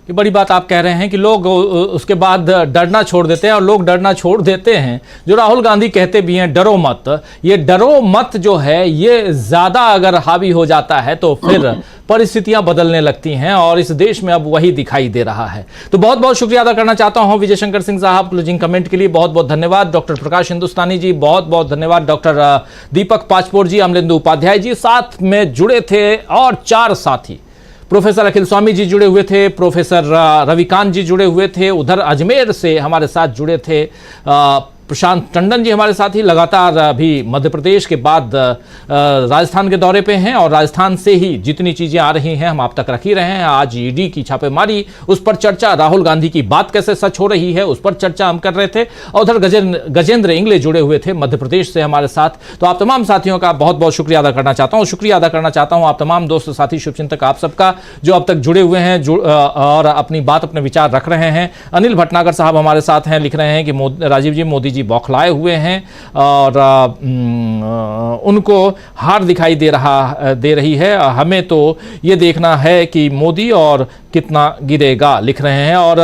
ये बड़ी बात आप कह रहे हैं कि लोग उसके बाद डरना छोड़ देते हैं, और लोग डरना छोड़ देते हैं। जो राहुल गांधी कहते भी हैं डरो मत, ये डरो मत जो है ये ज्यादा अगर हावी हो जाता है तो फिर परिस्थितियां बदलने लगती हैं, और इस देश में अब वही दिखाई दे रहा है। तो बहुत बहुत शुक्रिया अदा करना चाहता हूं विजय शंकर सिंह साहब, क्लोजिंग कमेंट के लिए बहुत बहुत धन्यवाद। डॉक्टर प्रकाश हिंदुस्तानी जी बहुत बहुत धन्यवाद। डॉक्टर दीपक पाचपोर जी, अमलेंदु उपाध्याय जी साथ में जुड़े थे, और 4 साथी, प्रोफेसर अखिल स्वामी जी जुड़े हुए थे, प्रोफेसर रविकांत जी जुड़े हुए थे, उधर अजमेर से हमारे साथ जुड़े थे प्रशांत टंडन जी हमारे साथ ही लगातार अभी मध्य प्रदेश के बाद राजस्थान के दौरे पे हैं, और राजस्थान से ही जितनी चीज़ें आ रही हैं हम आप तक रख ही रहे हैं। आज ईडी की छापेमारी, उस पर चर्चा, राहुल गांधी की बात कैसे सच हो रही है उस पर चर्चा हम कर रहे थे। और उधर गजेंद्र इंगले जुड़े हुए थे मध्य प्रदेश से हमारे साथ। तो आप तमाम साथियों का बहुत बहुत शुक्रिया अदा करना चाहता हूँ। शुक्रिया अदा करना चाहता हूँ आप तमाम दोस्त साथी शुभचिंतक आप सबका जो अब तक जुड़े हुए हैं और अपनी बात, अपने विचार रख रहे हैं। अनिल भटनागर साहब हमारे साथ हैं, लिख रहे हैं कि राजीव जी, मोदी जी बौखलाए हुए हैं और उनको हार दिखाई दे रही है। हमें तो ये देखना है कि मोदी और कितना गिरेगा, लिख रहे हैं। और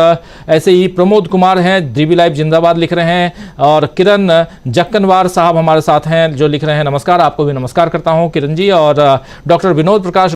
ऐसे ही प्रमोद कुमार हैं, डीबी लाइव जिंदाबाद लिख रहे हैं। और किरण जक्कनवार साहब हमारे साथ हैं जो लिख रहे हैं नमस्कार, आपको भी नमस्कार करता हूं किरण जी। और डॉक्टर विनोद प्रकाश